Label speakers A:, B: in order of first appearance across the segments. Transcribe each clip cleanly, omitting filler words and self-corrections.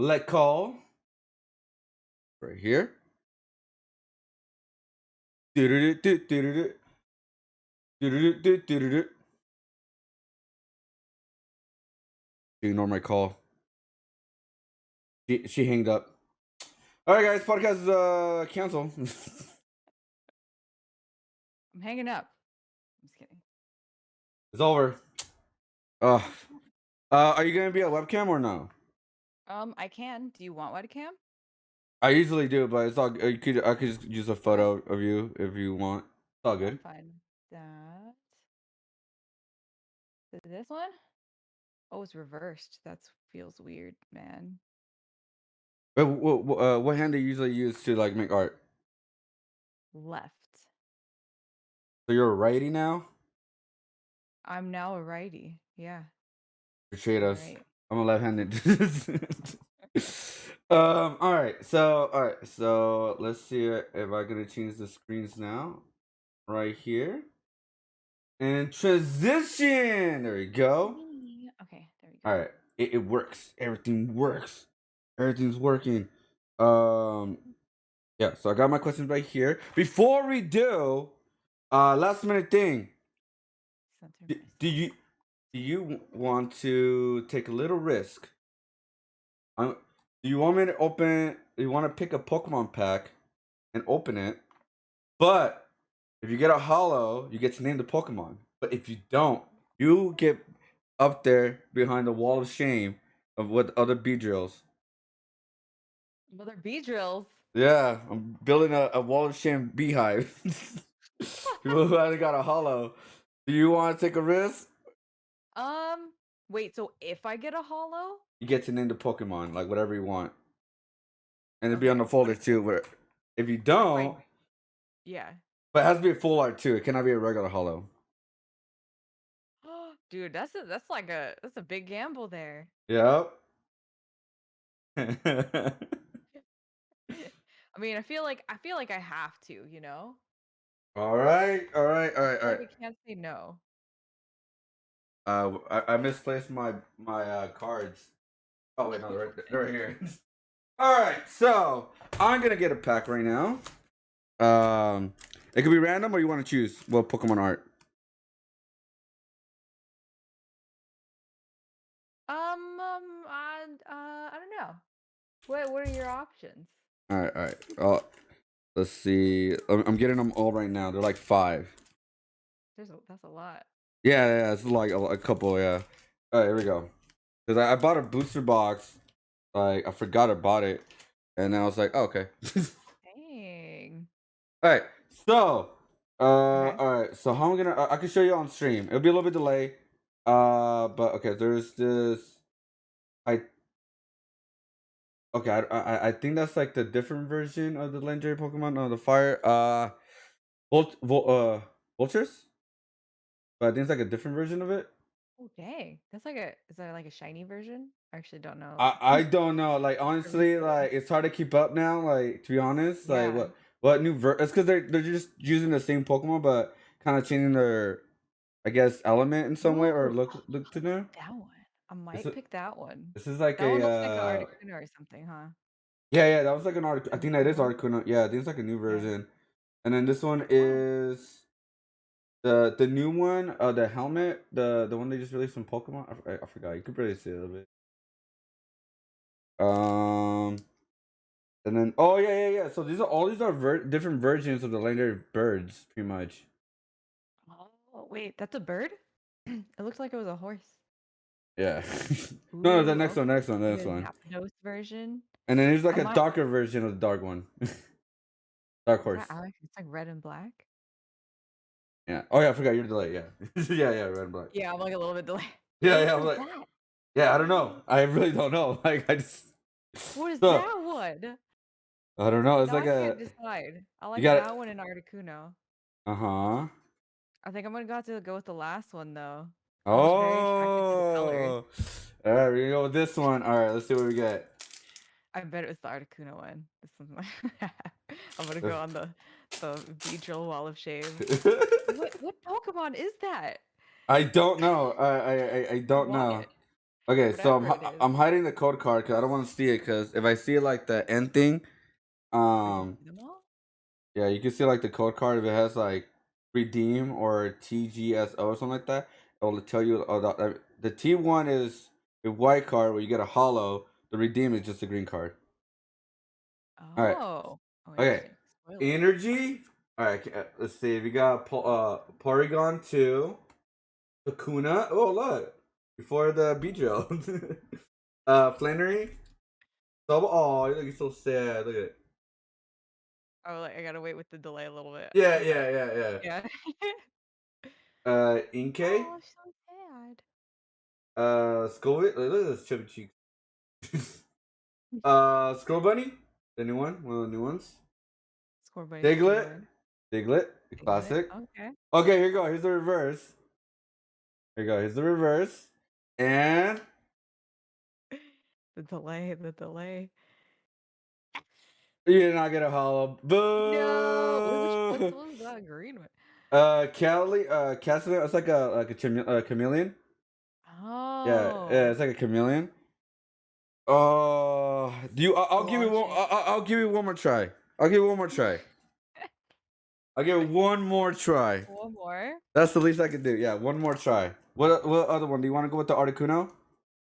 A: Let call right here. Do-do-do-do-do-do-do. Do-do-do-do-do-do. Ignore my call. She hanged up. All right, guys. Podcast is canceled.
B: I'm hanging up. I'm just kidding.
A: It's over. Are you gonna be a webcam or no?
B: I can. Do you want webcam?
A: I usually do, but it's all. I could just use a photo of you if you want. It's all good.
B: I'm fine. That. This one? Oh, it's reversed. That feels weird, man.
A: What hand do you usually use to like make art?
B: Left.
A: So you're a righty now?
B: I'm now a righty. Yeah.
A: Appreciate us.
B: Right.
A: I'm a left-handed. All right. So let's see if I'm gonna change the screens now. Right here. And transition. There we go.
B: Okay, there we go.
A: All right. It works. Everything works. Everything's working. Yeah, so I got my questions right here. Before we do, last minute thing. Do you want to take a little risk? Do you want me to open? You want to pick a Pokemon pack and open it? But if you get a holo, you get to name the Pokemon. But if you don't, you get up there behind the wall of shame of what other Beedrills.
B: Well, they're Beedrills.
A: Yeah, I'm building a wall of shame beehive. People who haven't got a holo. Do you want to take a risk?
B: Wait, so if I get a holo?
A: You get to name the Pokemon, like whatever you want. And it'll be on the folder too, where if you don't...
B: Yeah.
A: But it has to be a full art too. It cannot be a regular holo.
B: Dude, that's a big gamble there.
A: Yep.
B: I mean, I feel like I have to, you know?
A: All right.
B: I can't say no.
A: I misplaced my cards. Oh wait, no, they're right here. All right, so I'm gonna get a pack right now. It could be random, or you want to choose what Pokemon art.
B: I don't know. What are your options?
A: All right. Let's see. I'm getting them all right now. They're like 5.
B: That's a lot.
A: Yeah. It's like a couple. Yeah. All right, here we go. Because I bought a booster box. Like I forgot I bought it, and then I was like, oh, okay.
B: Dang.
A: All right. So,
B: Okay.
A: all right. So how am I gonna? I can show you on stream. It'll be a little bit delay. But okay. There's this. Okay. I think that's like the different version of the legendary Pokemon. No, the fire. Vultures. But I think it's like a different version of it.
B: Oh dang. Is that like a shiny version? I actually don't know.
A: I don't know. Like honestly, like it's hard to keep up now. Like to be honest, like
B: Yeah.
A: what new It's because they're just using the same Pokemon, but kind of changing their, I guess, element in some way or
B: Ooh,
A: look to them.
B: that one. I might pick that one.
A: This is like
B: That
A: a
B: one looks like an Articuno or something, huh?
A: yeah, that was like an Articuno. I think that is Articuno. Yeah, I think it's like a new version. And then this one is the new one, the helmet, the one they just released from Pokemon. I forgot. You could barely see it a little bit. And then yeah. So these are different versions of the legendary birds, pretty much.
B: Oh wait, that's a bird? It looks like it was a horse.
A: Yeah. No, the next
B: Okay.
A: one,
B: The Zapdos version.
A: And then there's like a darker version of the dark one. Dark horse.
B: It's like red and black.
A: Yeah. Oh yeah, I forgot you're delayed. Yeah. yeah, red and black.
B: Yeah, I'm like a little bit delayed.
A: Yeah. I'm like, yeah, I don't know. I really don't know. Like I just.
B: What is that one?
A: I don't know. It's
B: Now
A: like
B: I can't decide. I like
A: got
B: that one in Articuno.
A: Uh-huh.
B: I think I'm gonna have to go with the last one though.
A: Oh.
B: I'm just very attracted to the colors.
A: All right, we're gonna go with this one. All right, let's see what we get.
B: I bet it was the Articuno one. This one's I'm gonna go on the Beedrill Wall of Shame. what Pokemon is that?
A: I don't know. I don't know. Okay, so
B: Whatever it is.
A: I'm hiding the code card because I don't want to see it. Because if I see like the end thing,
B: Oh, you
A: um,
B: see them all?
A: yeah, you can see like the code card if it has like redeem or TGSO or something like that. It will tell you. Oh, the T1 is a white card where you get a hollow. The redeem is just a green card. All right.
B: Oh. Oh,
A: Okay.
B: interesting. Spoilers.
A: Energy. All right. Let's see. We got Porygon 2, Hakuna. Oh, look. Before the Beedrill. Flannery. So, oh, you look so sad. Look at it.
B: Oh, like I gotta wait with the delay a little bit.
A: Yeah,
B: Okay.
A: yeah.
B: Yeah.
A: Inkay.
B: Oh, so sad.
A: Scovet. Look at this chubby cheeks. Scroll Bunny. The new one of the new ones.
B: Score Buddy's the new
A: Diglett.
B: one.
A: Diglett. The
B: Piglet.
A: classic.
B: Okay.
A: Okay, here you go. Here's the reverse. Here you go. Here's the reverse. And
B: The delay. The delay.
A: you did not get a hollow.
B: No. Wait, what's
A: Boo!
B: what was that green one?
A: Cassidy, it's like a chameleon. Yeah,
B: Oh.
A: yeah, it's like a chameleon. Do you?
B: The
A: I'll give you one.
B: launching.
A: I'll give you one more try. I'll give you one more try. I'll give it one more try.
B: One more.
A: That's the least I can do. Yeah, one more try. What other one? Do you want to go with the Articuno?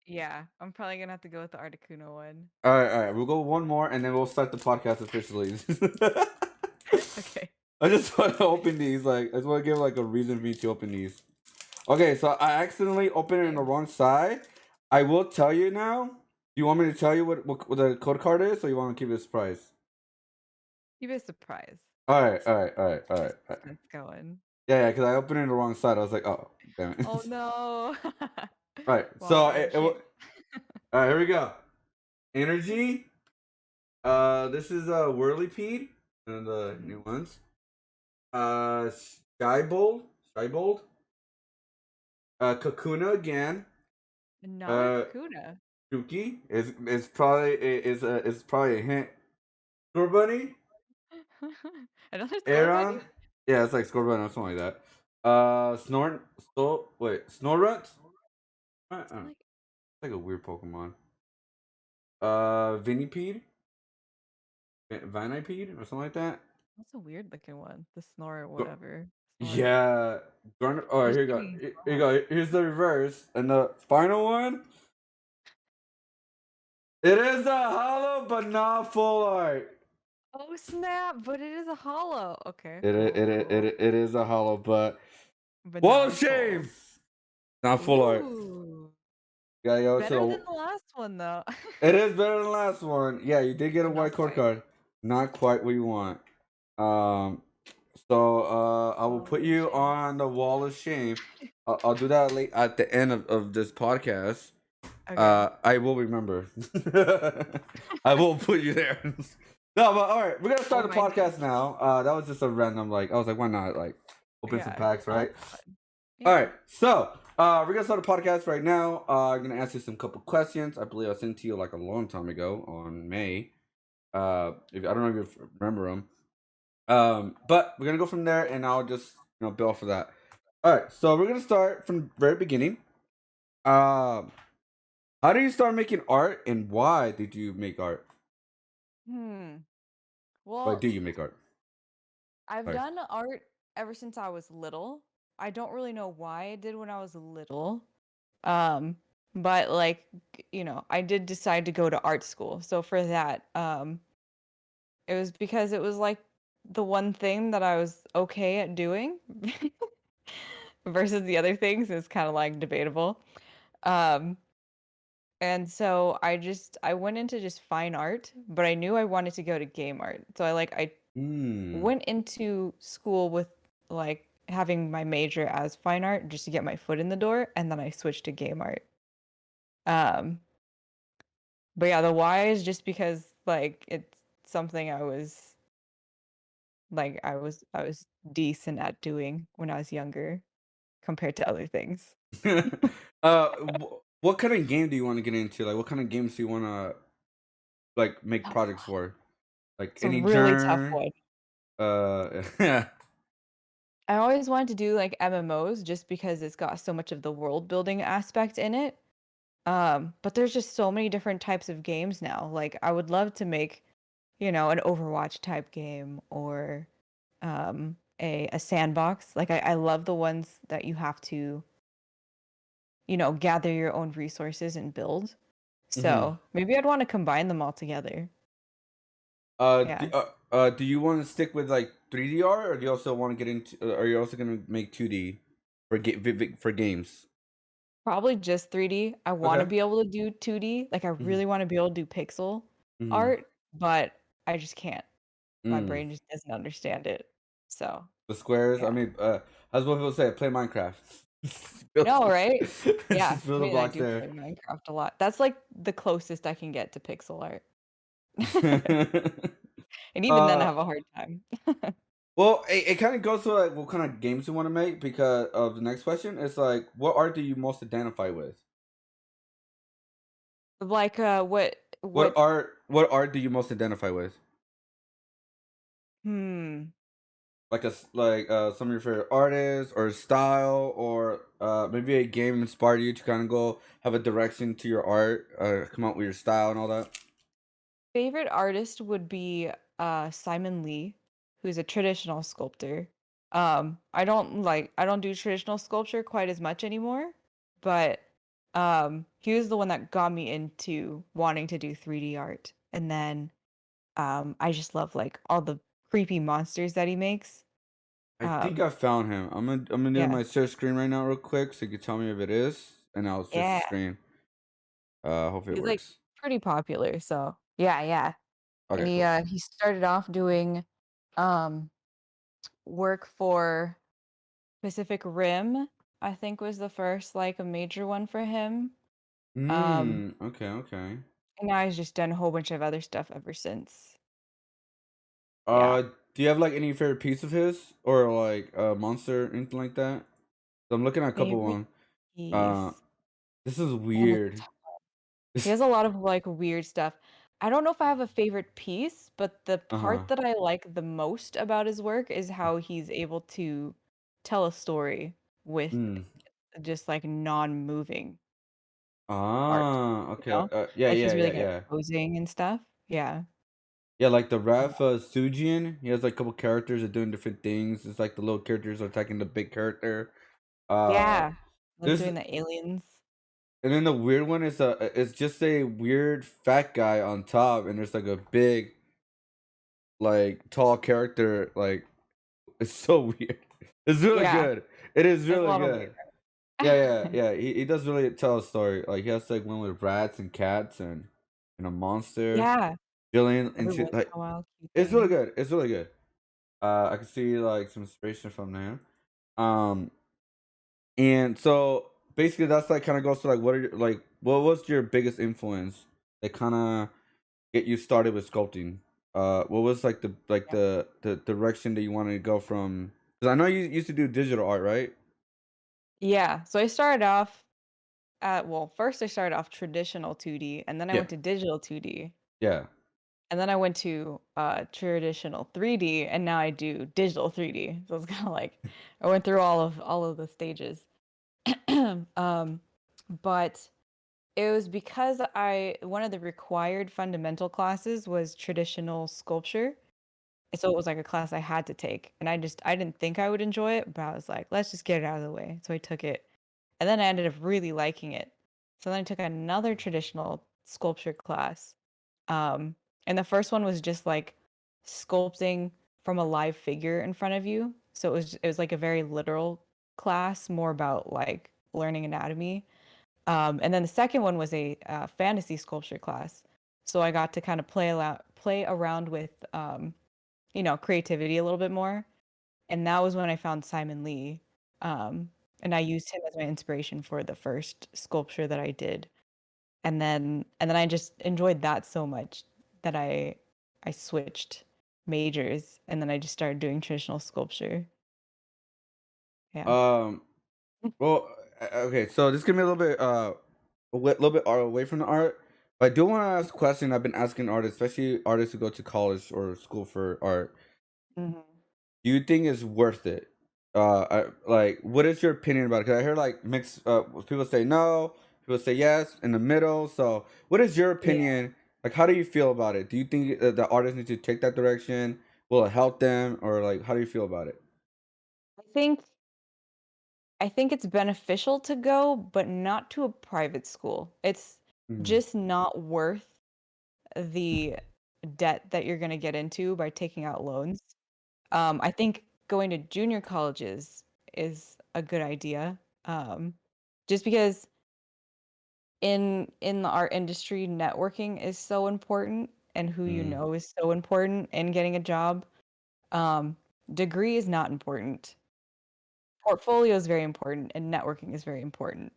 B: Yeah, I'm probably gonna have to go with the Articuno one.
A: All right. We'll go one more, and then we'll start the podcast officially.
B: Okay.
A: I just want to open these. Like, I just want to give like a reason for me to open these. Okay, so I accidentally opened it in the wrong side. I will tell you now. You want me to tell you what the code card is, or you want to keep it a surprise?
B: You'd be a surprise.
A: All right.
B: It's going.
A: Yeah, because I opened it in the wrong side. I was like, oh, damn it.
B: Oh no.
A: All right,
B: Well,
A: so
B: I'm
A: all right, here we go. Energy. This is Whirlipede, and the new ones. Skybold. Kakuna again.
B: Not a Kakuna.
A: Shuki is probably a hint. Scorbunny.
B: Another score buddy?
A: Aeron. Yeah, it's like Scorbunny or something like that. Snorunt. It's
B: Like,
A: like a weird Pokemon. Vinipede. Vinipede or something like that.
B: that's a weird looking one. The snore or whatever. Snore.
A: Yeah. Oh, here you go. Here you go. Here's the reverse. And the final one. It is a hollow, but not full art.
B: Oh snap! But it is a hollow. Okay.
A: It is a hollow, but
B: But
A: wall
B: not
A: of
B: a
A: shame. Not
B: full.
A: full art.
B: Ooh.
A: Gotta go to
B: Better than the last one though.
A: It is better than the last one. Yeah, you did get a
B: But
A: white
B: not
A: code
B: quite.
A: card. Not quite what you want. So I will put you
B: Shame.
A: on the wall of shame. I'll do that late at the end of this podcast.
B: Okay.
A: I will remember. I will put you there. No, but all right, we're gonna start
B: Oh
A: the
B: my
A: podcast now. That was just a random I was like, why not open some packs, right?
B: Yeah.
A: All right, so we're gonna start the podcast right now. I'm gonna ask you some couple questions. I believe I sent to you like a long time ago on May. If I don't know if you remember them. But we're gonna go from there, and I'll just build off of that. All right, so we're gonna start from the very beginning. How did you start making art, and why did you make art? Why
B: Well,
A: do you make art?
B: I've
A: Sorry.
B: done art ever since I was little. I don't really know why I did when I was little. But like, I did decide to go to art school. So for that, it was because it was like the one thing that I was okay at doing versus the other things is kind of like debatable. Um, and so I went into just fine art, but I knew I wanted to go to game art. So I went into school with like having my major as fine art just to get my foot in the door, and then I switched to game art. Um, but yeah, the why is just because like it's something I was decent at doing when I was younger compared to other things.
A: What kind of game do you want to get into? Like, what kind of games do you want to like make
B: Tough
A: projects
B: one.
A: for? Like
B: It's a
A: any
B: really tough
A: genre?
B: one.
A: Yeah.
B: I always wanted to do like MMOs just because it's got so much of the world building aspect in it. But there's just so many different types of games now. Like I would love to make, an Overwatch type game or a sandbox. Like I love the ones that you have to, gather your own resources and build.
A: Mm-hmm.
B: So maybe I'd want to combine them all together. Yeah.
A: Do you want to stick with like 3D art, or do you also want to get into? Are you also gonna make 2D for games?
B: Probably just 3D. I want to
A: Okay.
B: be able to do 2D. Like I
A: Mm-hmm.
B: really want to be able to do pixel
A: Mm-hmm.
B: art, but I just can't. My
A: Mm.
B: brain just doesn't understand it. So,
A: The squares. I
B: yeah.
A: mean, as what people say, play Minecraft.
B: I know, right? Yeah.
A: Just build
B: I
A: the
B: mean, I
A: blocks
B: do
A: there.
B: play Minecraft a lot. That's like the closest I can get to pixel art. And even then I
A: uh,
B: have a hard time.
A: well, it kind of goes to like what kind of games you want to make because of the next question. It's like, what art do you most identify with?
B: Like what
A: What art do you most identify with?
B: hmm
A: Like some of your favorite artists or style, or maybe a game inspired you to kind of go have a direction to your art, come out with your style and all that.
B: favorite artist would be Simon Lee, who's a traditional sculptor. I don't do traditional sculpture quite as much anymore, but he was the one that got me into wanting to do 3D art. And then I just love like all the creepy monsters that he makes.
A: I think
B: Um
A: I found him. I'm gonna do
B: yeah.
A: my search screen right now real quick so you can tell me if it is, and I'll search the
B: Yeah.
A: screen. Hopefully it
B: He's like
A: works.
B: pretty popular, so yeah, yeah. And
A: Okay,
B: he
A: cool.
B: he started off doing um work for Pacific Rim, I think was the first like a major one for him. Um
A: Okay, okay.
B: and now he's just done a whole bunch of other stuff ever since. Yeah.
A: Uh, do you have like any favorite piece of his or like a monster, anything like that? So I'm looking at a couple
B: Favorite
A: one. Uh,
B: piece.
A: this is
B: Man, that's
A: weird.
B: he has a lot of like weird stuff. I don't know if I have a favorite piece, but the
A: Uh-huh.
B: part that I like the most about his work is how he's able to tell a story with
A: Mm.
B: just like non-moving art,
A: Ah,
B: you
A: okay.
B: know?
A: Yeah,
B: Like
A: yeah,
B: he's really
A: yeah,
B: good at
A: yeah.
B: posing and stuff. Yeah.
A: Yeah, like the
B: Uh,
A: ref Sujin, he has like a couple characters that doing different things. It's like the little characters are attacking the big character. Uh,
B: Yeah. Love
A: this
B: doing the aliens.
A: and then the weird one is it's just a weird fat guy on top, and there's like a big like tall character. Like it's so weird. It's really
B: Yeah.
A: good. It is
B: There's a
A: really
B: lot of weird
A: good. Yeah, yeah,
B: art.
A: yeah. He does really tell a story. Like he has like one with rats and cats and a monster.
B: Yeah.
A: Billion
B: Every
A: into
B: once
A: like
B: in a while, cute
A: it's really
B: things.
A: good. It's really good. I can see like some inspiration from there. Um, and so basically that's like kind of goes to like what was your biggest influence that kind of get you started with sculpting? What was like
B: Yeah.
A: the direction that you wanted to go from? Because I know you used to do digital art, right?
B: Yeah. So I started off well, first I started off traditional 2D and then I
A: Yeah,
B: went to digital 2D.
A: yeah.
B: And then I went to traditional 3D and now I do digital 3D. So it's kind of like I went through all of the stages. um but it was because I one of the required fundamental classes was traditional sculpture. And so it was like a class I had to take. And I didn't think I would enjoy it, but I was like, let's just get it out of the way. So I took it. And then I ended up really liking it. So then I took another traditional sculpture class. Um, and the first one was just like sculpting from a live figure in front of you. So it was like a very literal class, more about like learning anatomy. And then the second one was a fantasy sculpture class. So I got to kind of play around with creativity a little bit more. And that was when I found Simon Lee. And I used him as my inspiration for the first sculpture that I did. And then I just enjoyed that so much that I switched majors and then I just started doing traditional sculpture. Yeah.
A: Um. Well, okay. So this is gonna be a little bit little bit away from the art. But I do want to ask a question I've been asking artists, especially artists who go to college or school for art.
B: Hmm.
A: Do you think it's worth it? Like, what is your opinion about it? Because I hear like mixed. People say no. people say yes, in the middle. So, what is your
B: Yeah.
A: opinion? Like, how do you feel about it? Do you think the artists need to take that direction? Will it help them, or like, how do you feel about it?
B: I think I think it's beneficial to go, but not to a private school. It's
A: Mm,
B: just not worth the debt that you're gonna get into by taking out loans. I think going to junior colleges is a good idea. Just because in the art industry, networking is so important and who you
A: mm,
B: know is so important in getting a job. Um, Degree is not important. Portfolio is very important and networking is very important.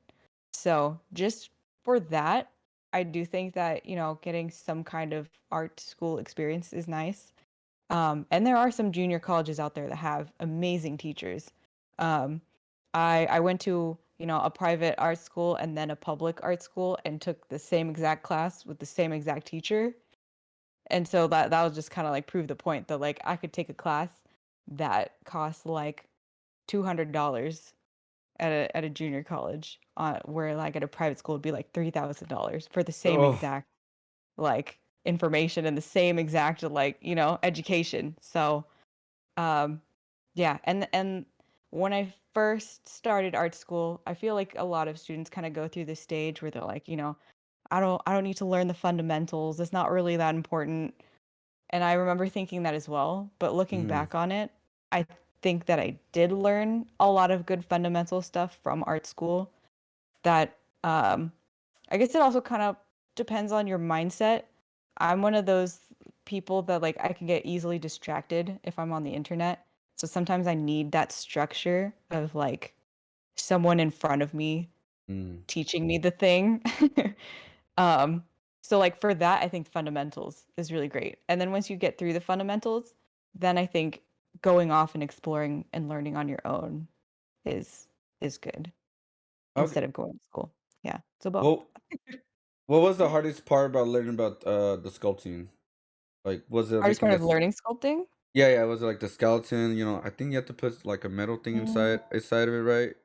B: So just for that, I do think that, getting some kind of art school experience is nice. And there are some junior colleges out there that have amazing teachers. Um, I went to, a private art school and then a public art school and took the same exact class with the same exact teacher. And so that was just kind of like prove the point that like I could take a class that costs like $200 at a junior college, where like at a private school would be like $3,000 for the same
A: oh,
B: exact like information and the same exact like education. So yeah, and when I first started art school, I feel like a lot of students kind of go through this stage where they're like, I don't need to learn the fundamentals. It's not really that important. And I remember thinking that as well, but looking
A: mm,
B: back on it, I think that I did learn a lot of good fundamental stuff from art school that I guess it also kind of depends on your mindset. I'm one of those people that like I can get easily distracted if I'm on the internet. So sometimes I need that structure of like someone in front of me
A: mm.
B: teaching me the thing. um so like for that I think fundamentals is really great. And then once you get through the fundamentals, then I think going off and exploring and learning on your own is is good
A: Okay.
B: instead of going to school. Yeah. So both.
A: Well, what was the hardest part about learning about the sculpting? Like, was it
B: Hardest
A: making
B: part of
A: this?
B: learning sculpting?
A: Yeah, yeah. Was it like the skeleton? I think you have to put like a metal thing
B: Mm,
A: inside of it, right?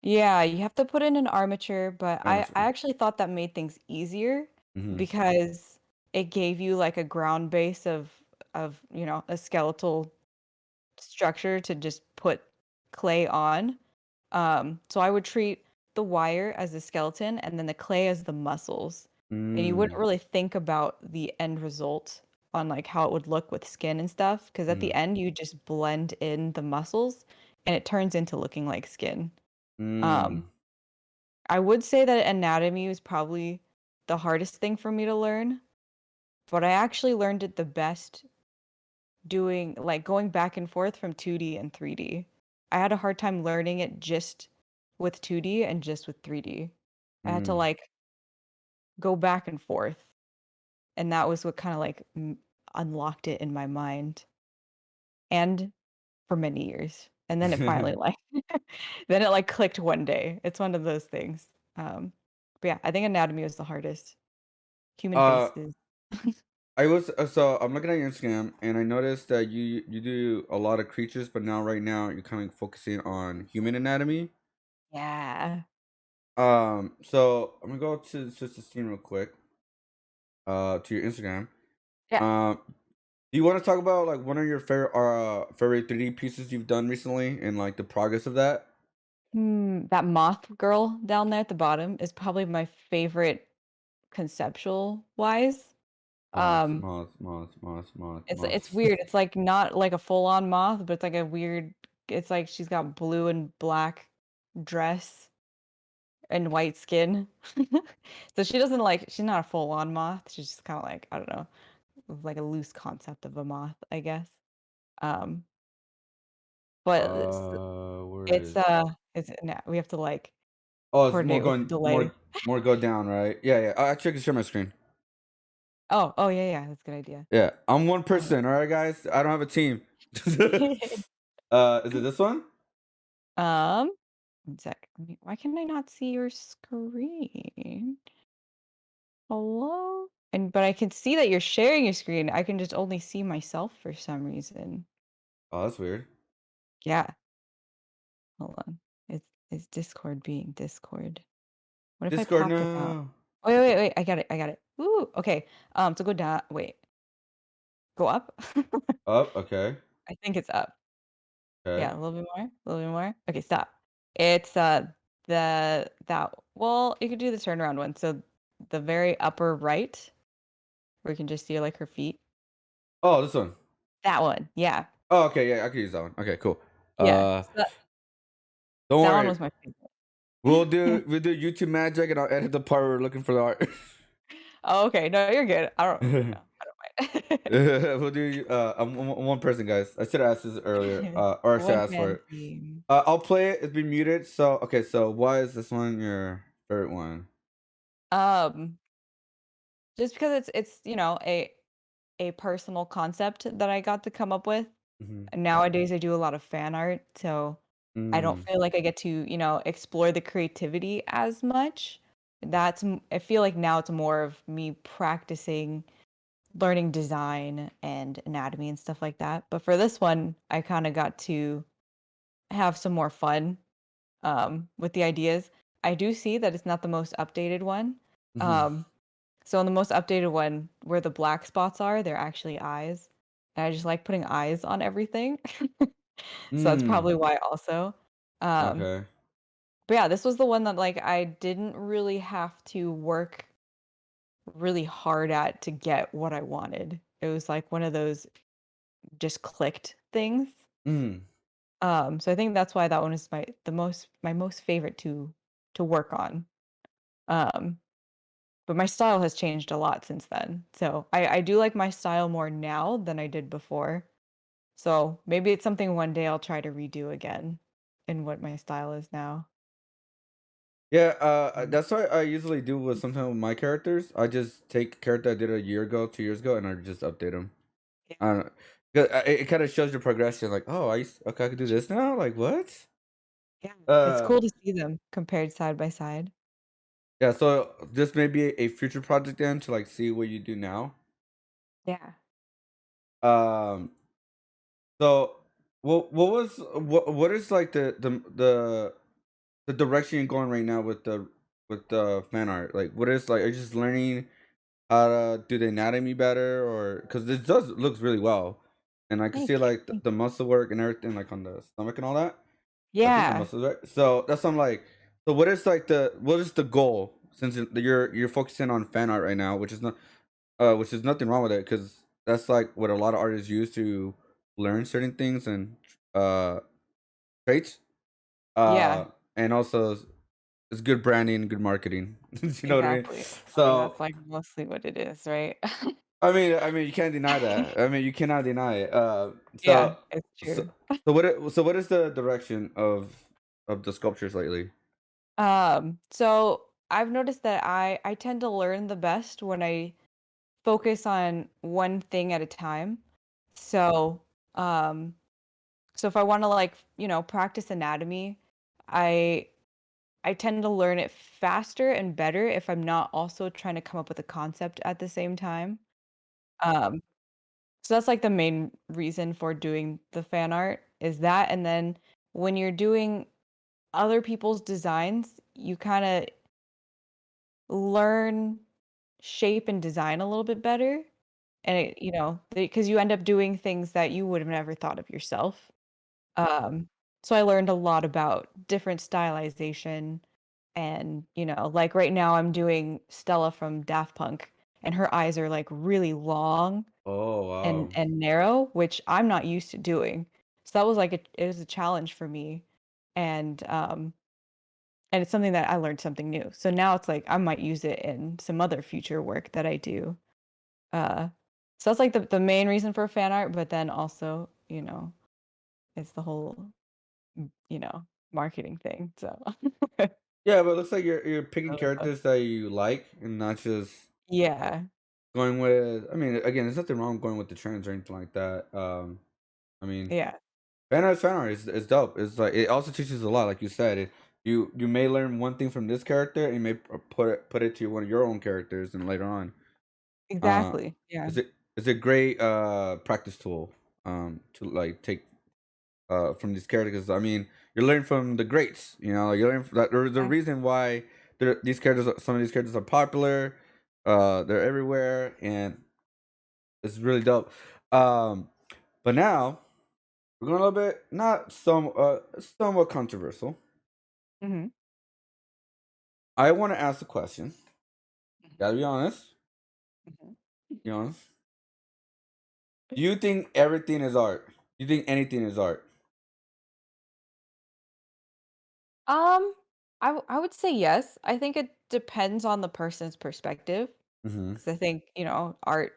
B: yeah, you have to put in an armature, but I
A: Armature.
B: actually thought that made things easier
A: Mm-hmm.
B: because it gave you like a ground base of, a skeletal structure to just put clay on. So I would treat the wire as the skeleton and then the clay as the muscles. And you wouldn't
A: Mm,
B: really think about the end result on like how it would look with skin and stuff, because at
A: mm,
B: the end you just blend in the muscles and it turns into looking like skin. Um,
A: mm.
B: I would say that anatomy was probably the hardest thing for me to learn, but I actually learned it the best doing like going back and forth from 2D and 3D. I had a hard time learning it just with 2D and just with 3D. I had to
A: Mm.
B: like go back and forth, and that was what kind of like unlocked it in my mind and for many years. And then it finally like then it like clicked one day. It's one of those things. But yeah, I think anatomy was the hardest. Human
A: uh,
B: faces.
A: I was so I'm looking at your Instagram and I noticed that you do a lot of creatures, but now right now you're kind of focusing on human anatomy.
B: Yeah.
A: So I'm gonna go to just the scene real quick. To your Instagram.
B: Yeah.
A: Um, do you want to talk about like one of your favorite 3D pieces you've done recently and like the progress of that?
B: That moth girl down there at the bottom is probably my favorite conceptual wise.
A: Moth,
B: Um,
A: moth, moth, moth, moth,
B: it's
A: moth.
B: weird. It's like not like a full on moth, but it's like a weird. It's like she's got blue and black dress and white skin. So she doesn't like. She's not a full on moth. She's just kind of like I don't know, like a loose concept of a moth, I guess. Um, but
A: Where
B: it's
A: is it?
B: no, we have to like
A: Oh, it's more
B: coordinate with the
A: going
B: delay.
A: more go down, right? Yeah, yeah. Actually, I can share my screen.
B: Oh yeah, yeah, that's a good idea.
A: Yeah, I'm one
B: Um,
A: person. All right, guys. I don't have a team. Is it this one?
B: um, 1 sec. Why can I not see your screen? Hello? But I can see that you're sharing your screen. I can just only see myself for some reason.
A: Oh, that's weird.
B: Yeah, hold on. Is Discord being Discord? What if I
A: Discord
B: pop this out?
A: now.
B: Wait. I got it. I got it. Ooh, okay. So go down. Wait, go up.
A: Up. Okay.
B: I think it's up.
A: Okay.
B: Yeah, a little bit more. A little bit more. Okay, stop. It's that. Well, you could do the turnaround one. So the very upper right, where you can just see like her feet.
A: Oh, this one.
B: That one. Yeah.
A: Oh, okay. Yeah, I can use that one. Okay, cool.
B: Yeah.
A: Uh,
B: So that,
A: don't
B: that one
A: worry.
B: was my favorite.
A: We'll do YouTube magic, and I'll edit the part where we're looking for the art.
B: Oh, okay. No, you're good. I don't mind.
A: We'll do. I'm one person, guys. I should have asked this earlier. Or I should
B: One
A: ask for
B: man
A: it.
B: team.
A: I'll play it. It's been muted. So okay. So why is this one your favorite one?
B: Um, just because it's a personal concept that I got to come up with.
A: Mm-hmm.
B: Nowadays, I do a lot of fan art, so I don't
A: Mm.
B: feel like I get to, explore the creativity as much. I feel like now it's more of me practicing learning design and anatomy and stuff like that. But for this one, I kind of got to have some more fun with the ideas. I do see that it's not the most updated one.
A: Mm-hmm.
B: Um, so in the most updated one, where the black spots are, they're actually eyes. And I just like putting eyes on everything. So that's
A: Mm.
B: probably why also. Um,
A: Okay.
B: but yeah, this was the one that like I didn't really have to work really hard at to get what I wanted. It was like one of those just clicked things.
A: Mm.
B: So I think that's why that one is my most favorite to work on. Um, but my style has changed a lot since then. So I do like my style more now than I did before. So maybe it's something one day I'll try to redo again in what my style is now.
A: Yeah.
B: Mm.
A: That's what I usually do with sometimes with my characters. I just take a character I did a year ago, 2 years ago, and I just update them.
B: Yeah.
A: I don't know. 'Cause it kind of shows your progression. Like, oh, okay, I can do this now. Like, what?
B: Yeah. It's
A: Uh,
B: cool to see them compared side by side.
A: yeah. So this may be a future project then to like see what you do now.
B: Yeah.
A: Um. So what is like the direction you're going right now with the fan art? Like, what is like? Are you just learning how to do the anatomy better, or because this does looks really well, and I can see
B: Thank you.
A: like
B: Thank
A: the
B: you.
A: muscle work and everything like on the stomach and all that. I think the
B: Yeah.
A: muscles, right? So that's what I'm like. So what is the goal? Since you're focusing on fan art right now, which is nothing wrong with it, because that's like what a lot of artists use to learn certain things and uh traits.
B: Yeah.
A: Uh, and also it's good branding and good marketing. You know what I mean?
B: Exactly. I mean,
A: So
B: that's like mostly what it is, right?
A: I mean, you can't deny that. I mean, you cannot deny it.
B: Yeah,
A: So
B: it's
A: so
B: true.
A: so what is the direction of the sculptures lately?
B: So I've noticed that I tend to learn the best when I focus on one thing at a time. So, um, so if I want to like, practice anatomy, I I tend to learn it faster and better if I'm not also trying to come up with a concept at the same time. Um, so that's like the main reason for doing the fan art is that, and then when you're doing other people's designs, you kind of learn shape and design a little bit better. And because you end up doing things that you would have never thought of yourself. Um, so I learned a lot about different stylization and, like right now I'm doing Stella from Daft Punk and her eyes are like really long
A: Oh
B: and
A: wow.
B: narrow, which I'm not used to doing. So that was like it was a challenge for me. And it's something that I learned something new. So now it's like I might use it in some other future work that I do. Uh, so that's like the main reason for fan art, but then also, it's the whole, marketing thing. So
A: Yeah, but it looks like you're picking
B: really fun.
A: characters that you like and not just
B: Yeah,
A: going with. I mean, again, there's nothing wrong going with the trends or anything like that. I mean,
B: yeah,
A: fan art is dope. It's like it also teaches a lot, like you said. You may learn one thing from this character, and you may put it to one of your own characters, and later on, uh,
B: exactly. Yeah,
A: it's a great practice tool to like take from these characters. I mean, you're learning from the greats. You know, you learn that the
B: exactly.
A: reason why these characters, some of these characters are popular. They're everywhere, and it's really dope. Um, but now we're going a little bit not somewhat controversial.
B: Mm-hmm.
A: I want to ask a question. Gotta be honest.
B: Mm-hmm.
A: Be honest. Do you think everything is art? Do you think anything is art?
B: Um, I would say yes. I think it depends on the person's perspective
A: Mm-hmm.
B: because I think, art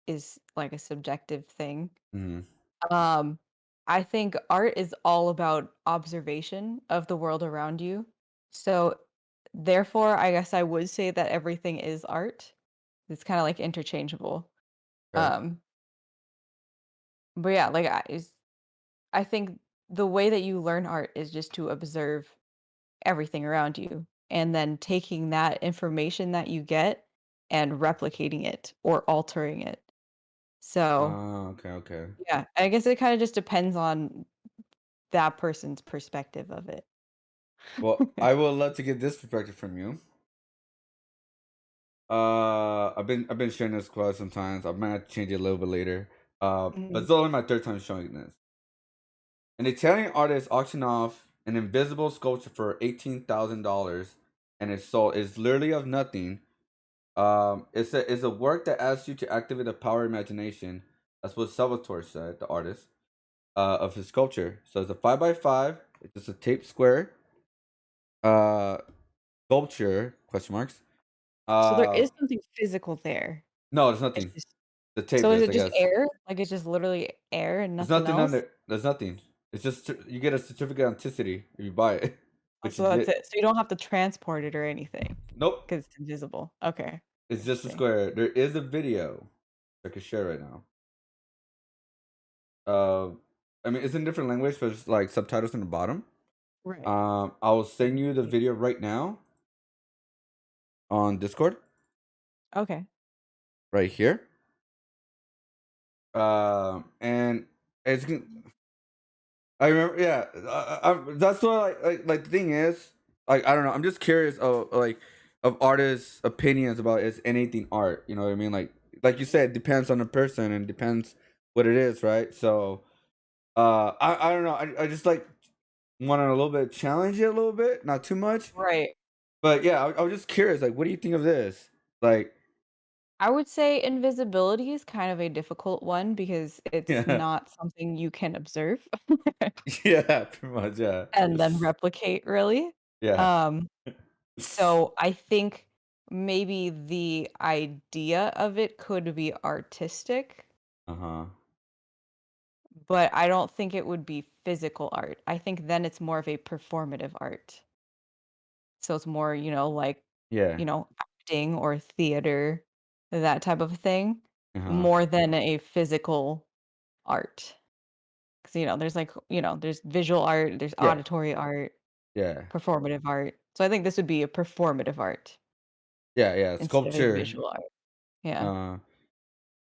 B: is like a subjective thing.
A: Mm-hmm.
B: Um, I think art is all about observation of the world around you. So, therefore, I guess I would say that everything is art. It's kind of like interchangeable.
A: Okay.
B: Um, but yeah, like I think the way that you learn art is just to observe everything around you and then taking that information that you get and replicating it or altering it. So,
A: Oh, okay, okay.
B: yeah, I guess it kind of just depends on that person's perspective of it.
A: Well, I would love to get this perspective from you. I've been sharing this quite sometimes. I might have to change it a little bit later. But
B: Mhm.
A: it's only my third time showing this. An Italian artist auctioned off an invisible sculpture for $18,000, and it's sold. It's literally of nothing. It's a work that asks you to activate the power of imagination. That's what Salvatore said, the artist, of his sculpture. So it's a 5x5. It's just a taped square. Uh, sculpture question marks.
B: So there
A: Uh,
B: is something physical there.
A: no, there's
B: It's
A: nothing.
B: just
A: The
B: so
A: tape
B: is
A: is,
B: it
A: I
B: just
A: guess.
B: air? Like it's just literally air and
A: There's
B: nothing
A: nothing
B: else?
A: under. There's nothing. It's just you get a certificate of authenticity if you buy it,
B: Oh,
A: which
B: so
A: you
B: that's
A: did.
B: it. So you don't have to transport it or anything
A: Nope.
B: because it's invisible. Okay.
A: It's just a
B: Interesting.
A: square. There is a video I can share right now. Uh, I mean, it's in different language, but it's like subtitles in the bottom.
B: Right.
A: I will send
B: Let
A: you the
B: see.
A: video right now on Discord,
B: Okay.
A: right here. And it's I remember, yeah. That's what like the thing is, like I don't know. I'm just curious of artists' opinions about is anything art. You know what I mean? Like you said, it depends on the person and depends what it is, right? So I don't know. I just like want to a little bit challenge it a little bit, not too much,
B: Right.
A: but yeah. I was just curious. Like, what do you think of this? Like,
B: I would say invisibility is kind of a difficult one because it's
A: yeah,
B: not something you can observe
A: yeah, pretty much, yeah,
B: and then replicate really.
A: yeah.
B: Um, so I think maybe the idea of it could be artistic,
A: Uh huh.
B: but I don't think it would be physical art. I think then it's more of a performative art. So it's more, like,
A: Yeah.
B: acting or theater, that type of thing,
A: Uh huh.
B: more than a physical art. 'Cause, there's like, there's visual art, there's
A: Yeah.
B: auditory art,
A: Yeah.
B: performative art. So I think this would be a performative art
A: Yeah. Yeah.
B: instead of a
A: Sculpture.
B: visual art. Yeah.
A: Uh.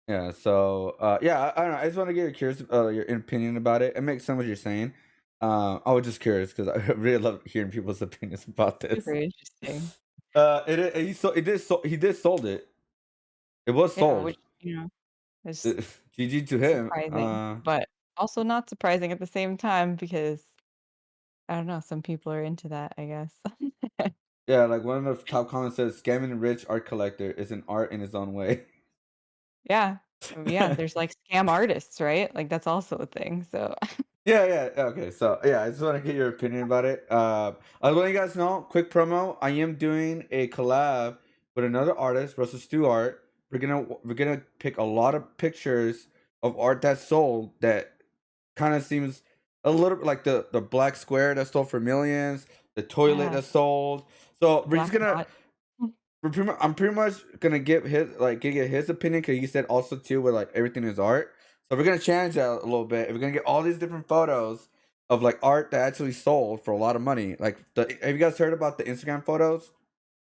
A: Yeah. So. Yeah. I don't know. I just want to get your opinion about it. It makes sense what you're saying. I was just curious because I really love hearing people's opinions about
B: Super
A: this.
B: interesting.
A: He did sold it. It was
B: Yeah,
A: sold.
B: which, is
A: GG to him.
B: surprising, but also not surprising at the same time because I don't know, some people are into that, I guess.
A: Yeah. Like one of the top comments says, "Scamming rich art collector is an art in its own way."
B: Yeah. Yeah, there's, like, scam artists, right? Like, that's also a thing, so
A: Yeah, yeah, yeah, okay. So yeah, I just want to get your opinion about it. I was letting you guys know, quick promo. I am doing a collab with another artist, Russell Stewart. We're gonna pick a lot of pictures of art that's sold that kind of seems a little bit like the black square that sold for millions, the toilet
B: Yeah,
A: that sold. So we're just
B: Black
A: gonna
B: Dot. Mm.
A: I'm pretty much gonna give get his opinion because he said also too with like everything is art. So we're gonna change that a little bit. We're gonna get all these different photos of like art that actually sold for a lot of money. Have you guys heard about the Instagram photos?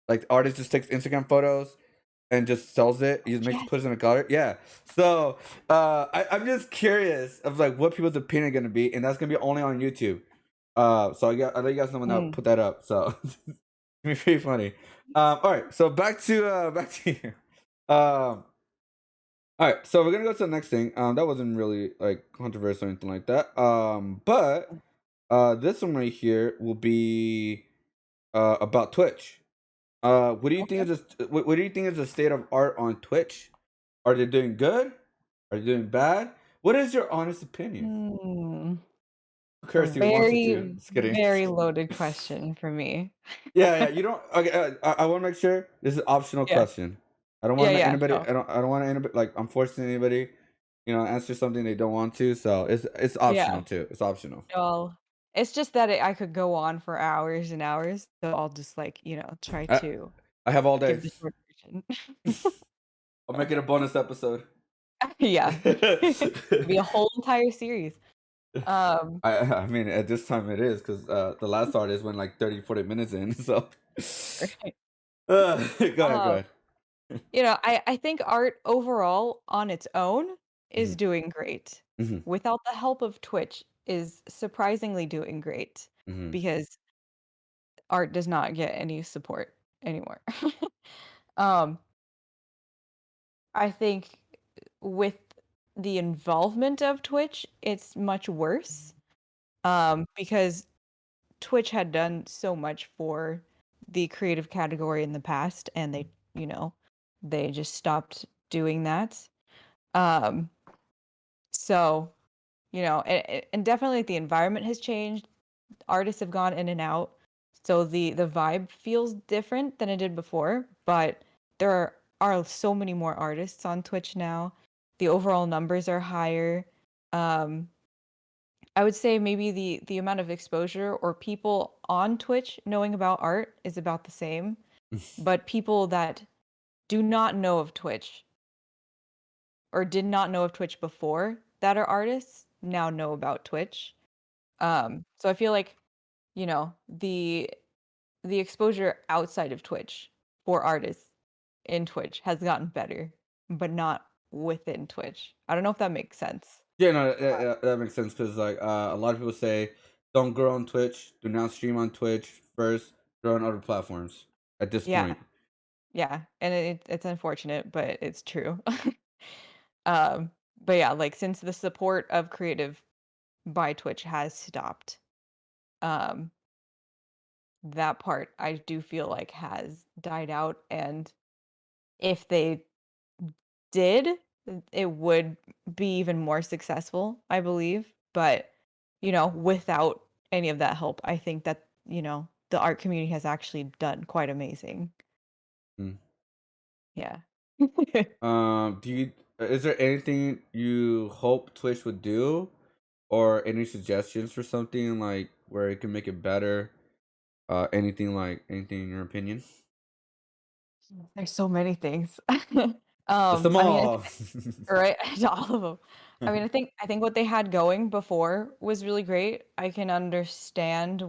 A: Like the artist just takes Instagram photos and just sells it. He just makes
B: Yes.
A: puts it in a gallery. Yeah. So I'm just curious of like what people's opinion gonna be, and that's gonna be only on YouTube. So I let you guys know when I
B: Mm.
A: put that up. So Be pretty funny. All right, so back to you. All right, so we're gonna go to the next thing. That wasn't really like controversial or anything like that. But this one right here will be about Twitch. What do you think
B: Okay.
A: is what do you think is the state of art on Twitch? Are they doing good? Are they doing bad? What is your honest opinion?
B: Hmm.
A: Kirsty wants you to.
B: Very,
A: Just kidding.
B: very loaded question for me.
A: Yeah, yeah. You don't. Okay, I want to make sure this is an optional
B: Yeah.
A: question. I don't want
B: Yeah,
A: to make
B: yeah.
A: anybody.
B: No.
A: I don't want anybody like I'm forcing anybody. Answer something they don't want to. So it's
B: Yeah.
A: optional too. It's optional.
B: Well, it's just that I could go on for hours and hours, so I'll just like, try
A: I
B: to
A: I have all day.
B: give the short version.
A: I'll make it a bonus episode.
B: Yeah. Be a whole entire series. Um,
A: I mean at this time it is because the last artist went like 30-40 minutes in. So
B: right.
A: go ahead. Go
B: Um,
A: ahead.
B: I think art overall on its own is
A: Hmm.
B: doing great.
A: Hmm.
B: Without the help of Twitch is surprisingly doing great
A: Hmm.
B: because art does not get any support anymore. um, I think with the involvement of Twitch, it's much worse. Because Twitch had done so much for the creative category in the past, and you know, they just stopped doing that. Um, so, and definitely the environment has changed. Artists have gone in and out. So the vibe feels different than it did before, but there are so many more artists on Twitch now. The overall numbers are higher. Um, I would say maybe the amount of exposure or people on Twitch knowing about art is about the same, but people that do not know of Twitch or did not know of Twitch before that are artists now know about Twitch. So I feel like, you know, the the exposure outside of Twitch for artists in Twitch has gotten better, but not within Twitch. I don't know if that makes sense.
A: Yeah, no, that makes sense because like a lot of people say, don't grow on Twitch, do not stream on Twitch first, grow on other platforms. At this
B: Yeah,
A: point,
B: yeah, and it's unfortunate, but it's true. Um, but yeah, like since the support of creative by Twitch has stopped, um, that part I do feel like has died out, and if they did, it would be even more successful, I believe. But, without any of that help, I think that, the art community has actually done quite amazing.
A: mm.
B: Yeah.
A: Do you is there anything you hope Twitch would do, or any suggestions for something like where it can make it better? Anything in your opinion?
B: There's so many things.
A: List them
B: I mean,
A: all.
B: right, all of them. I mean, I think what they had going before was really great. I can understand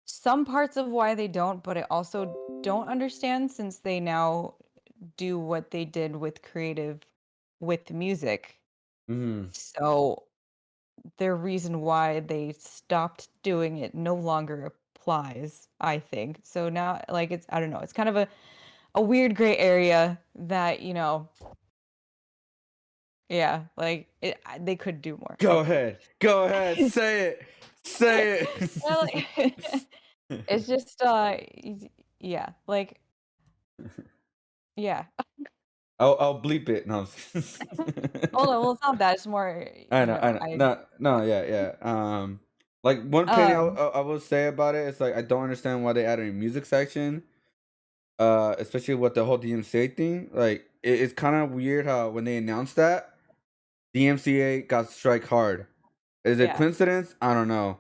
B: some parts of why they don't, but I also don't understand since they now do what they did with creative with music.
A: Hmm.
B: So their reason why they stopped doing it no longer applies, I think. So now like it's I don't know, it's kind of a weird gray area that, yeah, like they could do more,
A: Go
B: I think.
A: ahead. Go ahead. Say it. Say
B: Well,
A: it.
B: it's just yeah, like yeah.
A: I'll bleep it. No.
B: Oh, no, well, it's not that, it's more,
A: I know. I know.
B: I
A: No. No. Yeah. Yeah. Like one opinion
B: um,
A: I will say about it is like I don't understand why they added a music section. Especially with the whole DMCA thing. Like it's kind of weird how when they announced that DMCA got strike hard. Is it
B: yeah,
A: coincidence? I don't know.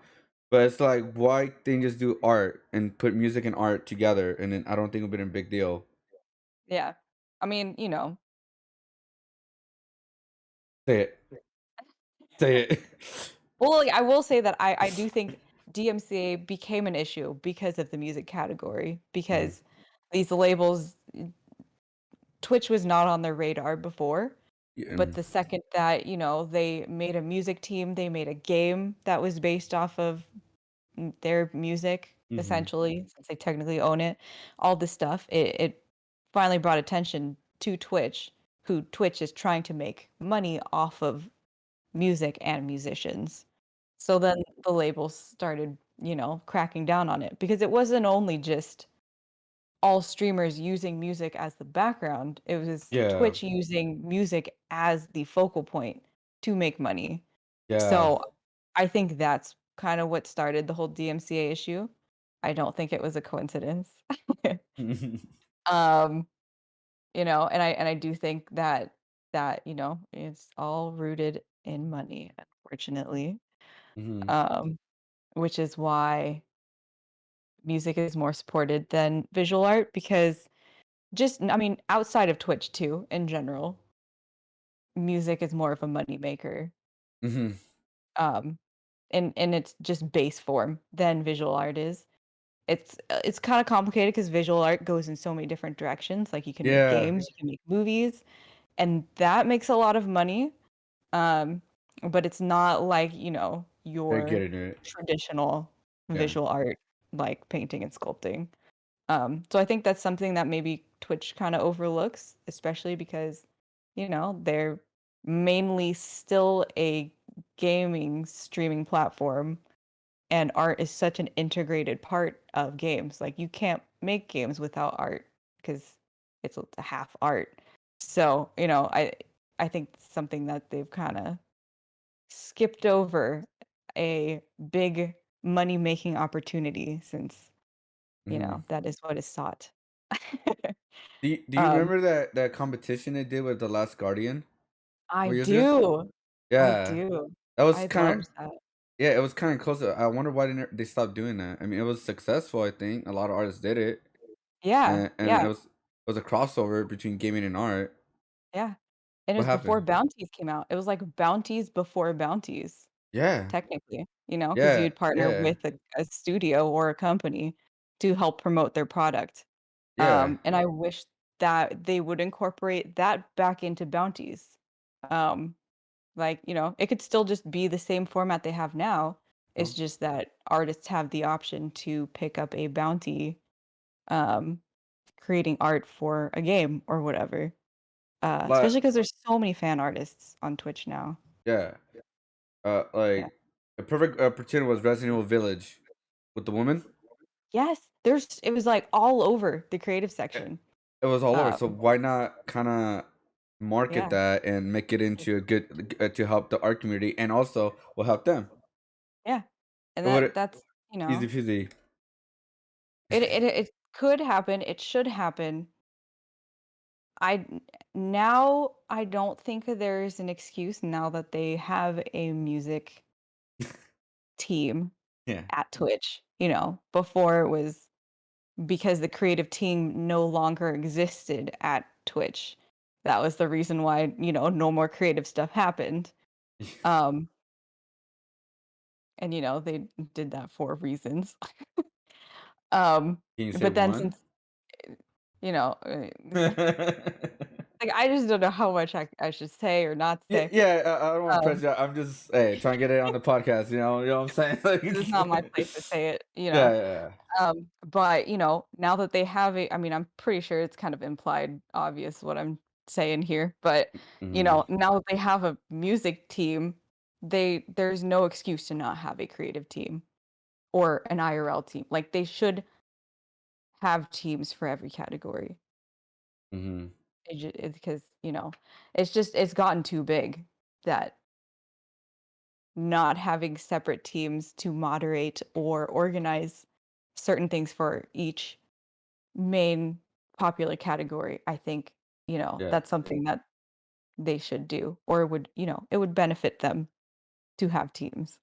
A: But it's like why they just do art and put music and art together, and then I don't think it would be a big deal.
B: yeah. I mean,
A: Say it. Say it.
B: well, like, I will say that I do think DMCA became an issue because of the music category,
A: Mhm.
B: because these labels Twitch was not on their radar before,
A: Yeah,
B: but the second that, they made a music team, they made a game that was based off of their music,
A: Mm-hmm.
B: essentially, since they technically own it. All this stuff, it finally brought attention to Twitch, who Twitch is trying to make money off of music and musicians. So then the labels started, cracking down on it because it wasn't only just all streamers using music as the background. It was
A: Yeah.
B: Twitch using music as the focal point to make money.
A: Yeah.
B: So I think that's kind of what started the whole DMCA issue. I don't think it was a coincidence. um, and I do think that, it's all rooted in money, unfortunately.
A: Mm-hmm.
B: Um, which is why music is more supported than visual art because I mean, outside of Twitch too, in general, music is more of a money maker.
A: Mm-hmm.
B: Um, in its just base form than visual art is. It's kind of complicated because visual art goes in so many different directions. Like you can make
A: Yeah.
B: games, you can make movies, and that makes a lot of money. Um, but it's not like,
A: They're
B: your
A: getting it.
B: traditional
A: Yeah.
B: visual art like painting and sculpting. So I think that's something that maybe Twitch kind of overlooks, especially because, they're mainly still a gaming streaming platform, and art is such an integrated part of games. Like you can't make games without art because it's a half art. So, I think it's something that they've kind of skipped over a big money making opportunity since
A: Mm-hmm.
B: that is what is sought.
A: Do you
B: Um,
A: remember that competition they did with The Last Guardian
B: I
A: 4 years ago?
B: do. I
A: Yeah.
B: do.
A: That was
B: I
A: kind of
B: loved that.
A: yeah, it was kind of close. I wonder why didn't they stop doing that? I mean, it was successful, I think. A lot of artists did it.
B: Yeah,
A: And
B: yeah,
A: it was a crossover between gaming and art.
B: yeah. And it
A: What
B: was before
A: happened?
B: bounties came out. It was like bounties before bounties,
A: Yeah.
B: technically, because
A: Yeah.
B: you'd partner
A: Yeah.
B: with a studio or a company to help promote their product.
A: Yeah.
B: And I wish that they would incorporate that back into bounties. Um, like, it could still just be the same format they have now. It's
A: Oh.
B: just that artists have the option to pick up a bounty, um, creating art for a game or whatever.
A: Like
B: Especially because there's so many fan artists on Twitch now.
A: yeah.
B: Yeah.
A: Like a perfect opportunity was Resident Evil Village with the woman.
B: Yes, it was like all over the creative
A: It
B: section.
A: it was all over. So
B: Um,
A: why not kind of market
B: yeah,
A: that and make it into a good to help the art community and also will help them.
B: yeah, and
A: It would
B: that's
A: easy peasy.
B: it could happen. It should happen. I Now I don't think that there's an excuse now that they have a music team
A: Yeah.
B: at Twitch. Before it was because the creative team no longer existed at Twitch. That was the reason why, no more creative stuff happened. Um, and they did that for reasons. Um,
A: Can you say
B: but then
A: one?
B: since, like I just don't know how much I should say or not
A: Yeah,
B: say.
A: yeah. I don't want to
B: Um,
A: press you. I'm just hey trying to get it on the podcast. You know what I'm saying?
B: this is not my place to say it.
A: Yeah, yeah,
B: But now that they have I mean, I'm pretty sure it's kind of implied, obvious what I'm saying here. But
A: yeah. Hmm.
B: now that they have a music team, there's no excuse to not have a creative team or an IRL team. Like they should have teams for every category.
A: Hmm.
B: Because it's gotten too big that not having separate teams to moderate or organize certain things for each main popular category, I think,
A: Yeah.
B: that's something that they should do or it would benefit them to have teams.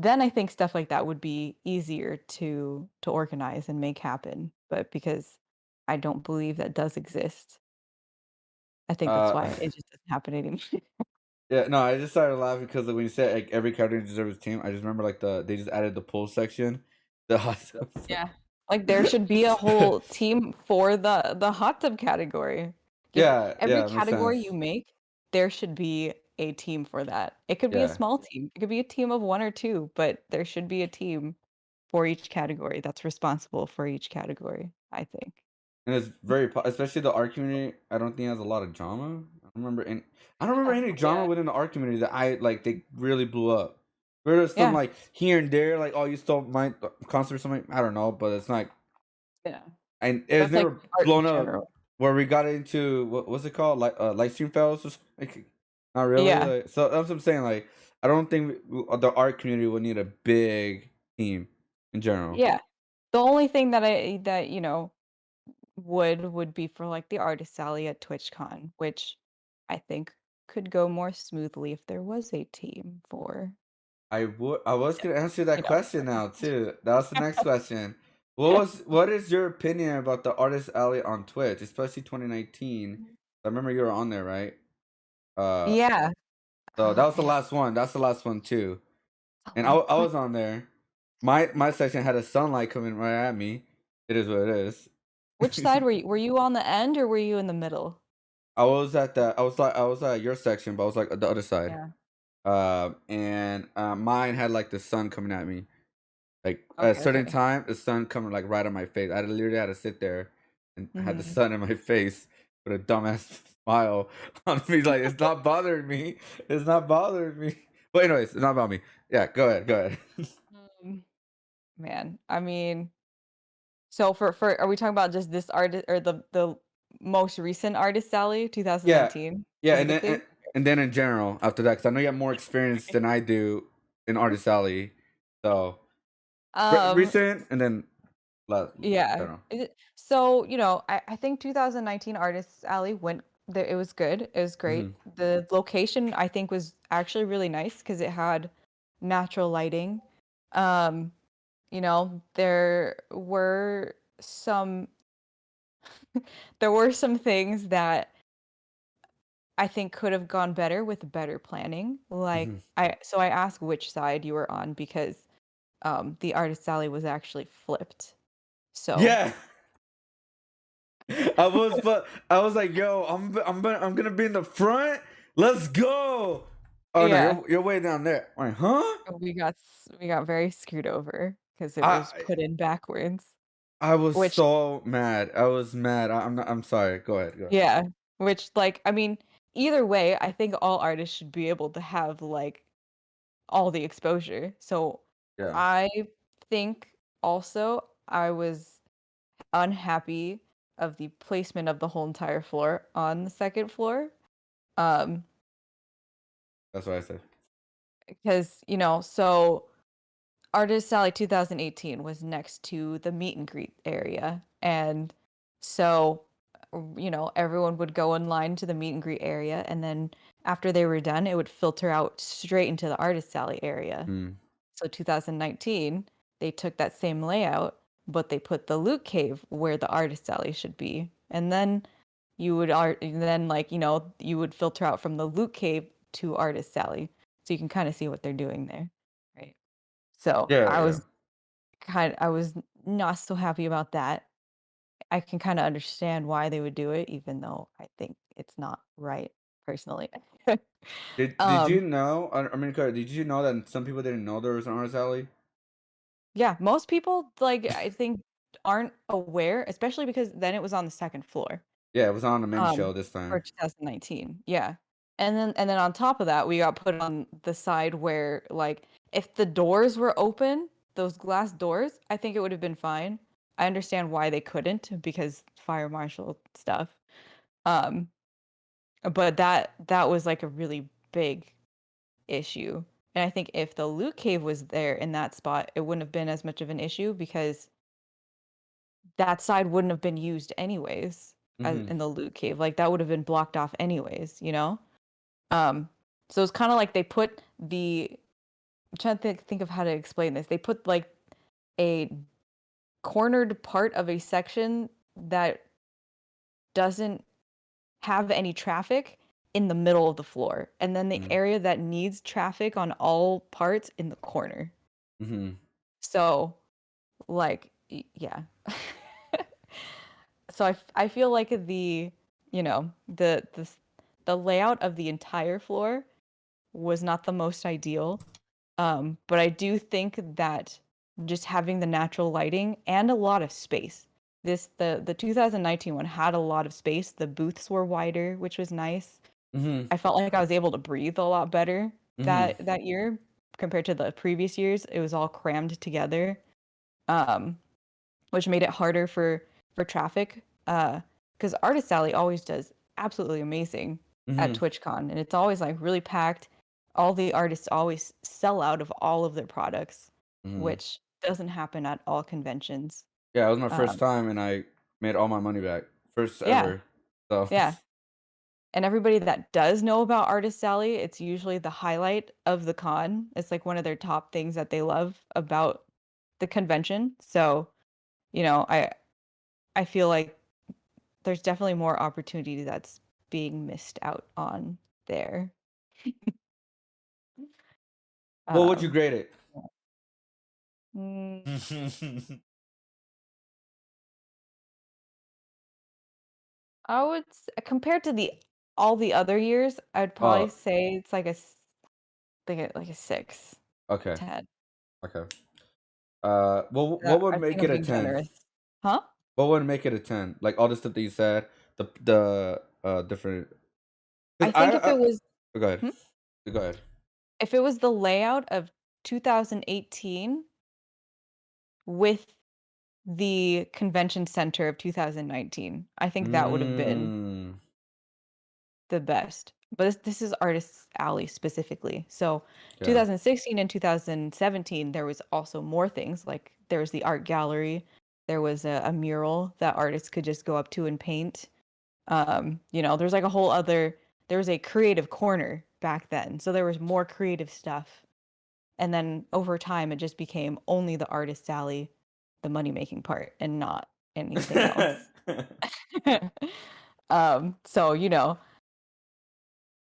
B: Then I think stuff like that would be easier to organize and make happen. But because I don't believe that does exist, I think that's
A: Uh,
B: why it just doesn't happen anymore.
A: yeah. No, I just started laughing because when you said like every character deserves a team, I just remember like they just added the pool section. The hot tubs.
B: Yeah. Like there should be a whole team for the hot tub category. If
A: Yeah,
B: every
A: yeah, makes
B: category
A: sense.
B: you make, there should be a team for that. It could be a
A: Yeah.
B: small team. It could be a team of 1 or 2, but there should be a team. for each category that's responsible for each category, I think.
A: And it's very, especially the art community. I don't think it has a lot of drama. I don't remember any drama
B: Yeah.
A: within the art community that they really blew up. There's some
B: Yeah.
A: like here and there, like, oh, you stole my concert or something. I don't know, but it's like,
B: Yeah.
A: and it's
B: That's like
A: never
B: art in
A: blown up
B: general.
A: where we got into what's it called, like live stream fails. Like, not really.
B: Yeah.
A: Like, so that's what I'm saying. Like, I don't think the art community would need a big team in general.
B: Yeah. The only thing that would be for like the artist alley at TwitchCon, which I think could go more smoothly if there was a team for,
A: I was gonna answer that
B: you know.
A: question now too. That was the next question. What is your opinion about the artist alley on Twitch, especially 2019? I remember you were on there, right? Uh,
B: Yeah.
A: so that
B: Oh
A: was the
B: man.
A: last one. That's the last one too.
B: It's a
A: And
B: long
A: I
B: time.
A: was on there. My section had a sunlight coming right at me. It is what it is.
B: Which side were you? Were you on the end or were you in the middle?
A: I was at your section, but I was like at the other side.
B: Yeah.
A: And mine had like the sun coming at me. Like at a
B: Okay,
A: certain
B: okay.
A: time, the sun coming like right on my face. I literally had to sit there and I had the
B: Mhm.
A: sun in my face with a dumbass smile on me. Like, it's not bothering me. It's not bothering me. But anyways, it's not about me. Yeah, go ahead. Go ahead.
B: Um, Man, I mean, so for are we talking about just this artist or the most recent artist alley,
A: Yeah,
B: 2019
A: yeah,
B: specifically?
A: and then in general after that, because I know you have more experience than I do in Artist Alley. So
B: Um,
A: recent and then
B: yeah.
A: general.
B: So, I think 2019 Artists Alley went there. It was good. It was
A: Hmm.
B: great. The location I think was actually really nice because it had natural lighting. Um, there were some there were some things that I think could have gone better with better planning. Like
A: Hmm.
B: I asked which side you were on because the Artist Alley was actually flipped. So
A: Yeah. But I was like, yo, I'm gonna be in the front. Let's go. Oh no,
B: yeah.
A: you're way down there. I'm like, huh?
B: We got very screwed over because it was
A: I
B: put in backwards.
A: I was
B: Which
A: so mad. I was mad. I'm not. I'm sorry. Go ahead. Go.
B: yeah, which like I mean, either way, I think all artists should be able to have like all the exposure. So
A: Yeah.
B: I think also I was unhappy of the placement of the whole entire floor on the second floor. Um,
A: That's what I said.
B: because so Artist Alley 2018 was next to the meet and greet area. And so, everyone would go in line to the meet and greet area. And then after they were done, it would filter out straight into the Artist Alley area.
A: Mm.
B: So 2019, they took that same layout, but they put the loot cave where the Artist Alley should be. And then you would filter out from the loot cave to Artist Alley. So you can kind of see what they're doing there. Right. So
A: Yeah.
B: I
A: Yeah.
B: was I was not so happy about that. I can kind of understand why they would do it, even though I think it's not right personally.
A: Did you
B: um,
A: know? I mean, did you know that some people didn't know there was an artist alley?
B: yeah, most people like I think aren't aware, especially because then it was on the second floor.
A: Yeah, it was on the main
B: Um,
A: show this
B: for
A: time.
B: 2019, yeah, and then on top of that, we got put on the side where like if the doors were open, those glass doors, I think it would have been fine. I understand why they couldn't because fire marshal stuff. Um, but that was like a really big issue. And I think if the loot cave was there in that spot, it wouldn't have been as much of an issue because that side wouldn't have been used anyways as
A: Hmm.
B: in the loot cave. Like that would have been blocked off anyways. Um, so it's kind of like they put I'm trying to think of how to explain this. They put like a cornered part of a section that doesn't have any traffic in the middle of the floor, and then the
A: Mm.
B: area that needs traffic on all parts in the corner.
A: Hmm.
B: So, like, yeah. So I feel like the layout of the entire floor was not the most ideal. But I do think that just having the natural lighting and a lot of space. The 2019 one had a lot of space. The booths were wider, which was nice.
A: Mm-hmm.
B: I felt like I was able to breathe a lot better
A: Mm-hmm.
B: that year compared to the previous years. It was all crammed together, um, which made it harder for traffic. Because Artist Alley always does absolutely amazing at
A: Mm-hmm.
B: TwitchCon, and it's always like really packed. All the artists always sell out of all of their products,
A: Mm-hmm.
B: which doesn't happen at all conventions.
A: Yeah, it was my first
B: Um,
A: time, and I made all my money back, first
B: yeah,
A: ever. So
B: yeah. And everybody that does know about Artist Alley, it's usually the highlight of the con. It's like one of their top things that they love about the convention. So, you know, I feel like there's definitely more opportunity that's being missed out on there.
A: what would you
B: Um,
A: grade it?
B: mm, I would compared to the all the other years, I'd probably
A: Oh,
B: say it's like like a 6,
A: okay,
B: 10.
A: okay. What would
B: I
A: make
B: think
A: it
B: I'm
A: a
B: being
A: 10?
B: generous. Huh?
A: What would make it a 10? Like all the stuff that you said, the different. Cause
B: I think if
A: I
B: it was
A: go ahead,
B: hmm?
A: go ahead.
B: If it was the layout of 2018 with the convention center of 2019, I think that would have been
A: Mm,
B: the best. But this is Artists Alley specifically. So
A: yeah,
B: 2016 and 2017, there was also more things. Like there was the art gallery, there was a mural that artists could just go up to and paint. There's like a whole other. There was a creative corner back then, so there was more creative stuff. And then over time, it just became only the Artist Alley, the money making part, and not anything else. So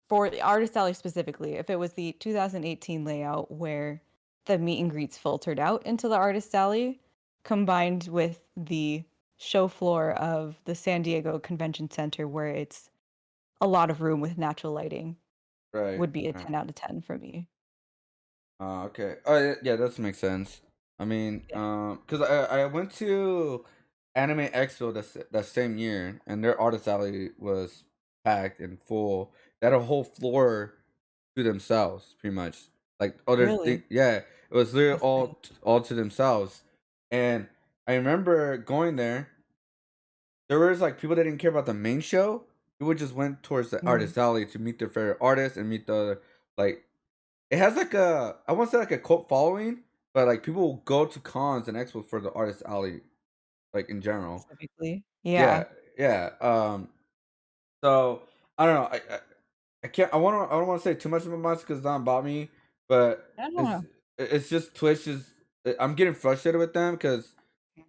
B: for the Artist Alley specifically, if it was the 2018 layout where the meet and greets filtered out into the Artist Alley, combined with the show floor of the San Diego Convention Center, where it's a lot of room with natural lighting,
A: right.
B: would be a
A: Right.
B: 10 out of 10 for me.
A: Okay. Oh, yeah, yeah, that makes sense. I mean,
B: Yeah.
A: cause I went to Anime Expo that same year, and their artist alley was packed and full. They had a whole floor to themselves, pretty much. Like other
B: Really?
A: thing, yeah, it was literally
B: That's nice.
A: all to themselves. And I remember going there. There was like people that didn't care about the main show. People just went towards the
B: Mm.
A: artist alley to meet their favorite artists and meet the like it has like a I won't say like a cult following, but like people will go to cons and expos for the artist alley, like in general.
B: Specifically.
A: Yeah,
B: Yeah.
A: yeah. So I don't know. I can't. I don't want to say too much about mine because it's not about me, but
B: I don't
A: it's
B: know.
A: it's just Twitch is. I'm getting frustrated with them because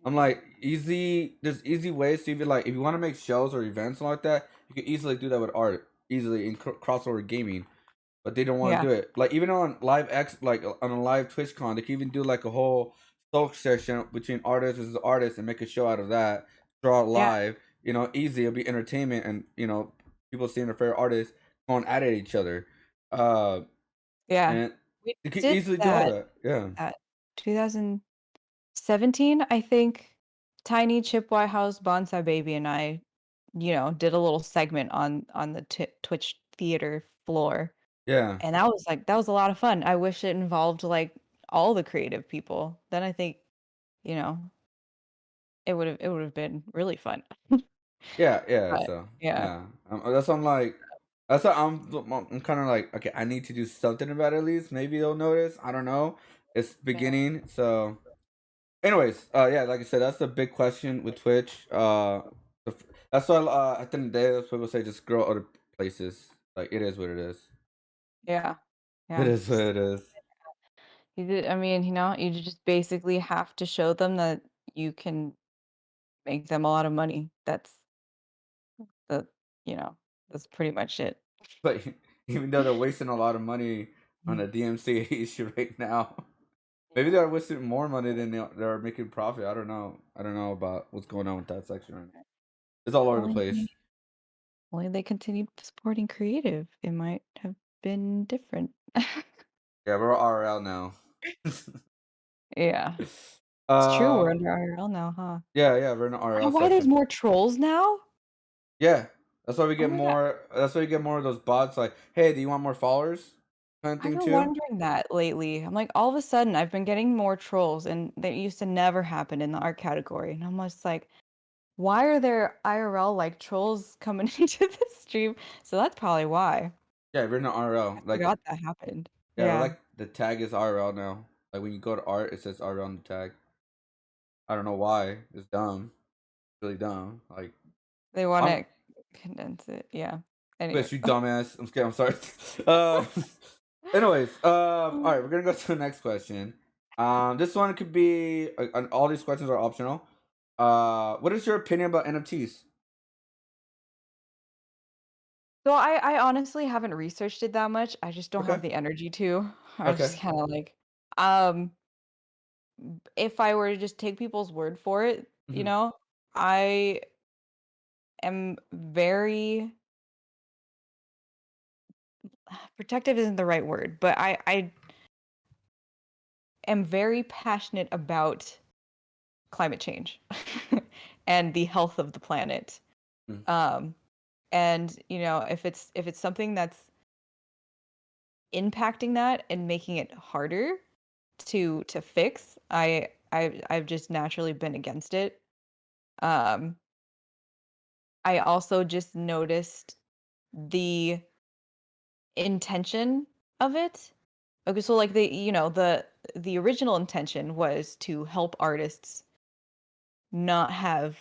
A: I'm like easy. There's easy ways to even like if you want to make shows or events like that, you can easily do that with art easily in crossover gaming, but they don't want to
B: Yeah.
A: do it. Like even on live X, like on a live Twitch con, they can even do like a whole talk session between artists versus artists and make a show out of that. Draw it
B: Yeah.
A: live, easy. It'll be entertainment, and people seeing their favorite artists going at it each other. Uh,
B: Yeah.
A: and
B: We
A: they can
B: did
A: easily do all
B: that
A: that. Yeah,
B: at 2017, I think. Tiny Chip Whitehouse, Bonsai Baby, and I, did a little segment on the Twitch theater floor.
A: yeah,
B: And that was a lot of fun. I wish it involved like all the creative people. Then I think, you know, it would have been really fun.
A: yeah, yeah.
B: But
A: So
B: yeah.
A: yeah, that's why I'm like. That's why I'm kind of like, okay, I need to do something about it at least. Maybe they'll notice. I don't know. It's
B: Yeah.
A: beginning, so anyways, yeah, like I said, that's the big question with Twitch. That's why at the end of the day, that's what people say, just grow other places. Like it is what it is.
B: Yeah.
A: It
B: Yeah.
A: is what it is.
B: I mean, you just basically have to show them that you can make them a lot of money. The, you know, that's pretty much it.
A: But even though they're wasting a lot of money on
B: Mhm.
A: the DMC issue right now, maybe
B: Yeah.
A: they're wasting more money than they're making profit. I don't know. I don't know about what's going on with that section right now. It's all
B: If
A: over the place.
B: only they continued supporting creative, it might have been different.
A: Yeah, we're RL now.
B: Yeah. It's true, we're
A: Uh,
B: under IRL now, huh?
A: yeah, we're in
B: Is that
A: RL
B: why there's
A: section.
B: more trolls now?
A: Yeah, that's why we
B: Oh
A: get
B: my god.
A: more. That's why we get more of those bots. Like, hey, do you want more followers? Kind of
B: I've
A: thing
B: been
A: too.
B: wondering that lately. I'm like, all of a sudden, I've been getting more trolls, and that used to never happen in the art category. And I'm just like, why are there IRL like trolls coming into the stream? So that's probably why.
A: Yeah, we're in
B: I
A: RL. Like,
B: forgot that happened.
A: yeah, we're
B: Yeah.
A: like the tag is RL now. Like when you go to art, it says RL on the tag. I don't know why. It's dumb. Really dumb. Like,
B: They want
A: I'm
B: to condense it. Yeah. Anyway.
A: bitch, you dumbass. I'm scared. I'm sorry. uh, anyways, all right, we're gonna go to the next question. This one could be. All these questions are optional. What is your opinion about NFTs?
B: So I honestly haven't researched it that much. I just don't
A: Okay.
B: have the energy to. I just
A: Okay.
B: kind of like, um, if I were to just take people's word for it,
A: Hmm.
B: I am very protective isn't the right word, but I am very passionate about climate change and the health of the planet. Um, and if it's something that's impacting that and making it harder to fix, I've just naturally been against it. Um, I also just noticed the intention of it. Okay, so like the original intention was to help artists not have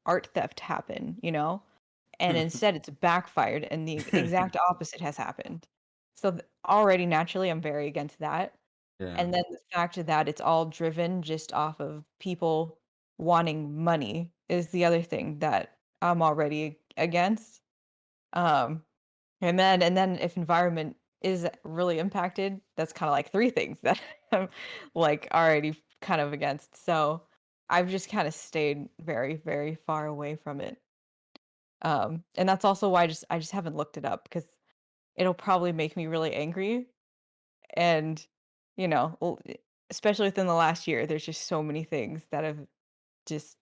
B: art theft happen, and instead it's backfired and the exact opposite has happened. So already naturally I'm very against that.
A: Yeah.
B: And then the fact that it's all driven just off of people wanting money is the other thing that I'm already against. Um, and then if environment is really impacted, that's kinda like 3 things that I'm, like, already kind of against. So, I've just kinda stayed very, very far away from it. And that's also why I just haven't looked it up because it'll probably make me really angry and, especially within the last year, there's just so many things that have just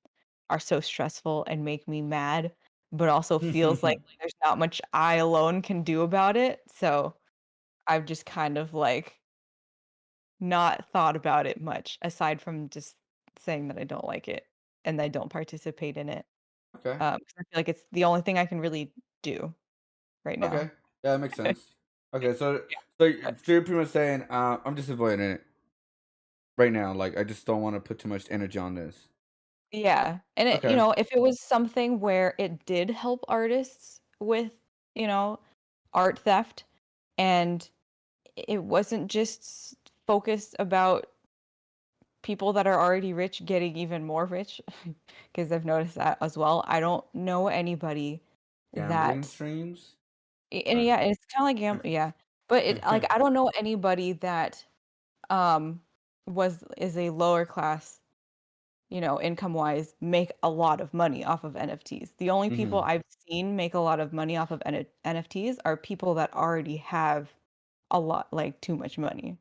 B: are so stressful and make me mad, but also feels like there's not much I alone can do about it. So I've just kind of like not thought about it much aside from just saying that I don't like it and I don't participate in it.
A: Okay.
B: 'Cause I feel like it's the only thing I can really do right
A: Okay.
B: now.
A: Yeah, that makes sense. Okay,
B: Yeah.
A: so you're pretty much saying, I'm just avoiding it right now. Like, I just don't want to put too much energy on this.
B: Yeah, and
A: Okay.
B: if it was something where it did help artists with, you know, art theft and it wasn't just focused about people that are already rich getting even more rich, because I've noticed that as well. I don't know anybody
A: Gambling
B: that
A: streams.
B: and
A: Or...
B: yeah, it's kinda like yeah, but it like, I don't know anybody that, um, is a lower class, income-wise, make a lot of money off of NFTs. The only people
A: Hmm.
B: I've seen make a lot of money off of NFTs are people that already have a lot like, too much money.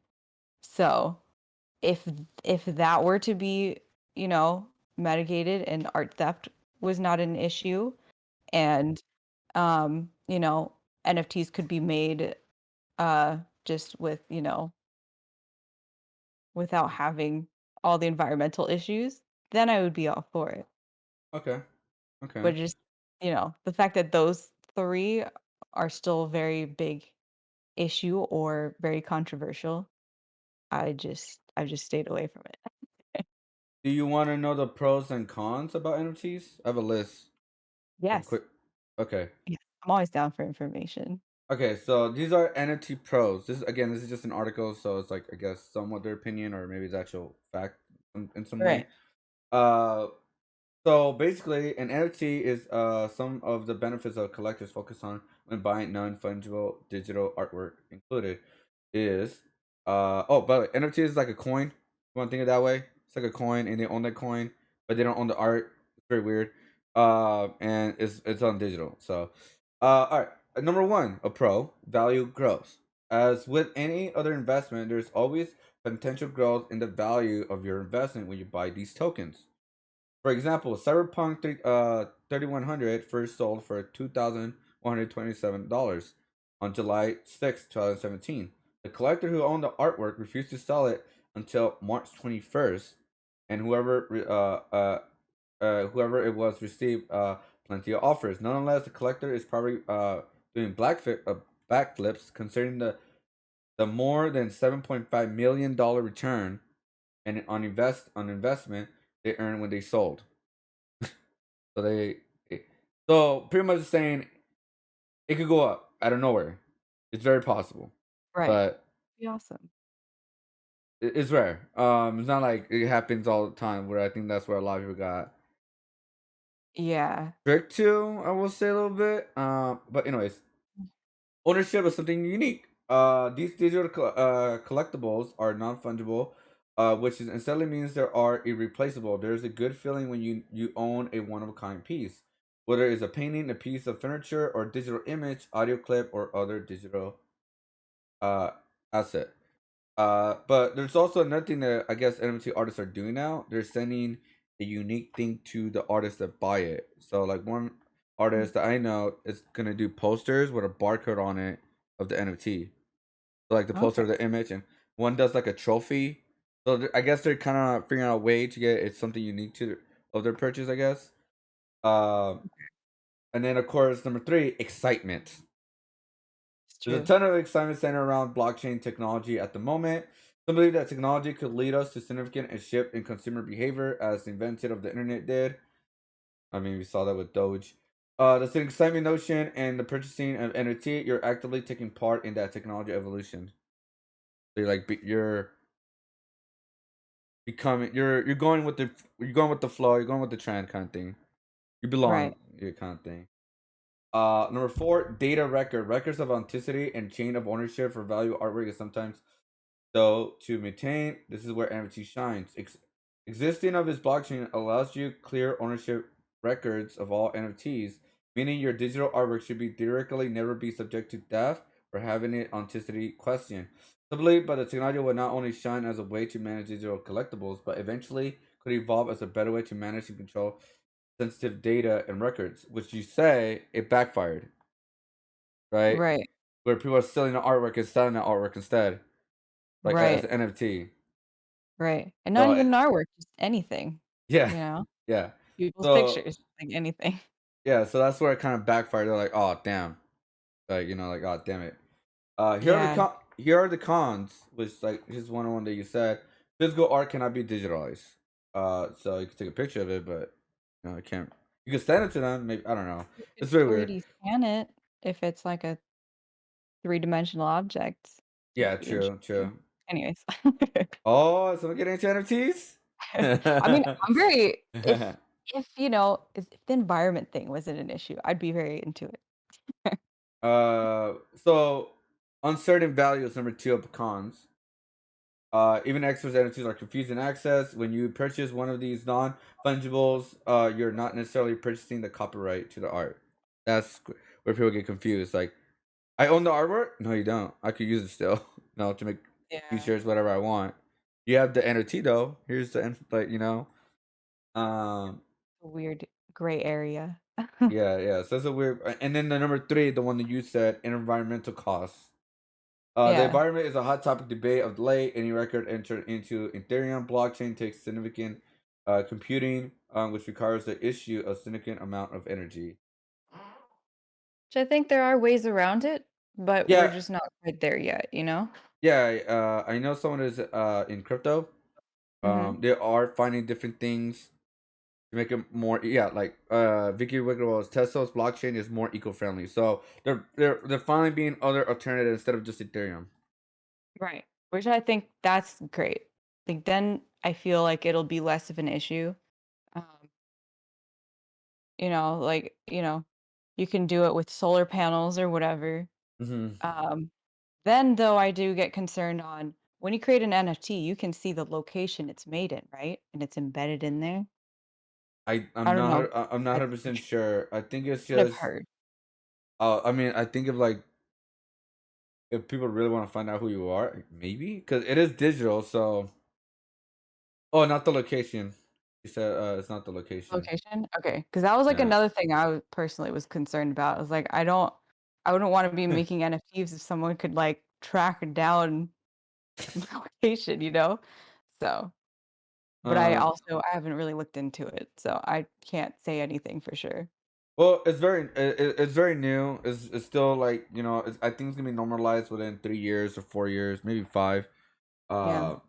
B: So, if if that were to be, mitigated and art theft was not an issue and, NFTs could be made, just with, without having all the environmental issues, then I would be all for it.
A: Okay. Okay.
B: But just, the fact that those 3 are still a very big issue or very controversial, I've just stayed away from it.
A: Do you want to know the pros and cons about NFTs? I have a list of
B: Yes.
A: quick. Okay.
B: Yeah. I'm always down for information.
A: Okay, so these are NFT pros. This is just an article, so it's like I guess somewhat their opinion or maybe it's actual fact in some way.
B: Right.
A: Uh, so basically, an NFT is some of the benefits that collectors focus on when buying non-fungible digital artwork. Included is by the way, NFT is like a coin. You want to think of it that way? It's like a coin, and they own that coin, but they don't own the art. It's very weird. And it's on digital. So, all right. Number one, a pro value grows. As with any other investment, there's always potential growth in the value of your investment when you buy these tokens. For example, Cyberpunk 3100 first sold for $2,127 on July 6, 2017. The collector who owned the artwork refused to sell it until March 21st, and whoever it was received plenty of offers. Nonetheless, the collector is probably doing backflips considering the more than $7.5 million return and on investment they earned when they sold. So so pretty much saying it could go up out of nowhere. It's very possible,
B: Right.
A: but
B: Be awesome.
A: it's rare. It's not like it happens all the time. Where I think that's where a lot of people got
B: Yeah.
A: tricked to. I will say a little bit. But anyways, ownership is something unique. These digital collectibles are non-fungible, which instantly means they are irreplaceable. There's a good feeling when you own a one-of-a-kind piece, whether it's a painting, a piece of furniture, or digital image, audio clip, or other digital uh, asset. But there's also another thing that I guess NFT artists are doing now. They're sending a unique thing to the artists that buy it. So like one
B: Mm.
A: artist that I know is gonna do posters with a barcode on it of the NFT. So like the poster
B: Okay.
A: of the image, and one does like a trophy. So I guess they're kind of figuring out a way to get it something unique of their purchase. I guess. Um, and then of course number three, excitement.
B: It's
A: There's a
B: true.
A: ton of excitement centered around blockchain technology at the moment. Some believe that technology could lead us to significant shift in consumer behavior as the invention of the internet did. I mean, we saw that with Doge. There's an excitement notion and the purchasing of NFT. You're actively taking part in that technology evolution. So you're becoming you're going with the flow. You're going with the trend kind of thing. You belong,
B: Right.
A: you kind of thing. Number four, data record. Records of authenticity and chain of ownership for value artwork is sometimes so to maintain, this is where NFT shines. Existing of this blockchain allows you clear ownership records of all NFTs, meaning your digital artwork should be theoretically never be subject to theft or having an authenticity question. Simply, but the technology will not only shine as a way to manage digital collectibles, but eventually could evolve as a better way to manage and control sensitive data and records, which you say it backfired, right?
B: Right.
A: Where people are selling the artwork and selling the artwork instead, like as
B: Right.
A: an NFT.
B: Right. And not
A: So
B: even artwork, just anything,
A: yeah,
B: you know?
A: yeah.
B: People's
A: So
B: pictures, like anything.
A: yeah, so that's where it kind of backfired. They're like, oh damn, like like oh damn it.
B: Yeah.
A: Here are the cons, which like here's one that you said. Physical art cannot be digitalized. So you can take a picture of it, but it can't. You can send it to them. Maybe I don't know.
B: You could
A: It's very weird.
B: 3D scan it if it's like a three-dimensional object.
A: Yeah,
B: That'd be
A: true,
B: interesting.
A: true.
B: Anyways.
A: Oh, someone getting into NFTs?
B: I mean, I'm very if, if the environment thing wasn't an issue, I'd be very into it.
A: So uncertain value is number two of the cons. Even experts and NFTs are confused in access. When you purchase one of these non-fungibles, you're not necessarily purchasing the copyright to the art. That's where people get confused. Like, I own the artwork. No, you don't. I could use it still. No, to make
B: Yeah.
A: t-shirts, whatever I want. You have the NFT though. Here's the like Um,
B: A weird gray area.
A: yeah, yeah. So that's a weird. And then the number three, the one that you said, environmental costs. The
B: Yeah.
A: environment is a hot topic debate of late. Any record entered into Ethereum blockchain takes significant computing, which requires the issue a significant amount of energy.
B: Which I think there are ways around it, but we're
A: Yeah,
B: just not quite there yet, you know?
A: yeah. I know someone is in crypto.
B: Mhm.
A: They are finding different things to make it more. Yeah, like Vicky Wiggles, Tesla's blockchain is more eco-friendly. So they're finally being other alternatives instead of just Ethereum.
B: Right. Which I think that's great. Like then I feel like it'll be less of an issue. Um, like, you can do it with solar panels or whatever.
A: hmm
B: Um, then though I do get concerned on when you create an NFT, you can see the location it's made in, right? And it's embedded in there. I don't know.
A: I'm not
B: That's
A: 100% sure. I think it's
B: what I've
A: just
B: heard.
A: I mean I think of like if people really want to find out who you are, maybe because it is digital. So, oh, not the location. You said it's not the location.
B: Location? Okay, because that was, like,
A: Yeah.
B: another thing personally was concerned about. I was like, I wouldn't wanna be making NFTs if someone could, like, track down my location, you know? So, but
A: um.
B: I haven't really looked into it, so I can't say anything for sure.
A: Well, it's very new. It's still like I think it's gonna be normalized within 3 years or 4 years, maybe five.
B: Yeah.
A: Uh,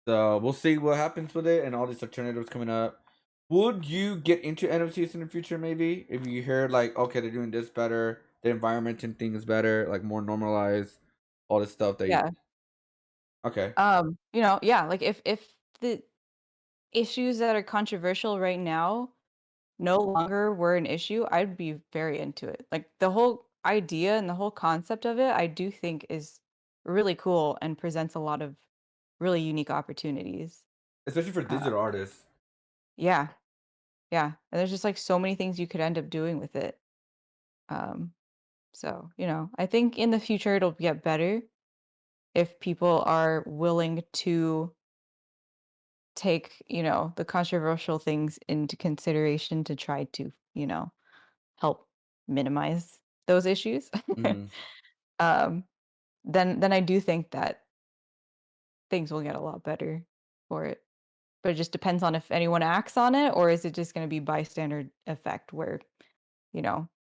A: so we'll see what happens with it and all these alternatives coming up. Would you get into NFTs in the future? Maybe if you heard like, okay, they're doing this better, the environment and things better, like more normalized, all this stuff.
B: Yeah.
A: Okay,
B: Yeah, like, if the issues that are controversial right now no longer were an issue, I'd be very into it. Like, the whole idea and the whole concept of it, I do think is really cool and presents a lot of really unique opportunities.
A: especially for
B: Uh,
A: digital artists.
B: yeah, yeah, and there's just, like, so many things you could end up doing with it. Um, so, I think in the future it'll get better if people are willing to take, the controversial things into consideration to try to, help minimize those issues.
A: Mm-hmm.
B: um, then I do think that things will get a lot better for it. But it just depends on if anyone acts on it, or is it just going to be bystander effect where,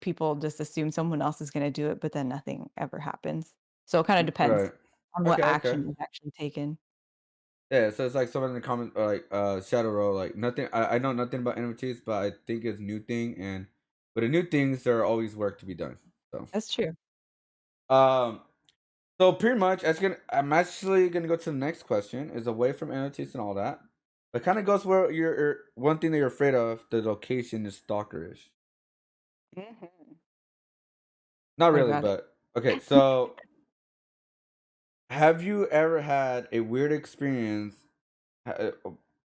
B: people just assume someone else is going to do it, but then nothing ever happens. So it kind of depends
A: Right.
B: on what
A: Okay. Okay.
B: action is actually taken.
A: Yeah, so it's like someone in the comment like Shadow Row, like nothing I know nothing about NFTs, but I think it's new thing and but the new things there are always work to be done. So
B: That's true.
A: um so pretty much I'm actually gonna go to the next question, is away from NFTs and all that. But kind of goes where one thing that you're afraid of, the location is stalkerish.
B: Mhm.
A: Not
B: What
A: really,
B: about it?
A: but okay, so have you ever had a weird experience uh,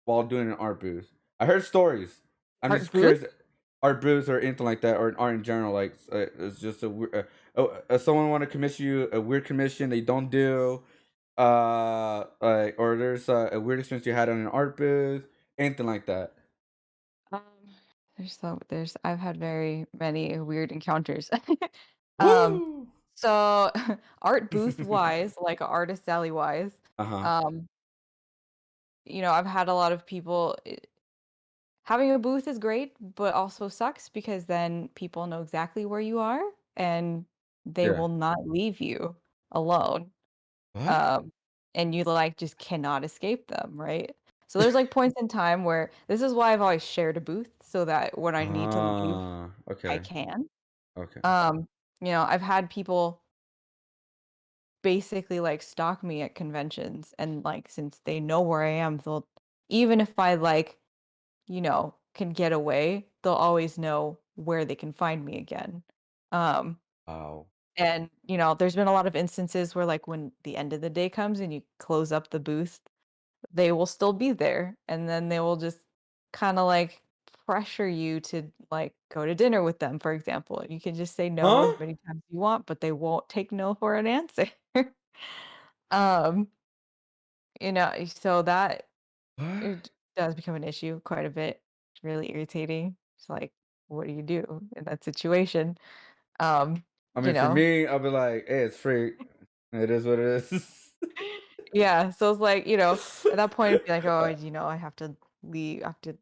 A: while doing an art booth? I heard stories. I'm
B: Art
A: just
B: booth?
A: curious, art booths or anything like that, or art in general. Like it's just someone want to commission you a weird commission they don't do, like or there's a weird experience you had on an art booth, anything like that.
B: Um, there's I've had very many weird encounters. Um,
A: Woo!
B: so art booth wise, like artist alley wise,
A: Uh huh.
B: um, I've had a lot of people having a booth is great, but also sucks because then people know exactly where you are and they
A: Yeah.
B: will not leave you alone.
A: What?
B: Um, and you, like, just cannot escape them, right? So there's, like, points in time where this is why I've always shared a booth so that when I need to leave,
A: Ah.
B: I
A: Okay.
B: can.
A: Okay.
B: Um, I've had people basically, like, stalk me at conventions, and, like, since they know where I am, they'll even if I, like, can get away, they'll always know where they can find me again. Um,
A: Wow.
B: and, there's been a lot of instances where, like, when the end of the day comes and you close up the booth, they will still be there, and then they will just kinda, like, pressure you to, like, go to dinner with them, for example, and you can just say no
A: Huh?
B: as many times as you want, but they won't take no for an answer. Um, so that
A: What?
B: it does become an issue quite a bit. It's really irritating. It's like, what do you do in that situation? Um,
A: I
B: you
A: mean, for
B: know?
A: me, I'll be like, hey, it's free. It is what it is.
B: Yeah, so it's like, at that point, it'd be like, "Oh, I have to leave, I have to,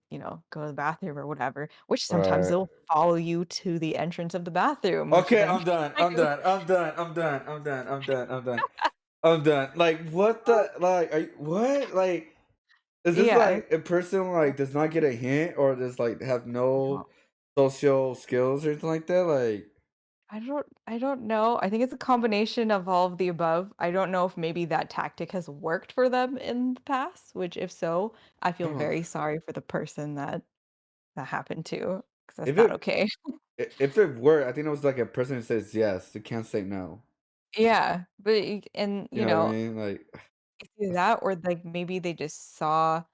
B: go to the bathroom or whatever," which sometimes
A: Right.
B: they'll follow you to the entrance of the bathroom, which
A: Okay,
B: then
A: I'm done.
B: like,
A: I'm done. I'm done. I'm done. I'm done. I'm done. I'm done. I'm done. Like what the like? Are you, what like? Is this
B: yeah,
A: like a person like does not get a hint or does like have
B: I
A: no
B: don't
A: social skills or anything like that? Like,
B: I don't know. I think it's a combination of all of the above. I don't know if maybe that tactic has worked for them in the past, which if so, I feel
A: oh,
B: very sorry for the person that happened to, because that's
A: if
B: not
A: it
B: okay.
A: if it were, I think it was like a person who says yes, you can't say no.
B: Yeah, but and
A: You know what I mean? Like,
B: it's either
A: that's-
B: that or, like, maybe they just saw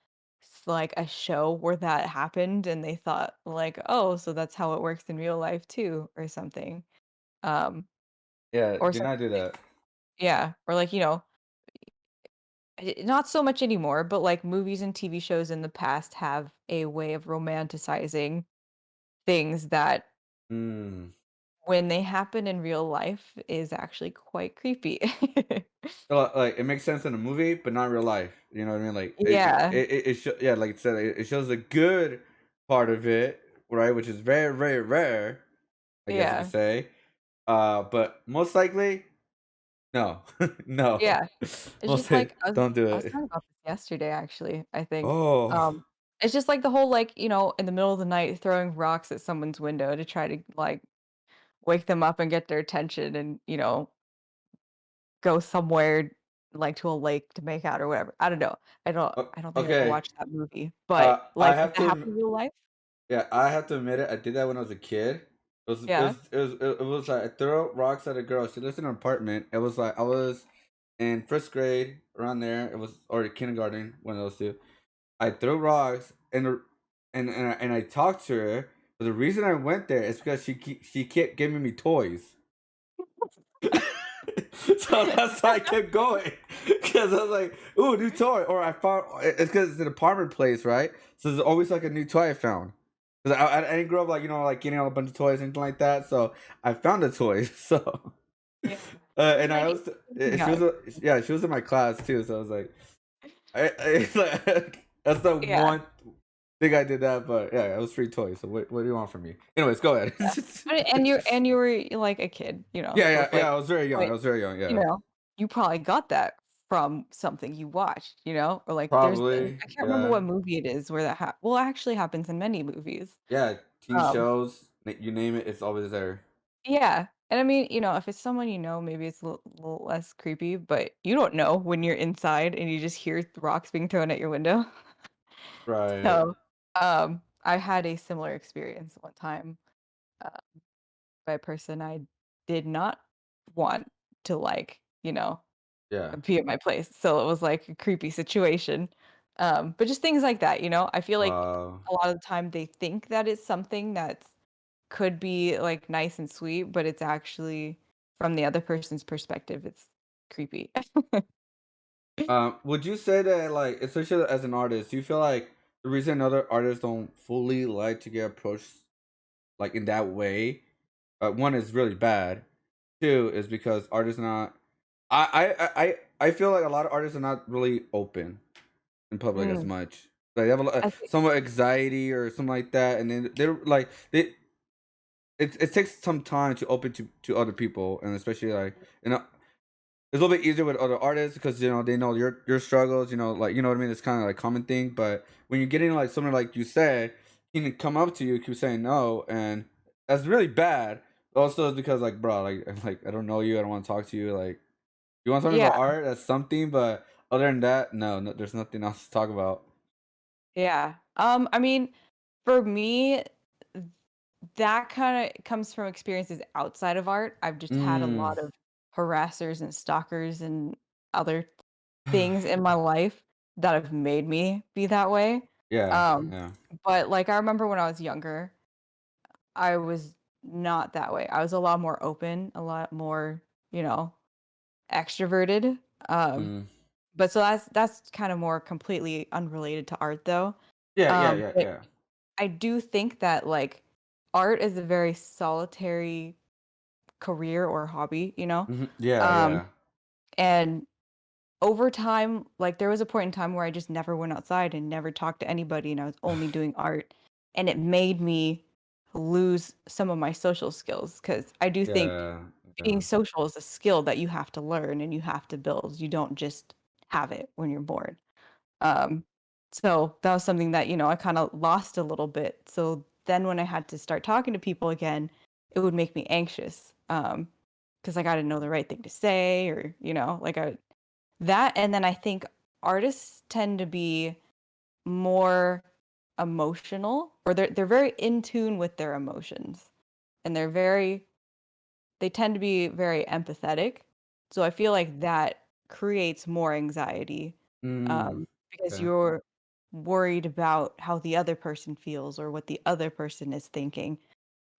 B: like, a show where that happened and they thought, like, "Oh, so that's how it works in real life too," or something. Um,
A: yeah,
B: or
A: do not do
B: something
A: that.
B: Yeah, or like, not so much anymore, but like movies and TV shows in the past have a way of romanticizing things that
A: Mm.
B: when they happen in real life is actually quite creepy.
A: So, like, it makes sense in a movie, but not in real life. You know what I mean? Like,
B: Yeah,
A: yeah, like I said, it shows the good part of it, right? Which is very, very rare, I guess you could
B: yeah,
A: say. But most likely, no, no.
B: yeah. It's just
A: Mostly,
B: like I was
A: don't do
B: I was
A: it.
B: talking about this yesterday, actually, I think.
A: Oh,
B: Um, it's just like the whole like, in the middle of the night throwing rocks at someone's window to try to like wake them up and get their attention and, go somewhere like to a lake to make out or whatever. I don't know. I don't I don't think I ever
A: okay.
B: watched that movie, but
A: I
B: like, does
A: have
B: that
A: to.
B: happen in real life?
A: Yeah, I have to admit it. I did that when I was a kid.
B: Yeah.
A: It was like I threw rocks at a girl. She lives in an apartment. It was like I was in first grade around there. It was or kindergarten, one of those two. I threw rocks and I talked to her. But the reason I went there is because she kept giving me toys. So that's why I kept going because I was like, "Ooh, new toy!" Or I found it's because it's an apartment place, right? So there's always like a new toy I found. Because I didn't grow up like like getting a bunch of toys anything like that. So I found a toy. So
B: Yeah. I mean,
A: and I
B: like,
A: was she
B: yeah.
A: was yeah, she was in my class too. So I was like, like, that's the
B: Yeah,
A: one thing I did that. But yeah, it was free toys. So what do you want from me? Anyways, go ahead.
B: yeah. And you were like a kid,
A: Yeah,
B: so
A: yeah,
B: it's like
A: yeah. I was very young.
B: but,
A: I was very young.
B: you
A: Yeah,
B: know, you probably got that from something you watched, or like
A: probably.
B: I can't remember
A: Yeah.
B: what movie it is where well, it actually happens in many movies.
A: Yeah, teen
B: Um,
A: shows, you name it, it's always there.
B: yeah, and I mean, if it's someone maybe it's a little less creepy, but you don't know when you're inside and you just hear rocks being thrown at your window.
A: Right.
B: So, I had a similar experience one time, uh, by a person I did not want to like,
A: Yeah.
B: be at my place. So it was like a creepy situation. But just things like that, I feel like
A: Wow.
B: a lot of the time they think that it's something that could be like nice and sweet, but it's actually from the other person's perspective, it's creepy.
A: Would you say that, like, especially as an artist, do you feel like the reason other artists don't fully like to get approached like in that way, one is really bad. Two is because artists not. I feel like a lot of artists are not really open in public as
B: Mm,
A: much. Like they have
B: I think
A: somewhat anxiety or something like that, and then they're like it takes some time to open to other people, and especially like it's a little bit easier with other artists because they know your struggles. Like what I mean. It's kind of like common thing, but when you're getting like someone like you said, he can come up to you, keep saying no, and that's really bad. Also, it's because like bro, like I don't know you, I don't want to talk to you. Like you want something
B: yeah,
A: about art, that's something, but other than that, no, there's nothing else to talk about.
B: yeah. I mean, for me, that kinda comes from experiences outside of art. I've just had a
A: Mm,
B: lot of harassers and stalkers and other things in my life that have made me be that way.
A: yeah,
B: Um,
A: yeah.
B: but, like, I remember when I was younger, I was not that way. I was a lot more open, a lot more, you know, extroverted.
A: Mm.
B: But so that's kinda more completely unrelated to art, though.
A: Yeah, yeah, yeah,
B: But
A: yeah.
B: I do think that, like, art is a very solitary career or hobby,
A: Yeah,
B: Um,
A: yeah.
B: and over time, like, there was a point in time where I just never went outside and never talked to anybody, and I was only doing art, and it made me lose some of my social skills because I do think
A: Yeah,
B: being
A: yeah.
B: social is a skill that you have to learn and you have to build. You don't just have it when you're born. Um, so that was something that, I kinda lost a little bit. So then when I had to start talking to people again, it would make me anxious, because like, I didn't know the right thing to say or, like, and then I think artists tend to be more emotional or they're very in tune with their emotions, and they tend to be very empathetic. So I feel like that creates more anxiety,
A: Mm,
B: because
A: okay.
B: you're worried about how the other person feels or what the other person is thinking.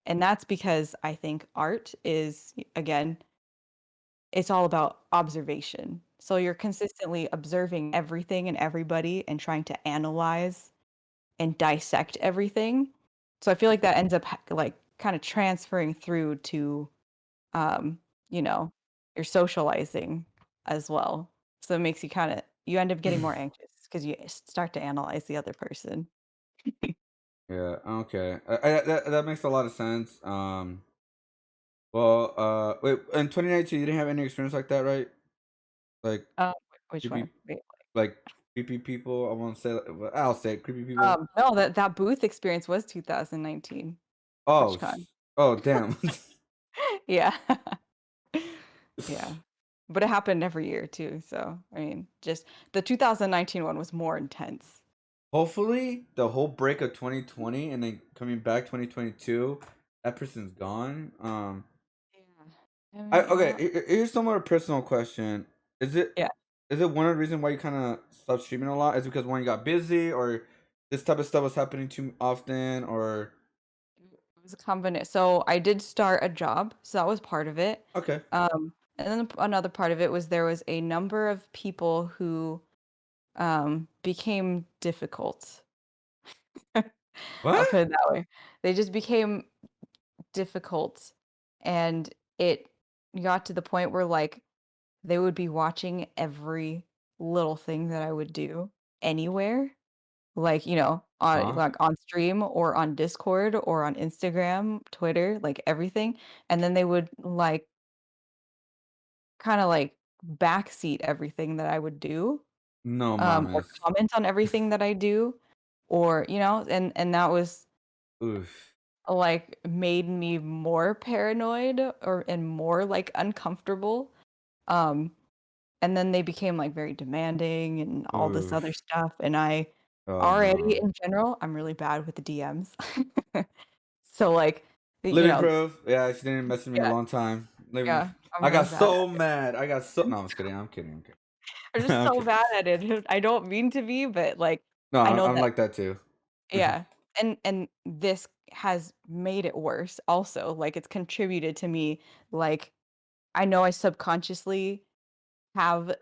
B: And that's because I think art is, again, it's all about observation. So you're consistently observing everything and everybody and trying to analyze and dissect everything. So I feel like that ends up like kind of transferring through to um, you know, your socializing as well. So it makes you end up getting more anxious because you start to analyze the other person.
A: Yeah. Okay. That makes a lot of sense. Well. Wait. In 2019, you didn't have any experience like that, right? Like
B: Which
A: creepy,
B: one? Wait.
A: like creepy people. I won't say. Well, I'll say it, creepy people.
B: No, that booth experience was 2019
A: Oh.
B: TwitchCon.
A: Oh. Damn.
B: Yeah. Yeah. But it happened every year too, so I mean, just the 2019 one was more intense.
A: Hopefully, the whole break of 2020 and then coming back 2022, that person's gone.
B: Yeah. I mean,
A: Okay. Here's some more personal question. Is it
B: yeah.
A: is it one of the reasons why you kind of stopped streaming a lot? Is it because one you got busy, or this type of stuff was happening too often, or
B: It was a combination. So I did start a job, so that was part of it.
A: okay,
B: And then another part of it was there was a number of people who became difficult. I'll
A: what?
B: put it that way. They just became difficult, and it got to the point where like they would be watching every little thing that I would do anywhere. Like,
A: Huh?
B: on stream or on Discord or on Instagram, Twitter, like everything. And then they would like kind of like backseat everything that I would do,
A: No
B: or
A: mames.
B: comment on everything that I do, or and that was
A: Oof.
B: like made me more paranoid and more like uncomfortable. Um, and then they became like very demanding and all this other
A: Oof.
B: stuff. And I
A: Oh
B: already
A: no.
B: in general, I'm really bad with the DMs. So like, you
A: Living
B: know,
A: proof. Yeah, she didn't message me in a
B: yeah,
A: long time. Living.
B: yeah, I'm
A: I
B: really
A: got
B: bad
A: so
B: at it.
A: mad. I got so. No, I'm just kidding. I'm kidding. I'm kidding.
B: I'm just
A: I'm
B: so
A: kidding.
B: bad at it. I don't mean to be, but like
A: No,
B: I know
A: I'm
B: that
A: like that too.
B: yeah. And this has made it worse also. Like it's contributed to me like I know I subconsciously have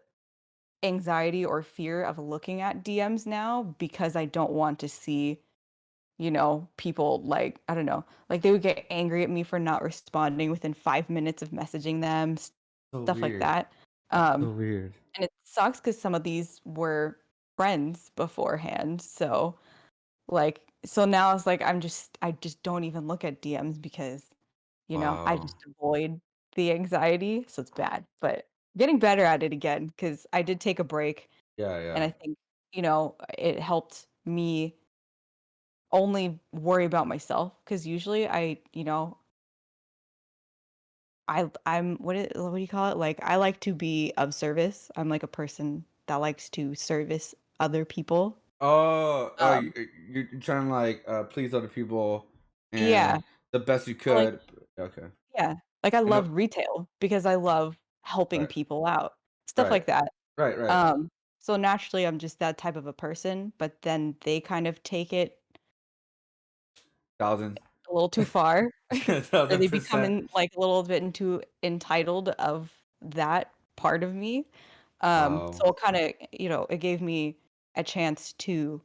B: anxiety or fear of looking at DMs now because I don't want to see, people like, I don't know, like they would get angry at me for not responding within 5 minutes of messaging them,
A: So
B: stuff like
A: weird.
B: that.
A: So weird.
B: And it sucks because some of these were friends beforehand. So now it's like I just don't even look at DMs because, I
A: Wow.
B: just avoid the anxiety. So it's bad. But getting better at it again because I did take a break
A: Yeah,
B: and
A: yeah.
B: I think, it helped me only worry about myself because usually I'm what do you call it? Like I like to be of service. I'm like a person that likes to service other people.
A: Oh,
B: Um,
A: you're trying to like please other people
B: yeah.
A: and the best you
B: So like
A: could. Okay.
B: yeah, like I
A: And
B: love retail because I love helping
A: right,
B: people out. Stuff
A: right,
B: like that.
A: right, right.
B: Um, so naturally I'm just that type of a person, but then they kind of take it
A: Thousand,
B: a little too far. Or
A: thousand
B: they become
A: percent.
B: like a little bit into entitled of that part of me.
A: Wow.
B: So kinda, it gave me a chance to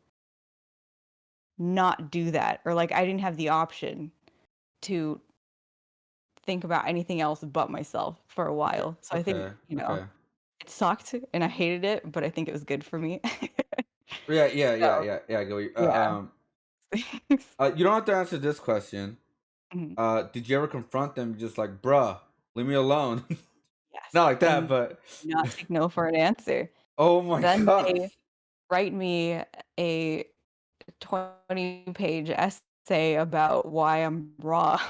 B: not do that, or like I didn't have the option to think about anything else but myself for a
A: Okay,
B: while. So I think,
A: okay, okay.
B: it sucked and I hated it, but I think it was good for me.
A: Yeah, yeah, yeah,
B: So,
A: yeah, yeah. I go.
B: yeah.
A: You don't have to answer this question.
B: Mhm.
A: Did you ever confront them? Just like, bruh, leave me alone.
B: Yes,
A: Not like that,
B: and
A: but
B: not take no for an answer.
A: oh my
B: Then
A: god.
B: they write me a 20-page essay about why I'm wrong,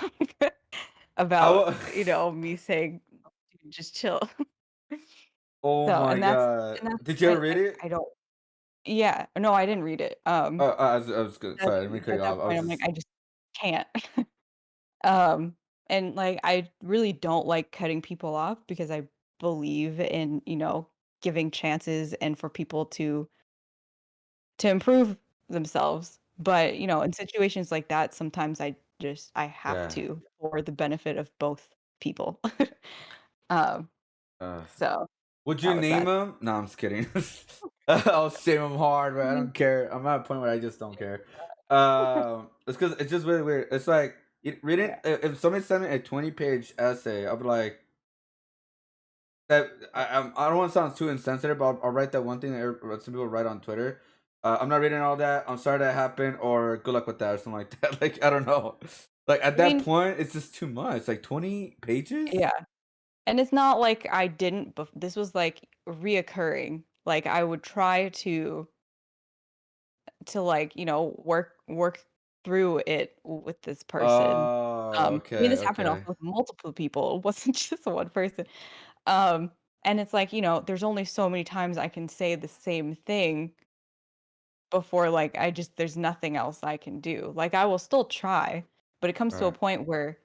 A: I
B: about,
A: wa-
B: me saying, "Dude, just chill."
A: Oh
B: So,
A: my
B: and that's
A: god.
B: and that's
A: Did you ever
B: why
A: read it?
B: I don't yeah, no, I didn't read it.
A: I was good.
B: At
A: Sorry, I didn't mean to cut
B: at
A: you
B: that
A: off. I
B: point,
A: was
B: I'm like,
A: just
B: I just can't. Um, and, like, I really don't like cutting people off because I believe in, giving chances and for people to improve themselves. But, in situations like that, sometimes I have
A: yeah.
B: to for the benefit of both people. Um,
A: Uh,
B: So
A: would you
B: that was
A: name
B: that.
A: him? No, I'm just kidding. I'll shame him hard, but I don't care. I'm at a point where I just don't care. It's because it's just really weird. It's like reading.
B: Yeah.
A: If somebody sent me a 20-page essay, I'll be like, that I don't want to sound too insensitive, but I'll write that one thing that some people write on Twitter. I'm not reading all that. I'm sorry that happened, or good luck with that, or something like that. Like I don't know. Like at
B: I
A: that
B: mean,
A: point, it's just too much. Like 20 pages.
B: yeah. And it's not like I didn't, but this was like reoccurring. Like I would try to like, work through it with this person.
A: Oh,
B: I mean,
A: okay,
B: this happened also
A: okay.
B: with multiple people. It wasn't just one person. Um, and it's like, there's only so many times I can say the same thing before like there's nothing else I can do. Like I will still try, but it comes
A: All
B: to a
A: right.
B: point where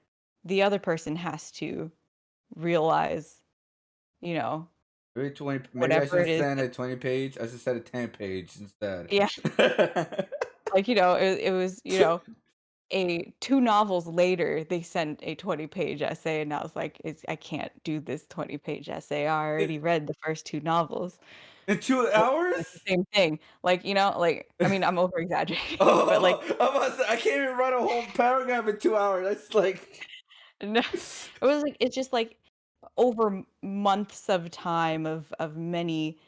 B: the other person has to realize, you know,
A: Maybe 20. Maybe I
B: whatever
A: should
B: it is
A: send
B: that
A: a 20-page. I should send a 10-page instead.
B: yeah, like, it was, a 2 novels later, they sent a 20-page essay, and I was like, I can't do this 20-page essay. I
A: in,
B: already read the first 2 novels."
A: in two
B: But it's the
A: hours?
B: same thing. Like, like, I mean, I'm over exaggerating, but like,
A: Oh, I'm about to say, I can't even write a whole paragraph in 2 hours. That's like.
B: no, it was like it's just like over months of time of many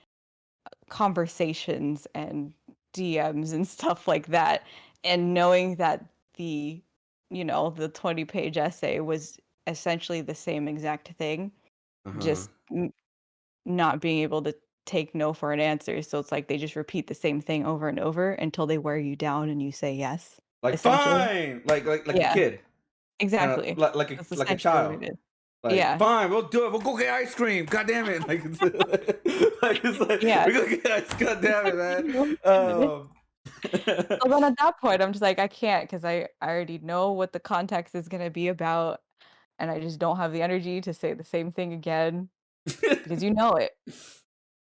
B: conversations and DMs and stuff like that, and knowing that the 20-page essay was essentially the same exact thing,
A: Uh-huh.
B: just not being able to take no for an answer. So it's like they just repeat the same thing over and over until they wear you down and you say yes,
A: Like
B: essentially.
A: fine, like a
B: Yeah,
A: kid, kind of
B: exactly.
A: like
B: That's
A: a
B: essentially what
A: child.
B: it is.
A: Like
B: Yeah.
A: fine, we'll do it. We'll go get ice cream. God damn it! Like it's like it's like
B: Yeah.
A: we go get ice. God damn it, man.
B: So then at that point, I'm just like, I can't because I already know what the context is gonna be about, and I just don't have the energy to say the same thing again because you know it,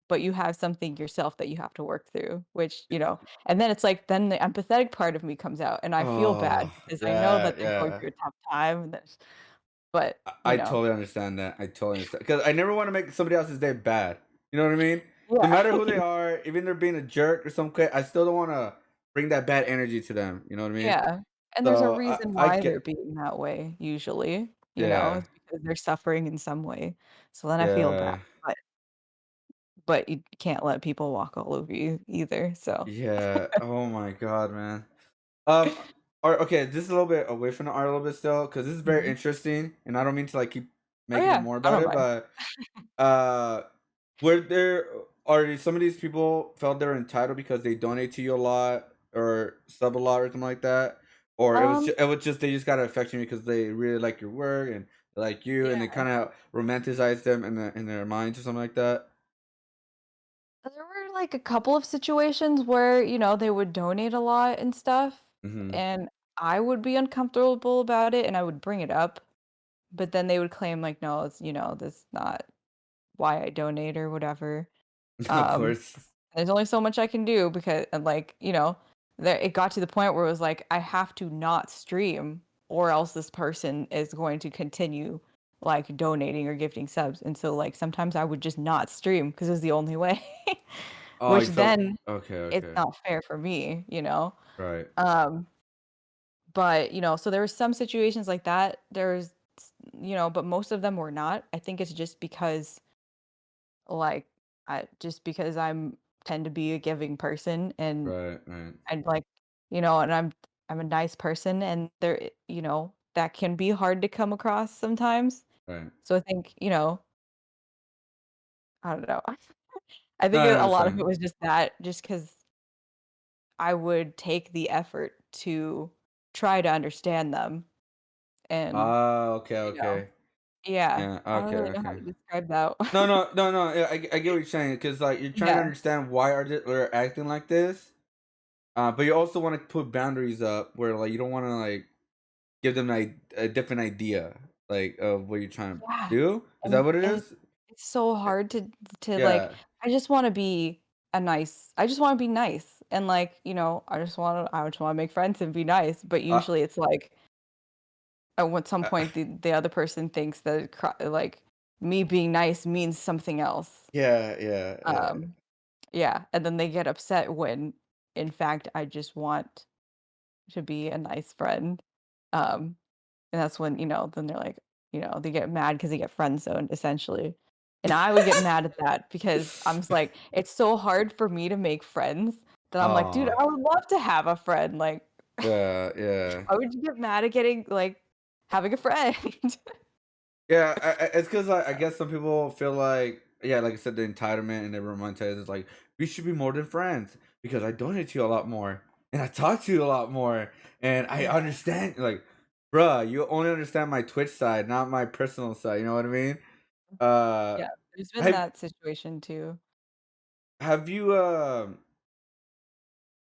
B: but you have something yourself that you have to work through, which, and then it's like then the empathetic part of me comes out, and I feel bad
A: Oh
B: because I know
A: yeah,
B: that they're going
A: yeah.
B: through a tough time, and but,
A: I totally understand that. I totally understand because I never want to make somebody else's day bad. You know what I mean? No
B: yeah.
A: matter who they are, even they're being a jerk or some shit, I still don't want to bring that bad energy to them. You know what I mean?
B: Yeah, and there's a
A: So
B: reason
A: I
B: why they're
A: get.
B: being that way usually,
A: Yeah,
B: it's because they're suffering in some way, so then I feel bad,
A: yeah,
B: but you can't let people walk all over you either, so
A: yeah. Oh my god, man. Um, okay, this is a little bit away from the art a little bit still because this is very
B: Mhm.
A: interesting, and I don't mean to like keep
B: Oh,
A: making it
B: yeah,
A: more
B: I
A: about
B: don't
A: it,
B: mind.
A: but uh, were there are some of these people felt they're entitled because they donate to you a lot or sub a lot or something like that, or
B: Um,
A: it was just they just got affection because they really like your work and they like you, and they
B: yeah,
A: kind of romanticize them in their minds or something like that.
B: there were, like, a couple of situations where, they would donate a lot and stuff,
A: Mm-hmm.
B: and I would be uncomfortable about it, and I would bring it up, but then they would claim, like, "No, it's, this is not why I donate," or whatever.
A: Of
B: Um
A: course.
B: There's only so much I can do because and, like, there it got to the point where it was like, I have to not stream or else this person is going to continue, like, donating or gifting subs, and so, like, sometimes I would just not stream because it was the only way,
A: Oh,
B: which
A: like so.
B: then
A: Okay,
B: it's
A: okay,
B: not fair for me, you know?
A: right.
B: Um, but, so there were some situations like that. But most of them were not. I think it's just because like, I'm tend to be a giving person, and
A: Right, right,
B: I'd like, and I'm a nice person, and that can be hard to come across sometimes.
A: right.
B: So I think, I don't know. I
A: No,
B: think
A: I
B: a lot of
A: understand.
B: it was just that, just because I would take the effort to try to understand them, and,
A: Ah, okay,
B: you know
A: okay.
B: yeah,
A: Yeah,
B: I don't
A: okay,
B: really know how
A: okay.
B: to describe that.
A: No, no, no, no. Yeah, I get what you're saying because like you're trying to
B: Yeah.
A: understand why are they acting like this, but you also want to put boundaries up where like you don't want to like give them a different idea like of what you're trying to
B: Yeah,
A: do. Is that
B: and
A: what it
B: and
A: is?
B: it's so hard to like
A: Yeah.
B: I just wanna be nice, and, like, I just wanna make friends and be nice, but
A: Uh,
B: usually it's like, at some
A: uh,
B: point, the other person thinks that like, me being nice means something else.
A: Yeah, yeah, yeah.
B: Um, yeah, and then they get upset when, in fact, I just want to be a nice friend. Um, and that's when, then they're like, they get mad because they get friend zoned essentially. And I would get mad at that because I'm just like, it's so hard for me to make friends that I'm like, dude,
A: Oh,
B: I would love to have a friend. Like,
A: yeah, yeah.
B: why would you get mad at getting like having a friend?
A: Yeah, it's because I guess some people feel like, yeah, like I said, the entitlement and everyone says it's like we should be more than friends because I donate to you a lot more and I talk to you a lot more and I
B: Yeah.
A: understand. Like, bruh, you only understand my Twitch side, not my personal side. You know what I mean? Uh,
B: Yeah. There's been
A: have
B: that situation too.
A: have you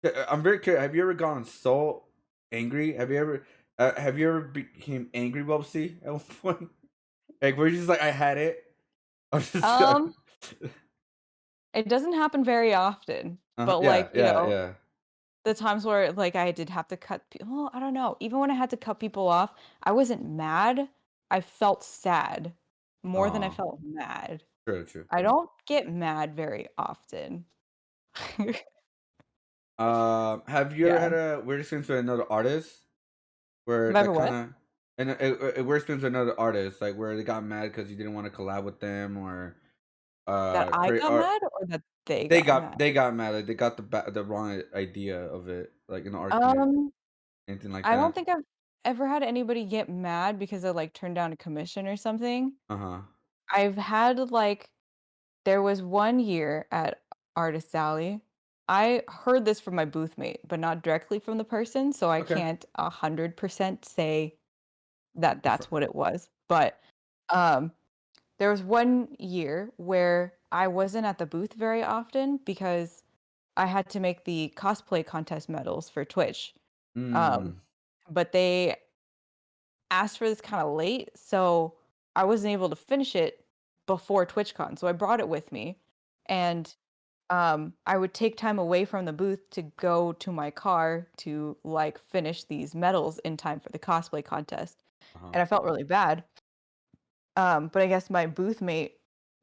A: I'm very curious. Have you ever gone so angry? Have you ever became angry, Bubsy, at one point? Like, where you just like, I had it. I'm just
B: Um, it doesn't happen very often, but
A: yeah,
B: like,
A: yeah, yeah.
B: the times where, like, I did have to well, I don't know, even when I had to cut people off, I wasn't mad, I felt sad more than I
A: Oh,
B: felt mad.
A: true, true.
B: I don't get mad very often.
A: Have you ever
B: Yeah.
A: had a weird experience with another artist where,
B: Have
A: like,
B: what?
A: kind of, and a weird experience with another artist, like where they got mad because you didn't want to collab with them or
B: That I
A: create
B: got
A: art?
B: mad or that they got mad?
A: They got mad. Like, they got the wrong idea of it, like in the art community,
B: Um,
A: anything like
B: I don't
A: that.
B: think I've ever had anybody get mad because I, like, turned down a commission or something.
A: Uh huh.
B: I've had, like, there was one year at Artist Alley. I heard this from my booth mate, but not directly from the person, so I
A: Okay.
B: can't 100% say that that's
A: Confirm.
B: what it was. But um, there was one year where I wasn't at the booth very often because I had to make the cosplay contest medals for Twitch. Um,
A: Mm.
B: but they asked for this kind of late, so I wasn't able to finish it before TwitchCon. So I brought it with me, and I would take time away from the booth to go to my car to like finish these medals in time for the cosplay contest.
A: Uh huh.
B: And I felt really bad. But I guess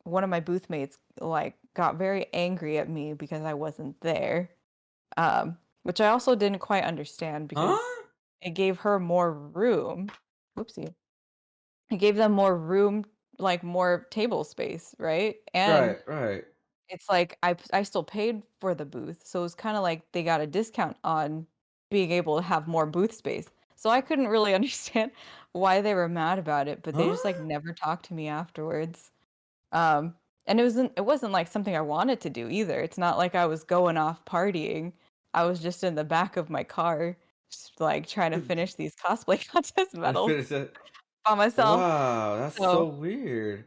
B: one of my booth mates, like got very angry at me because I wasn't there. Which I also didn't quite understand
A: Huh?
B: because it gave her more room. Whoopsie. It gave them more room, like more table space, right? And
A: Right, right.
B: it's like I still paid for the booth, so it's kinda like they got a discount on being able to have more booth space. So I couldn't really understand why they were mad about it, but they
A: Huh?
B: just, like, never talked to me afterwards. And it wasn't, like, something I wanted to do either. It's not like I was going off partying. I was just in the back of my car, just, like, trying to finish these cosplay contest
A: Let's
B: medals
A: finish it.
B: by myself.
A: Wow, that's so
B: So
A: weird.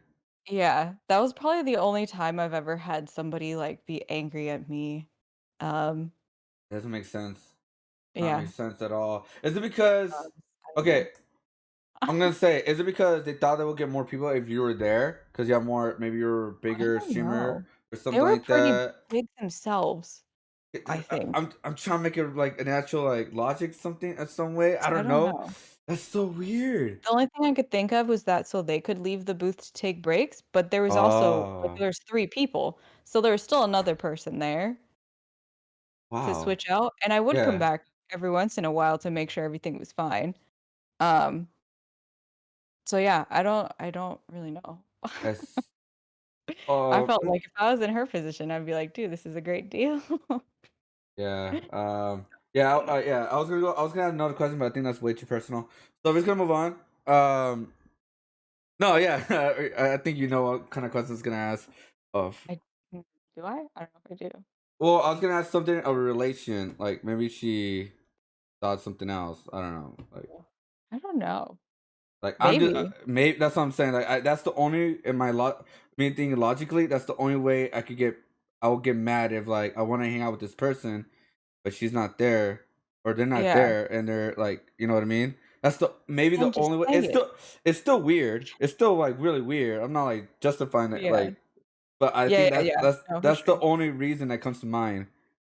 B: yeah, that was probably the only time I've ever had somebody, like, be angry at me. Um,
A: Doesn't make sense. Not make
B: yeah,
A: sense at all. Is it because okay,
B: sadly.
A: I'm gonna say, is it because they thought they would get more people if you were there? Because you have more, maybe you're a
B: I
A: bigger
B: don't
A: streamer
B: know.
A: or
B: They
A: something
B: were
A: like
B: pretty
A: that?
B: big themselves, I think.
A: I'm trying to make it like an actual like logic something some way. I
B: I
A: don't
B: don't
A: know.
B: know.
A: That's so weird.
B: The only thing I could think of was that so they could leave the booth to take breaks, but there was also like,
A: Oh,
B: there's 3 people, so there was still another person there to
A: wow.
B: switch out, and I would come
A: Yeah.
B: back every once in a while to make sure everything was fine. Um, so yeah, I don't really know.
A: That's
B: I felt
A: mm,
B: like if I was in her position, I'd be like, "Dude, this is a great deal."
A: yeah. Yeah, yeah. I was gonna have another question, but I think that's way too personal. So we're just gonna move on. No, yeah. I think you know what kind of questions I was gonna ask. Of
B: I do I? I don't know if I do.
A: well, I was gonna ask something of a relation. Like maybe she thought something else. I don't know.
B: I don't know.
A: Like I'm just
B: Maybe.
A: maybe that's what I'm saying. Like that's the only in my main thing logically. That's the only way I could get. I would get mad if like I want to hang out with this person, but she's not there, or they're not
B: Yeah.
A: there, and they're like, you know what I mean. That's the maybe the
B: Then just
A: only way.
B: say it.
A: It's still weird. It's still like really weird. I'm not like justifying it
B: Yeah.
A: like, but I
B: Yeah,
A: think
B: yeah, yeah. No, for
A: that's the
B: sure.
A: only reason that comes to mind.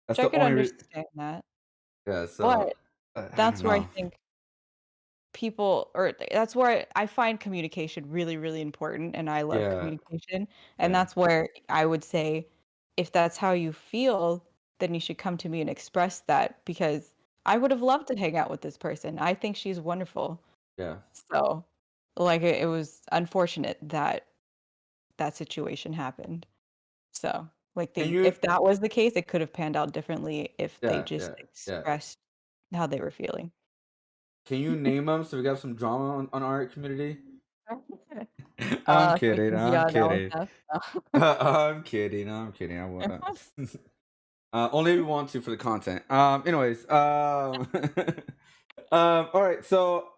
A: That's
B: Which I
A: the
B: could
A: only
B: understand that.
A: yeah.
B: But
A: So I don't
B: that's where I
A: know.
B: think people, or that's where I find communication really, really important, and I love
A: Yeah,
B: communication. And
A: yeah,
B: that's where I would say, if that's how you feel, then you should come to me and express that, because I would have loved to hang out with this person. I think she's wonderful.
A: yeah.
B: So, like, it was unfortunate that that situation happened. So, like,
A: Can
B: they,
A: you?
B: if that was the case, it could have panned out differently if they
A: Yeah,
B: just
A: yeah, yeah.
B: expressed how they were feeling.
A: Can you name them so we got some drama on our community? I'm
B: So we
A: kidding.
B: can be
A: I'm
B: on that one
A: kidding.
B: stuff.
A: I'm kidding. I'm kidding. I won't. Only if we want to for the content. Anyways. All right. So.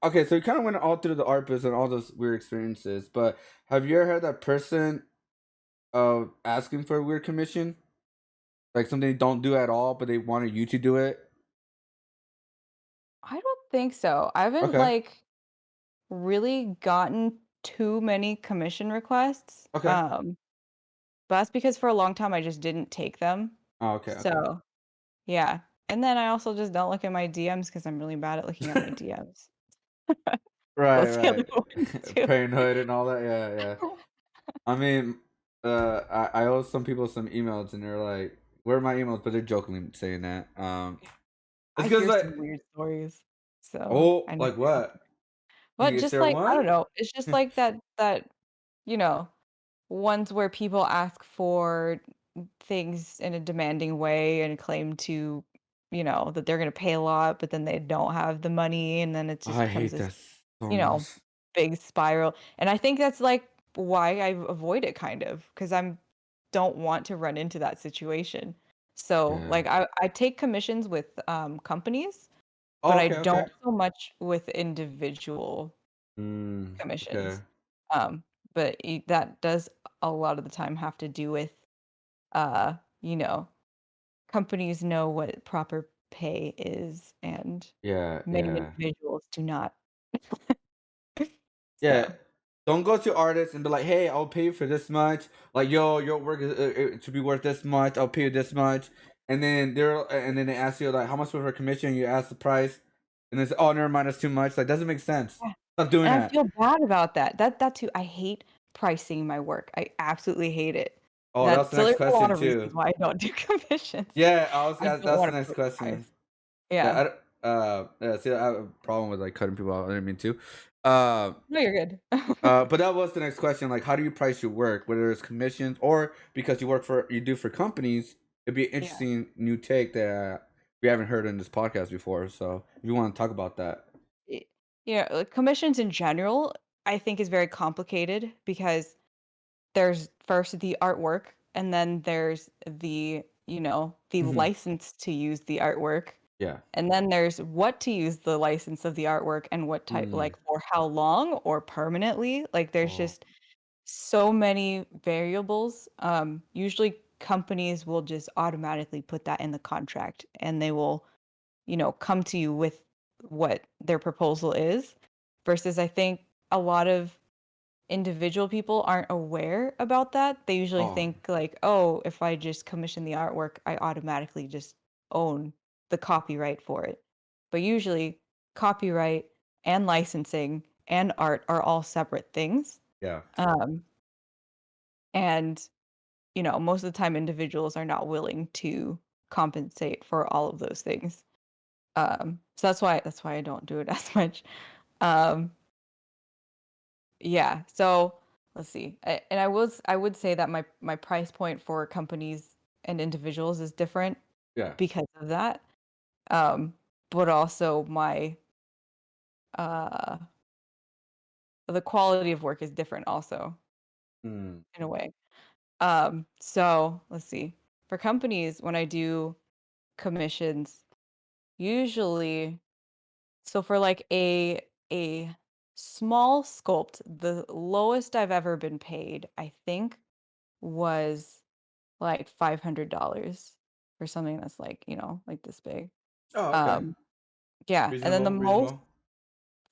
A: Okay. So you kind of went all through the art biz and all those weird experiences, but have you ever had that person asking for a weird commission, like something they don't do at all, but they wanted you to do it?
B: I don't think so. I haven't,
A: Okay.
B: like, really gotten too many commission requests,
A: Okay.
B: but that's because for a long time I just didn't take them.
A: Oh, okay. Okay.
B: So, yeah. And then I also just don't look at my DMs because I'm really bad at looking at my DMs.
A: Right.
B: That's the other
A: Right.
B: one too.
A: Paranoid and all that. Yeah. Yeah. I mean, I owe some people some emails, and they're like, "Where are my emails?" But they're jokingly saying that. It's
B: I
A: because
B: hear
A: like,
B: some weird stories, so
A: oh,
B: I never
A: like
B: know.
A: what? Can
B: But
A: you
B: just
A: share
B: like, I
A: one?
B: don't know, it's just like that, you know, ones where people ask for things in a demanding way and claim to, that they're gonna pay a lot, but then they don't have the money, and then it just
A: I
B: becomes
A: hate
B: this,
A: that so
B: you know,
A: much.
B: big spiral. And I think that's like why I avoid it, kind of, because I'm don't want to run into that situation. So
A: Yeah.
B: like I take commissions with companies, but
A: Oh,
B: I
A: okay. Okay.
B: don't so much with individual
A: Okay.
B: commissions. Um, but that does a lot of the time have to do with, uh, you know, companies know what proper pay is, and
A: Yeah.
B: many
A: Yeah.
B: individuals do not.
A: Yeah.
B: So,
A: Don't go to artists and be like, "Hey, I'll pay you for this much. Like, yo, your work is it should be worth this much. I'll pay you this much." And then they ask you like, "How much for her commission?" You ask the price, and they say, "Oh, never mind, that's too much." Like, doesn't make sense.
B: yeah,
A: Stop doing
B: and I
A: that.
B: feel bad about that. That too, I hate pricing my work. I absolutely hate it.
A: Oh, that was
B: That,
A: the
B: so
A: next
B: there's a lot
A: question
B: of
A: too.
B: reasons why I don't do commissions.
A: Yeah, I was.
B: I don't
A: That's the
B: wanna
A: next
B: put the
A: question.
B: price.
A: Yeah,
B: Yeah.
A: yeah. See, I have a problem with like cutting people out. I didn't mean to. Uh,
B: No, you're good.
A: but that was the next question. Like, how do you price your work, whether it's commissions or because you do for companies? It'd be an
B: Yeah.
A: interesting new take that we haven't heard in this podcast before. So, if you want to talk about that,
B: Y Yeah, like, commissions in general, I think is very complicated, because there's first the artwork, and then there's the
A: hmm
B: license to use the artwork,
A: yeah,
B: and then there's what to use the license of the artwork, and what type,
A: mm.
B: like, for how long or permanently. Like, there's
A: Oh,
B: just so many variables. Usually companies will just automatically put that in the contract, and they will, come to you with what their proposal is, versus I think a lot of individual people aren't aware about that. They usually
A: oh,
B: think like, "Oh, if I just commission the artwork, I automatically just own the copyright for it." But usually copyright and licensing and art are all separate things.
A: yeah,
B: Um, and most of the time individuals are not willing to compensate for all of those things. So that's why I don't do it as much. Um, yeah. So let's see. And I would say that my price point for companies and individuals is different
A: yeah,
B: because of that. Um, but also uh the quality of work is different also,
A: mm.
B: in a way. So let's see. For companies, when I do commissions, usually, so for like a small sculpt, the lowest I've ever been paid, I think, was like $500 for something that's like, like this big.
A: Oh, okay,
B: Um, yeah, and then the
A: reasonable,
B: most
A: reasonable.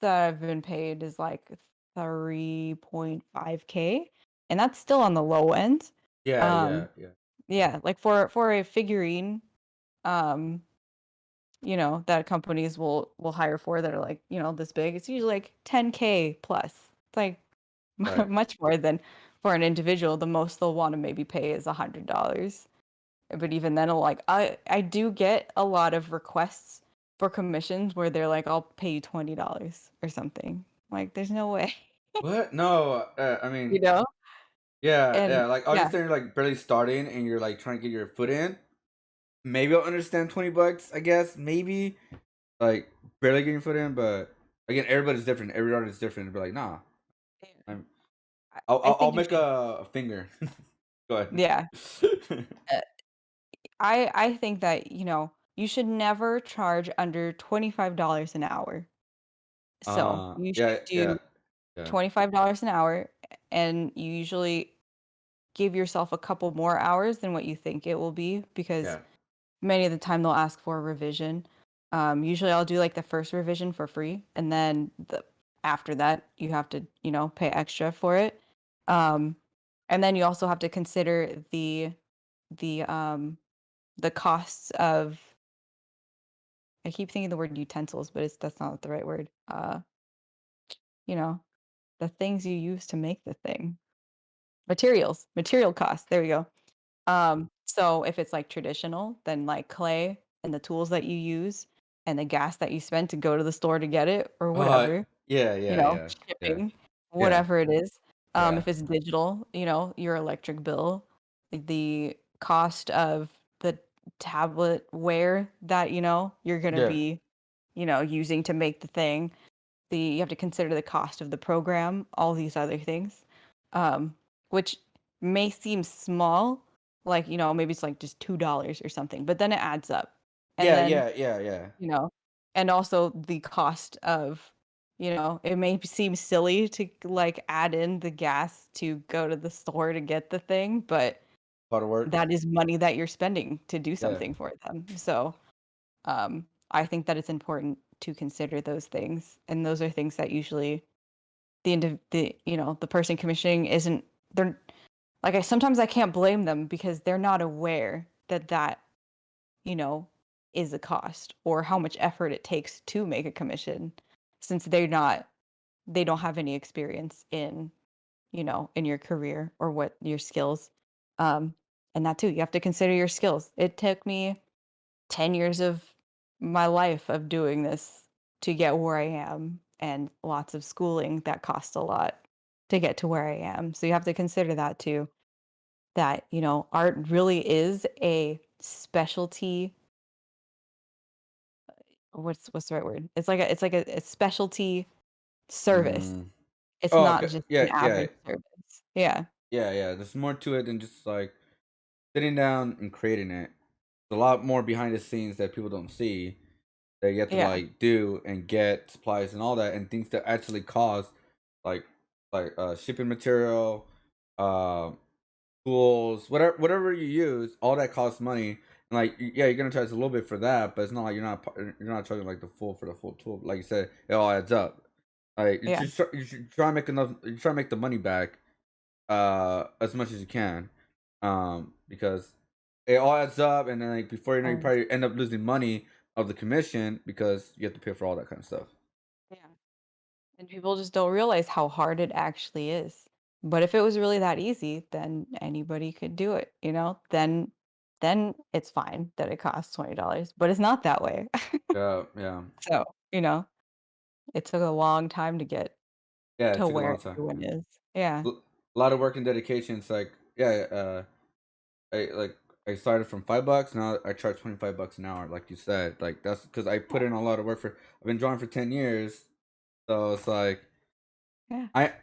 B: that I've been paid is like 3.5K, and that's still on the low end.
A: Yeah,
B: Um,
A: yeah, yeah.
B: yeah, like for a figurine, um, that companies will hire for that are like, this big. It's usually like 10K plus. It's like
A: Right.
B: much more than for an individual. The most they'll want to maybe pay is $100. But even then, like I do get a lot of requests for commissions where they're like, I'll pay you $20 or something. Like, there's no way,
A: What? No, I
B: you
A: mean,
B: know?
A: yeah,
B: And
A: yeah. Like, I
B: yeah,
A: understand you're like barely starting and you're like trying to get your foot in. Maybe I'll understand $20. I guess maybe like barely getting your foot in, but again, everybody's different. Every artist is different. But like, nah,
B: yeah.
A: I'm,
B: I,
A: I'll,
B: I
A: I'll I'll
B: think you
A: make
B: should.
A: a finger. Go ahead.
B: Yeah, uh, I think that you should never charge under $25 an hour. So you
A: Yeah,
B: should
A: yeah,
B: do
A: yeah,
B: $25 an hour, and you usually give yourself a couple more hours than what you think it will be because
A: yeah.
B: many of the time they'll ask for a revision. Usually I'll do like the first revision for free, and then after that you have to, pay extra for it. Um, and then you also have to consider the um the costs of, I keep thinking the word utensils, but that's not the right word. You know, the things you use to make the thing. Material costs. There we go. So if it's like traditional, then like clay and the tools that you use and the gas that you spent to go to the store to get it or
A: Uh,
B: whatever,
A: yeah, yeah, yeah, yeah,
B: shipping,
A: yeah,
B: whatever it is.
A: yeah.
B: If it's digital, your electric bill, the cost of the tabletware that, you're gonna
A: Yeah.
B: be, using to make the thing. You have to consider the cost of the program, all these other things, which may seem small, like, maybe it's like just $2 or something, but then it adds up. And
A: Yeah,
B: then,
A: yeah, yeah, yeah.
B: you know, and also the cost of, it may seem silly to like add in the gas to go to the store to get the thing, but
A: Part of work.
B: that is money that you're spending to do
A: Yeah.
B: something for them. So, I think that it's important to consider those things, and those are things that usually the person commissioning isn't. They're like, sometimes I can't blame them because they're not aware that you know is a cost or how much effort it takes to make a commission, since they don't have any experience in your career or what your skills. um and that too, you have to consider your skills. It took me 10 years of my life of doing this to get where I am, and lots of schooling that costs a lot to get to where I am. So you have to consider that too, that, art really is a specialty. What's the right word? It's like a specialty service.
A: Mm.
B: It's
A: Oh,
B: not
A: okay.
B: just
A: Yeah,
B: an
A: yeah,
B: average service. Yeah.
A: yeah, yeah. There's more to it than just like sitting down and creating it. There's a lot more behind the scenes that people don't see that you have to
B: Yeah.
A: like do and get supplies and all that and things that actually cost like shipping material, uh tools, whatever you use, all that costs money. And like yeah, you're gonna charge a little bit for that, but it's not like you're not charging like the full for the full tool. Like you said, it all adds up. Like
B: Yeah.
A: you should try and make enough. You try and make the money back as much as you can, because it all adds up, and then like before you know, you
B: Always.
A: probably end up losing money of the commission because you have to pay for all that kind of stuff.
B: Yeah. And people just don't realize how hard it actually is. But if it was really that easy, then anybody could do it, then it's fine that it costs $20, but it's not that way.
A: Yeah, yeah,
B: So, it took a long time to get
A: yeah. It
B: to
A: took a
B: where
A: long time.
B: everyone is. Yeah.
A: A lot of work and dedication. It's like yeah, I like I started from $5. Now I charge $25 an hour, like you said. Like that's because I put in a lot of work for. I've been drawing for 10 years, so it's like
B: Yeah.
A: I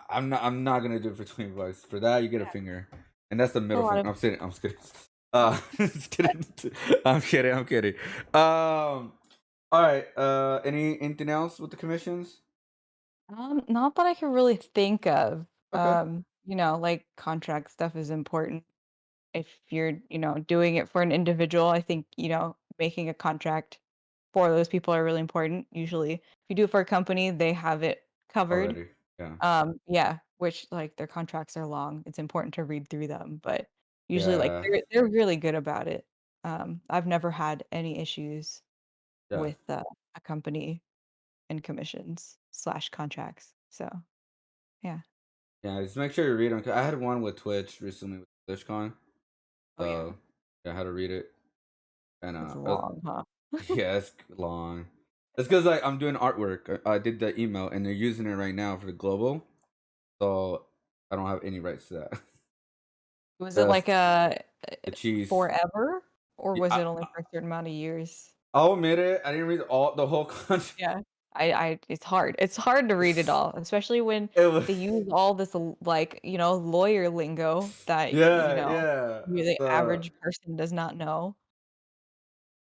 A: I'm not gonna do it for $20. For that, you get a
B: Yeah.
A: finger, and that's the
B: A
A: middle
B: lot
A: finger.
B: of
A: I'm kidding. I'm just kidding. Just kidding. I'm kidding. I'm kidding. All right. Anything else with the commissions?
B: not that I can really think of.
A: Okay.
B: Like, contract stuff is important. If you're, doing it for an individual, I think, making a contract for those people are really important. Usually, if you do it for a company, they have it covered.
A: Already. Yeah.
B: Yeah, which, like, their contracts are long. It's important to read through them, but usually, like,
A: Yeah.
B: they're really good about it. I've never had any issues
A: Yeah.
B: with a company and commissions / contracts. So yeah.
A: Yeah, just make sure you read them. 'Cause I had one with Twitch recently with TwitchCon,
B: Oh yeah.
A: so yeah, I had to read it, and
B: It's long, huh?
A: yeah, it's long. It's because like I'm doing artwork. I did the email, and they're using it right now for the global, so I don't have any rights to that.
B: Was it
A: That's
B: like a
A: the cheese.
B: forever, or
A: Yeah,
B: was it only for a certain amount of years?
A: I'll admit it. I didn't read the whole contract.
B: Yeah. It's hard. It's hard to read it all, especially when
A: It was
B: they use all this like, lawyer lingo that,
A: yeah, yeah.
B: the
A: So
B: average person does not know.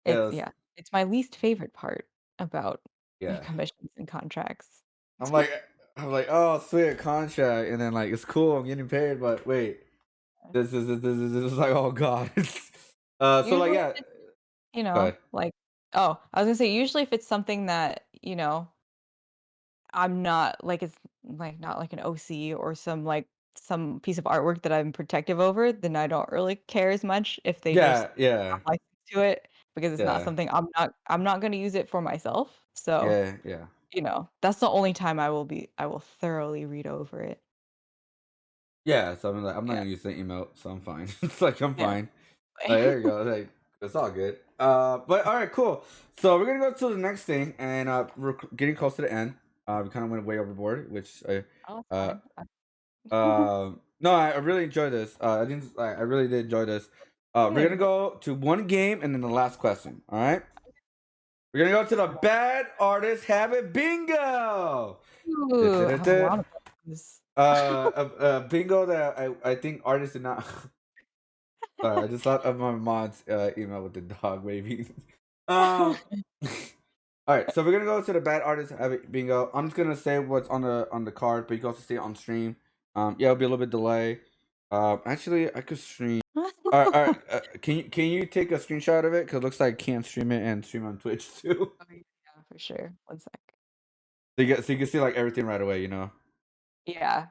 B: It's
A: yes,
B: yeah, it's my least favorite part about
A: yeah.
B: commissions and contracts.
A: I'm like, I'm like, oh, sweet contract, and then like it's cool. I'm getting paid, but wait, this is like, oh god. So like
B: Usually
A: yeah.
B: if it's,
A: Go ahead.
B: like oh, I was gonna say usually if it's something that, I'm not like it's like not like an OC or some piece of artwork that I'm protective over, then I don't really care as much if they just
A: Yeah, yeah,
B: have license to it because it's not
A: yeah,
B: something I'm not gonna use it for myself. So,
A: yeah, yeah,
B: that's the only time I will thoroughly read over it.
A: yeah. So I'm like, I'm not
B: Yeah.
A: gonna use the email, so I'm fine. It's like I'm
B: Yeah.
A: fine. Like there you go. Like it's all good. But all right, cool. So we're gonna go to the next thing, and we're getting close to the end. We kind of went way overboard, which
B: Oh, it's
A: uh,
B: fine.
A: no, I really enjoyed this. I really did enjoy this. We're gonna
B: Good.
A: go to one game and then the last question. All right. We're gonna go to the bad artist habit bingo.
B: Ooh, I have a
A: Da-da-da-da.
B: lot of those.
A: Bingo that I think artists did not. Sorry, I just thought of my mom's email with the dog waving. Um. All right, so we're gonna go to the bad artist habit bingo. I'm just gonna say what's on the card, but you can also see it on stream. Yeah, it'll be a little bit delay. Actually, I could stream. All right. Can you take a screenshot of it? Cause it looks like I can't stream it and stream on Twitch too.
B: Okay, yeah, for sure. One sec.
A: So you can see like everything right away.
B: Yeah.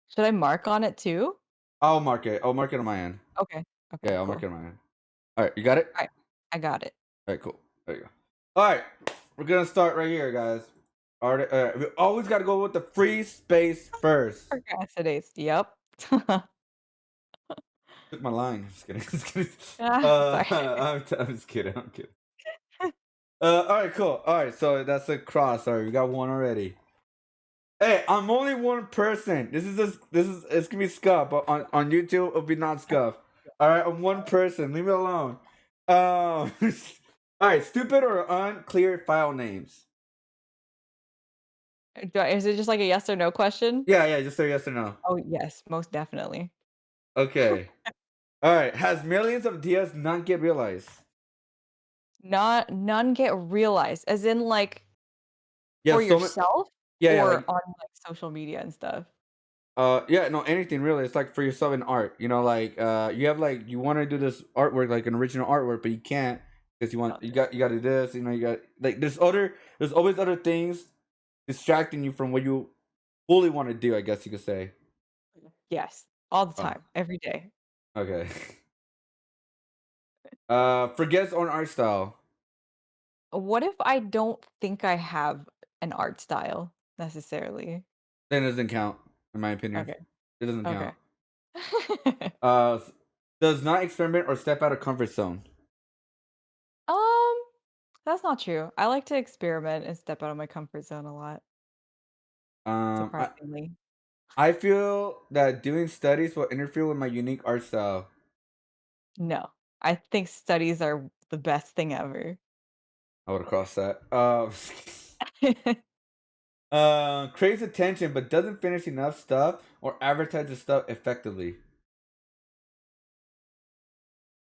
B: Should I mark on it too?
A: I'll mark it. I'll mark it on my end.
B: Okay.
A: Yeah,
B: Okay,
A: I'll mark
B: cool.
A: it on my end. All right, you got it.
B: Alright, I got it.
A: All right, cool. There you go. All right, we're gonna start right here, guys. We always gotta go with the free space first.
B: Procrastinate. Yep.
A: Took my line. Just kidding. Just kidding.
B: Sorry.
A: I'm just kidding. I'm kidding. All right, cool. All right, so that's a cross. All right, we got one already. Hey, I'm only one person. It's gonna be scuff, but on YouTube it'll be not scuff. All right, I'm one person. Leave me alone. All right, stupid or unclear file names.
B: Is it just like a yes or no question?
A: Yeah, just say yes or no.
B: Oh, yes, most definitely.
A: Okay. All right. Has millions of ideas not get realized?
B: None get realized, as in, like,
A: Yeah,
B: for
A: so many.
B: yourself
A: Yeah,
B: or
A: like
B: on, like, social media and stuff?
A: yeah, no, anything really. It's like for yourself in art. Like you have like you want to do this artwork, like an original artwork, but you can't because you got to do this. You got like there's always other things distracting you from what you fully want to do. I guess you could say.
B: Yes, all the
A: Oh,
B: time, every day.
A: okay. Forgets on art style.
B: What if I don't think I have an art style necessarily?
A: Then it doesn't count, in my opinion.
B: Okay,
A: It doesn't count.
B: okay.
A: S- does not experiment or step out of comfort zone.
B: Um, that's not true. I like to experiment and step out of my comfort zone a lot,
A: Um, I,
B: surprisingly.
A: I feel that doing studies will interfere with my unique art style.
B: No, I think studies are the best thing ever.
A: I would have crossed that. Craves attention but doesn't finish enough stuff or advertises stuff effectively.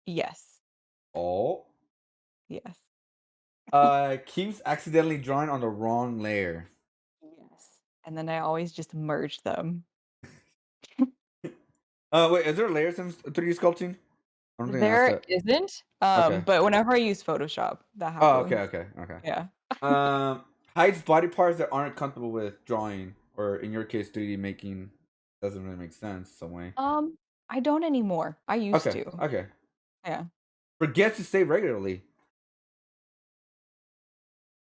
B: Yes,
A: Oh.
B: yes,
A: Keeps accidentally drawing on the wrong layer.
B: yes. And then I always just merge them.
A: Wait, is there layers in 3D sculpting? I don't think I asked
B: There
A: that.
B: isn't,
A: Okay.
B: but whenever I use Photoshop, that
A: Oh, okay,
B: happens.
A: okay, okay.
B: Yeah.
A: Hides body parts that aren't comfortable with drawing, or in your case, 3D making doesn't really make sense some way.
B: I don't anymore. I used
A: Okay,
B: to.
A: okay.
B: Yeah.
A: Forget to save regularly.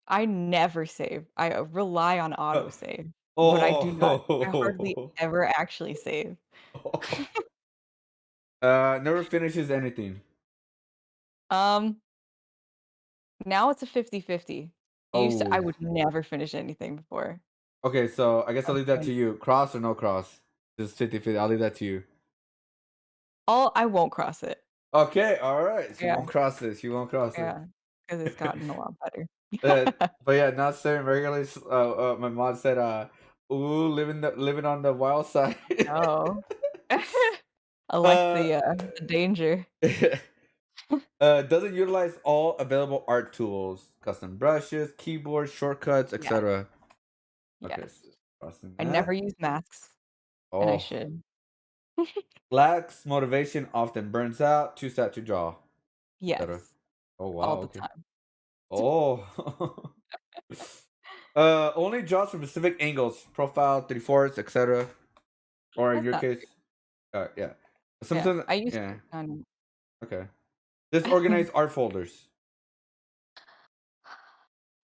B: I never save. I rely on
A: Uh,
B: autosave, but I do not I hardly
A: oh.
B: ever actually save.
A: Never finishes anything.
B: Um, Now it's a 50-50. I
A: Oh.
B: would never finish anything before.
A: Okay, so I guess
B: I
A: I'll
B: was
A: leave that
B: doing
A: to you. Cross or no cross? Just 50-50. I'll leave that to you.
B: I won't cross it.
A: Okay, all right. She
B: Yeah,
A: won't cross it. She won't cross it.
B: yeah, because it's gotten a lot better.
A: uh, but yeah, not saying regularly. My mom said, "Ooh, living on the wild side."
B: No. I like
A: uh,
B: the danger.
A: doesn't utilize all available art tools, custom brushes, keyboards, shortcuts,
B: Yes,
A: etc. Okay,
B: yes.
A: so crossing
B: I never
A: that.
B: use masks, and I
A: Oh,
B: should.
A: lacks motivation, often burns out, too sad to draw, etc.
B: Yes,
A: Oh wow,
B: all the
A: okay.
B: time.
A: Oh. Only draws from specific angles, profile, 3/4, etc. Or in
B: That's
A: your
B: not true.
A: case, yeah.
B: Yeah,
A: Sometimes,
B: I used
A: yeah.
B: to kind
A: Okay. Disorganized
B: of
A: art folders.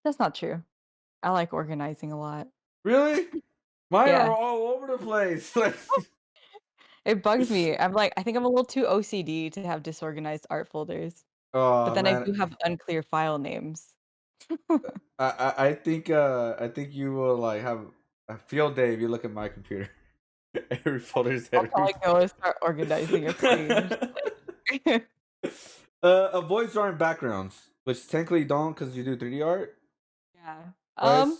B: That's not true. I like organizing a lot.
A: Really? Mine are
B: Yeah,
A: all over the place. Like,
B: it bugs me. I think I'm a little too OCD to have disorganized art folders, but
A: oh
B: then I
A: man,
B: do have unclear file names.
A: I think you will like have a field day if you look at my computer. Every folder is
B: I'll
A: every.
B: probably go and start organizing a page, like
A: Avoid drawing backgrounds, which technically don't because you do 3D art,
B: Yeah.
A: right?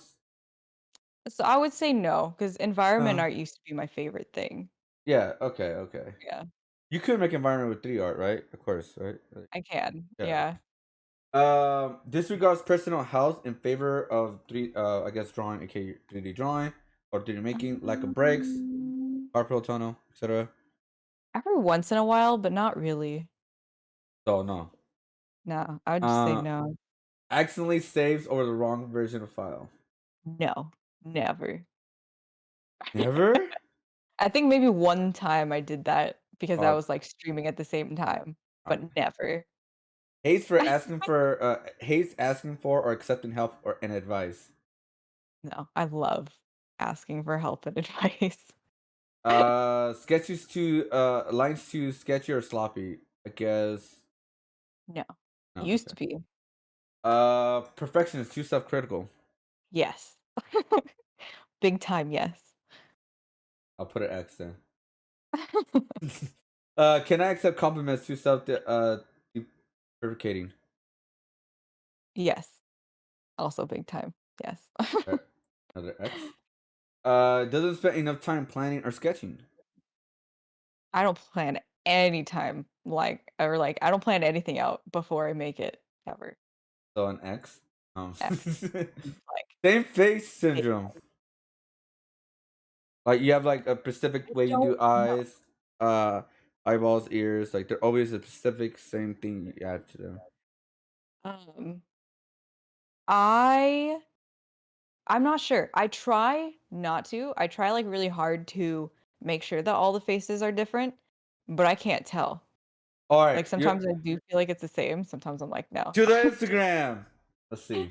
B: So I would say no, because environment
A: Uh,
B: art used to be my favorite thing.
A: yeah. Okay. Okay.
B: Yeah,
A: You could make environment with 3D art, right? Of course, right? Like,
B: I can.
A: yeah.
B: Yeah.
A: Disregards personal health in favor of I guess drawing, aka 3D drawing or 3D making, lack of breaks, carpal tunnel, etc.
B: Every once in a while, but not really.
A: So no.
B: No, I would just say
A: Uh,
B: no.
A: accidentally saves over the wrong version of file.
B: No, never.
A: Never.
B: I think maybe one time I did that because I
A: Uh,
B: was, like, streaming at the same time,
A: uh,
B: but never.
A: hates asking for or accepting help or and advice.
B: No, I love asking for help and advice.
A: Sketches too lines too sketchy or sloppy. I guess
B: No.
A: no.
B: Used
A: Okay.
B: to be.
A: Perfection is too self-critical.
B: Yes. Big time, yes.
A: I'll put an X then. Can I accept compliments too deprecating?
B: Yes. Also big time, yes.
A: Uh, Another X. Doesn't spend enough time planning or sketching.
B: I don't plan any time, I don't plan anything out before I make it, ever.
A: So an X.
B: X. Like,
A: Same face
B: big
A: syndrome. Like you have like a
B: I
A: specific way you do
B: don't know.
A: eyes, uh, eyeballs, ears. Like they're always a specific same thing you add to them.
B: Um, I I'm not sure. I try not to. I try, like, really hard to make sure that all the faces are different, but I can't tell.
A: All right,
B: Like,
A: you
B: sometimes I do feel like it's the same, sometimes I'm like, "No."
A: to the Instagram. Let's see.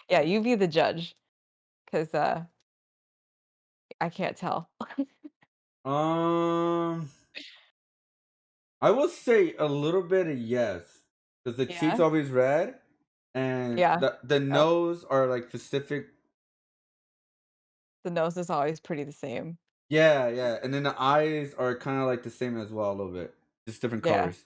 B: Yeah, you be the judge, 'cause, I can't tell.
A: Um, I will say a little bit of yes, because the cheeks
B: Yeah?
A: always red, and
B: Yeah.
A: the
B: Yep.
A: nose are like specific.
B: The nose is always pretty the same.
A: Yeah, yeah, and then the eyes are kind of like the same as well a little bit, just different
B: Yeah.
A: colors.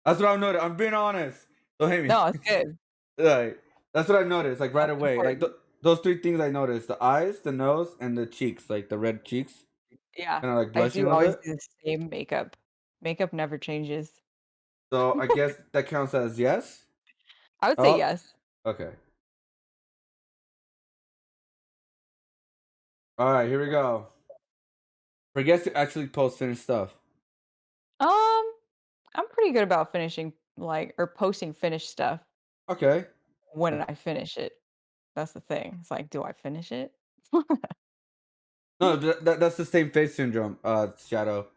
A: That's what I've noticed. I'm being honest. Don't hate me.
B: No, it's good.
A: Like that's what I noticed. Like right
B: That's
A: away, like
B: important.
A: those three things I noticed: the eyes, the nose, and the cheeks. Like the red cheeks,
B: Yeah.
A: kind of like
B: I
A: blushing a
B: do
A: little
B: always
A: bit.
B: do the same makeup. Makeup never changes.
A: So I guess that counts as yes.
B: I would say
A: Oh,
B: yes.
A: okay. All right, here we go. Forget to actually post finished stuff.
B: Um, I'm pretty good about finishing, or posting finished stuff
A: Okay.
B: when I finish it. That's the thing. It's like, do I finish it?
A: No, that's the same face syndrome. Shadow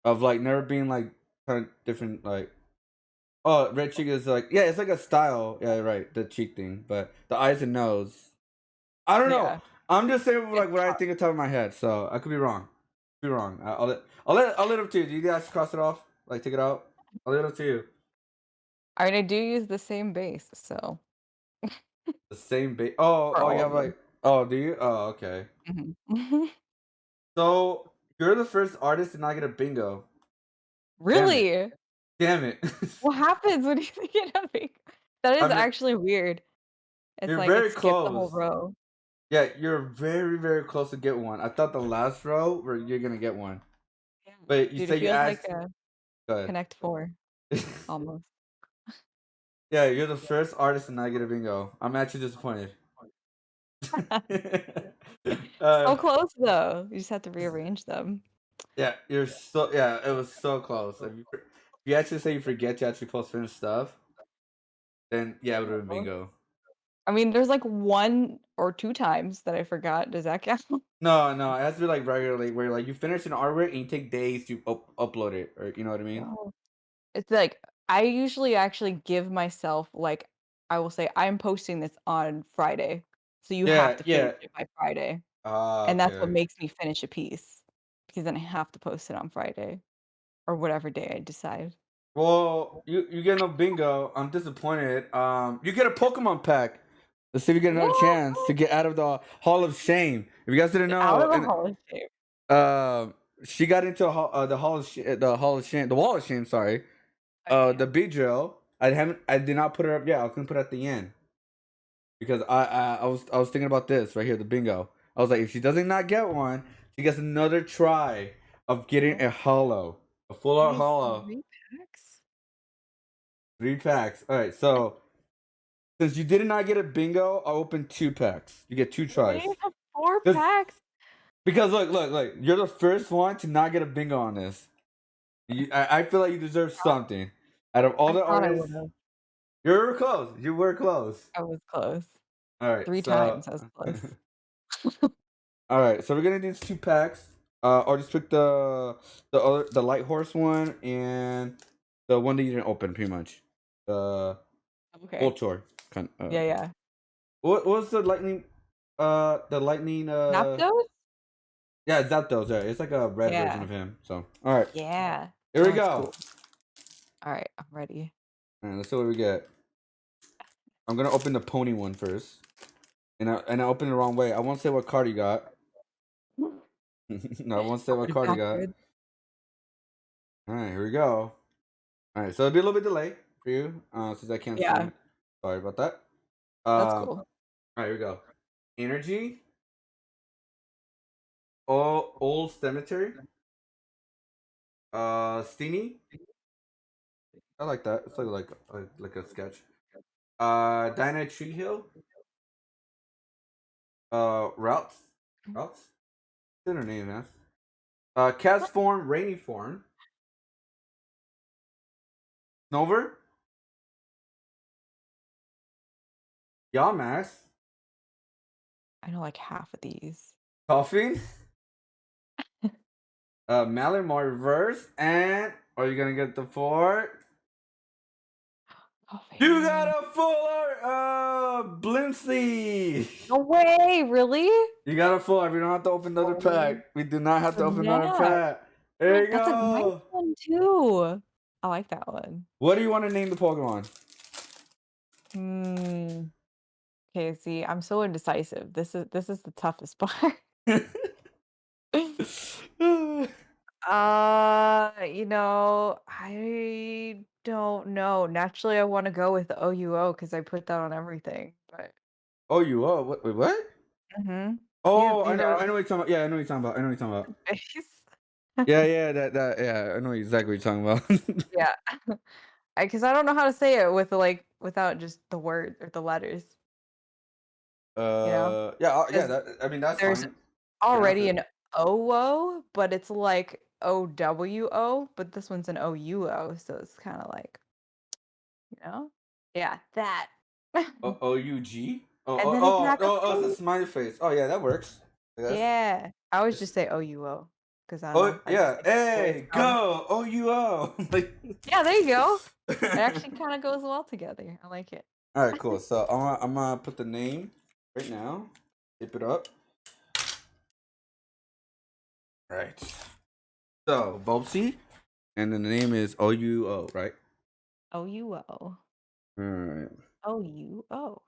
A: of like never being like kind of different. Like Oh, red cheek is like, yeah, it's like a style. Yeah, right, the cheek thing, but the eyes and nose. I don't know.
B: Yeah.
A: I'm just saying
B: It's
A: like what I think at the top of my head, so I could be wrong. Be wrong. I'll let up to you. Do you guys cross it off? Like take it out? I'll let it up to you.
B: I mean, I do use the same base, so
A: The same base. Oh,
B: for
A: oh, you
B: all
A: have
B: of them.
A: like. Oh, do you? Oh, okay.
B: Mhm.
A: So you're the first artist to not get a bingo. Damn it!
B: Really?
A: Damn it!
B: What happens when you get a big That
A: I
B: is
A: mean,
B: actually weird. It's
A: you're
B: like it
A: very
B: skipped the whole
A: close.
B: row.
A: Yeah, you're very, very close to get one. I thought the last row where you're gonna get one,
B: Yeah.
A: but you
B: Dude, it
A: said you
B: feels like
A: asked.
B: a
A: Go
B: Connect 4
A: ahead.
B: almost.
A: Yeah, you're the first artist to not get a bingo. I'm actually disappointed. uh,
B: So close though. You just have to rearrange them.
A: yeah, you're so yeah. It was so close. If you actually say you forget to actually post finished stuff, then yeah, it would have been
B: Oh.
A: bingo.
B: I mean, there's like 1 or 2 times that I forgot. Does that count?
A: No, no, it has to be like regularly, where like you finish an artwork and you take days to upload it, or you know what I mean?
B: No. It's like I usually actually give myself like I will say I'm posting this on Friday. So you have
A: Yeah,
B: to finish
A: yeah.
B: it by Friday.
A: Ah,
B: And that's what
A: okay.
B: makes me finish a piece because then I have to post it on Friday or whatever day I decide.
A: Well, you get no bingo. I'm disappointed. You get a Pokemon pack. Let's see if you get another
B: What?
A: chance to get out of the Hall of Shame. If you guys didn't
B: Out
A: know,
B: of the
A: and
B: Hall of Shame.
A: she got into the Hall of the Hall of Shame, the Wall of Shame. Sorry.
B: Okay.
A: The B drill. I did not put it up yet. I was gonna put it at the end because I was thinking about this right here, the bingo. I was like, if she doesn't not get one, she gets another try of getting
B: Oh,
A: a hollow, a full art
B: wait,
A: hollow.
B: 3 packs?
A: 3 packs. All right, so since you did not get a bingo, I'll open 2 packs. You get two
B: Why do
A: tries.
B: you have 4
A: Because
B: packs?
A: because look, you're the first one to not get a bingo on this. I feel like you deserve something. Out of all
B: I
A: the
B: thought I
A: artists,
B: would have.
A: you were close. You were close.
B: I was close.
A: All right,
B: 3
A: so
B: times I was close.
A: all right, so we're gonna do these 2 packs. I'll just pick the light horse one and the one that you didn't open, pretty much. The
B: Okay.
A: Voltor.
B: Yeah, yeah.
A: What was the lightning? The lightning.
B: Zapdos?
A: Yeah, Zapdos. Yeah, it's like a red version
B: Yeah.
A: of him. So, all right,
B: Yeah.
A: here
B: That
A: we
B: one's
A: go.
B: cool. All right, I'm ready.
A: All right, let's see what we get. I'm gonna open the pony one first, and I opened the wrong way. I won't say what card you got. No, I won't say what
B: Going
A: card you got.
B: backwards.
A: All right, here we go. All right, so it'll be a little bit delay for you, since I can't see
B: Yeah,
A: it. Sorry about that.
B: that's
A: All
B: cool.
A: right, here we go. Energy. Old cemetery. Steamy. I like that. It's like a sketch. Dinah Tree Hill. Routes. Routes. What's her name, man? Cast form, rainy form. Snover. Yamax.
B: I know like half of these.
A: Coughing. Malamar reverse. And are you gonna get the four?
B: Oh,
A: You got
B: man.
A: a fuller Blimsy.
B: No way, really?
A: You got a full. We don't have to open another
B: Oh,
A: pack. We do not have to open another
B: snap.
A: pack. There you
B: That's a nice
A: go.
B: one too. I like that one.
A: What do you want to name the Pokemon?
B: Hmm. Okay, see, I'm so indecisive. This is the toughest part. I don't know. Naturally, I want to go with OUO because I put that on everything. But
A: Oh, you are. What? Wait, what?
B: mm-hmm.
A: Oh,
B: You
A: I know.
B: know,
A: I know what you're talking about. Yeah, I know what you're talking about. I know what you're talking about.
B: face.
A: Yeah, yeah. That. Yeah, I know exactly what you're talking about.
B: Yeah, because I don't know how to say it without just the word or the letters. You know,
A: Yeah. Yeah.
B: because
A: That. I mean, that's
B: there's
A: fine. Pronounce
B: already
A: it.
B: an OO, but it's like OWO, but this one's an OUO, so it's kind of like, you know? Yeah, that.
A: OUG. Oh,
B: And
A: oh,
B: then it's
A: oh,
B: not
A: oh, oh, it's a
B: complete.
A: smiley face. Oh, yeah, that works. I guess.
B: Yeah. I always
A: It's
B: just say OUO because I don't
A: Oh
B: know. I just
A: yeah.
B: think that's the way it
A: Hey,
B: sounds.
A: go. OUO. Like.
B: Yeah, there you go. It actually kind of goes well together. I like it.
A: All right, cool. So I'm gonna put the name right now. Tip it up. All right. So Vulpsie, and then the name is OUO, right?
B: OUO.
A: All right.
B: OUO.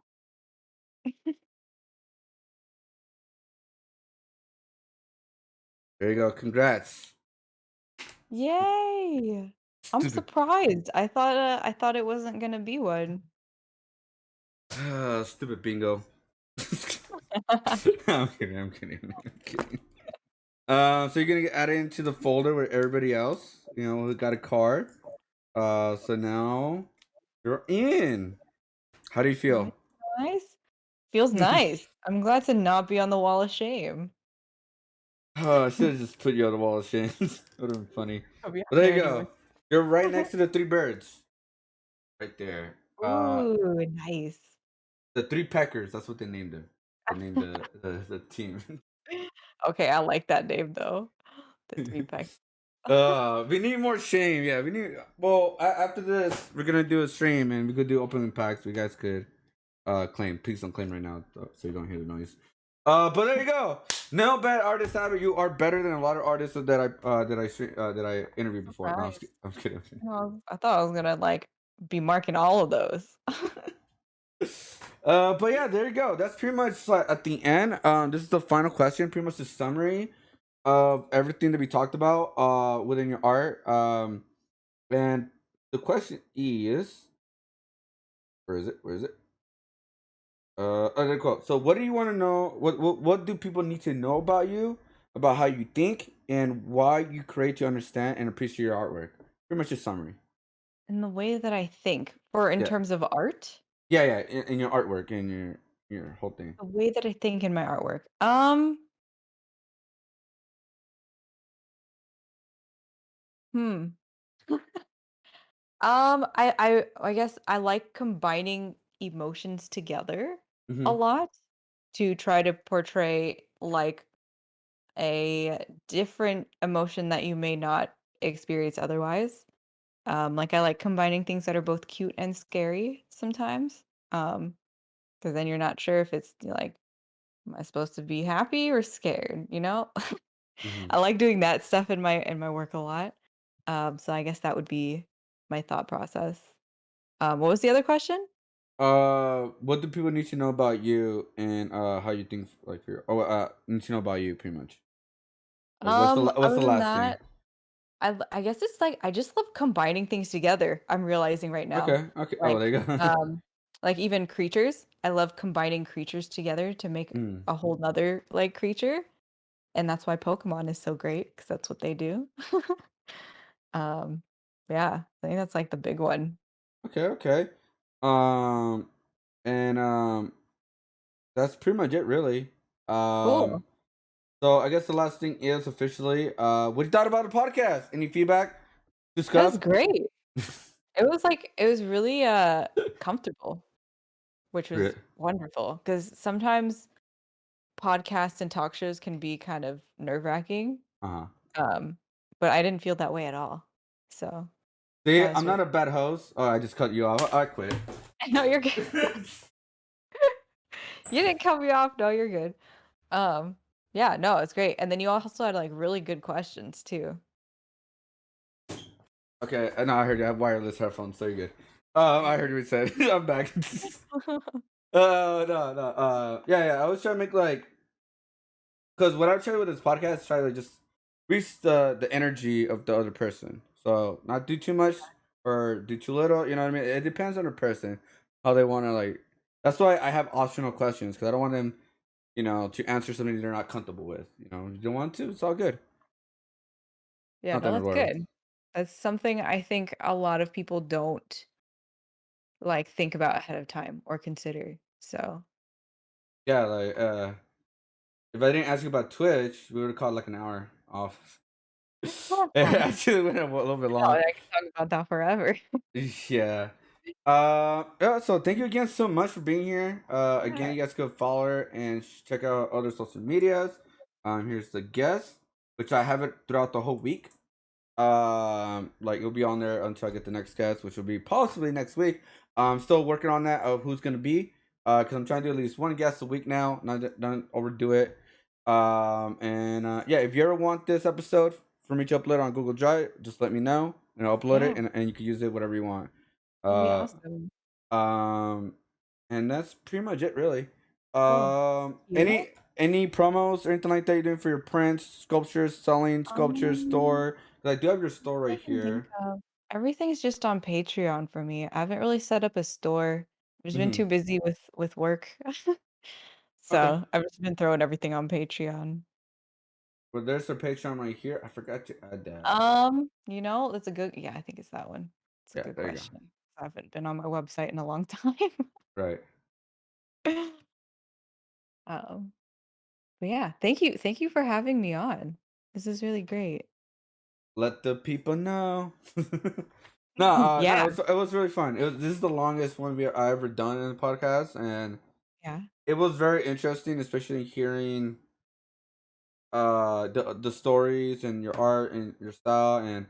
A: There you go. Congrats.
B: Yay! I'm
A: Stupid.
B: surprised. I thought it wasn't gonna be one.
A: Stupid bingo. I'm kidding. I'm kidding. I'm kidding. So you're gonna get added into the folder with everybody else. You know, who got a card. So now you're in. How do you
B: Nice,
A: feel?
B: nice. Feels nice. I'm glad to not be on the wall of shame.
A: Oh, I should have just put you on the wall of shame. That would have been funny.
B: I'll be
A: But
B: on
A: there you
B: there
A: go.
B: anyway.
A: You're right next to the three birds. Right there.
B: Ooh, nice.
A: The three peckers. That's what they named them. They named the team.
B: Okay, I like that name though. The three pack.
A: We need more shame. Yeah, we need. Well, after this, we're gonna do a stream and we could do opening packs. You guys could claim. Please don't claim right now, so you don't hear the noise. But there you go. No bad artist habit. You are better than a lot of artists that I interviewed before. No,
B: Nice.
A: I'm kidding. I'm kidding.
B: Well, I thought I was gonna like be marking all of those.
A: But yeah, there you go. That's pretty much like at the end. This is the final question. Pretty much the summary of everything that we talked about. Within your art. And the question is, where is it? Where is it? Okay, cool. So, what do you want to know? What do people need to know about you, about how you think, and why you create to understand and appreciate your artwork? Pretty much a summary.
B: In the way that I think, or in
A: Yeah,
B: terms of art,
A: yeah. In your artwork, in your whole thing.
B: the way that I think in my artwork. Hmm. I guess I like combining emotions together a
A: Mm-hmm.
B: lot to try to portray like a different emotion that you may not experience otherwise. Like I like combining things that are both cute and scary sometimes. Because then you're not sure if it's like, am I supposed to be happy or scared, you know?
A: Mm-hmm.
B: I like doing that stuff in my work a lot. So I guess that would be my thought process. What was the other question?
A: What do people need to know about you and how you think like your need to know about you pretty much? Like what's
B: Other
A: the
B: than
A: last thing?
B: that, I guess it's like I just love combining things together. I'm realizing right now,
A: Okay, okay. Oh,
B: like
A: there you go.
B: like even creatures. I love combining creatures together to make
A: Mm.
B: a whole nother like creature, and that's why Pokemon is so great because that's what they do. um, yeah, I think that's like the big one.
A: Okay, okay. Um, and that's pretty much it, really. Um,
B: Cool.
A: so I guess the last thing is officially, what you thought about the podcast? Any feedback?
B: That was
A: Discuss?
B: great. It was really comfortable, which
A: Great.
B: was wonderful because sometimes podcasts and talk shows can be kind of nerve-wracking.
A: Uh-huh.
B: Um, but I didn't feel that way at all. So
A: See,
B: that was
A: I'm
B: really
A: not a bad host. Oh, I just cut you off. I quit.
B: No, you're good. You didn't cut me off. No, you're good. Um, yeah, no, it's great. And then you also had like really good questions too.
A: Okay, no, I heard you. I have wireless headphones, so you're good. I heard what you said. I'm back. No. Yeah. I was trying to make like, because what I try with this podcast is try to just reach the energy of the other person. So not do too much or do too little. You know what I mean? It depends on the person how they want to like. That's why I have optional questions because I don't want them, to answer something they're not comfortable with. If you don't want to, it's all good.
B: Yeah,
A: Not the
B: no,
A: end of
B: that's
A: the world.
B: good. That's something I think a lot of people don't like think about ahead of time or consider. So,
A: Yeah, like if I didn't ask you about Twitch, we would have called like an hour off.
B: well,
A: It
B: fine.
A: actually went a little bit
B: No,
A: long.
B: I can talk about that forever.
A: Yeah. Yeah, so thank you again so much for being here. Again,
B: Yeah.
A: you guys go follow her and check out other social medias. Here's the guest. which I have it throughout the whole week. Like it'll be on there until I get the next guest, which will be possibly next week. I'm still working on that of who's gonna be. Because I'm trying to do at least one guest a week now. Not don't overdo it. Yeah, if you ever want this episode for me to upload on Google Drive, just let me know and I'll upload it
B: Yeah,
A: and you can use it whatever you want.
B: that'd be
A: Uh,
B: awesome.
A: um, and that's pretty much it, really.
B: Cool. You?
A: Any promos or anything like that you're doing for your prints, sculptures, selling sculptures,
B: Um,
A: store? 'Cause I do have your store
B: I
A: right
B: can think
A: here.
B: of. Everything's just on Patreon for me. I haven't really set up a store. I've just been
A: Hmm.
B: too busy with work.
A: Okay.
B: So I've just been throwing everything on Patreon.
A: Well, there's a Patreon right here. I forgot to add that.
B: That's a good, yeah, I think it's that one. It's a
A: Yeah,
B: good
A: there you go.
B: question. I haven't been on my website in a long time.
A: Right.
B: Um, but yeah, thank you for having me on. This is really great.
A: Let the people know. No,
B: Yeah,
A: no, it was really fun. This is the longest one I ever done in the podcast, and
B: yeah.
A: it was very interesting, especially hearing the stories and your art and your style. And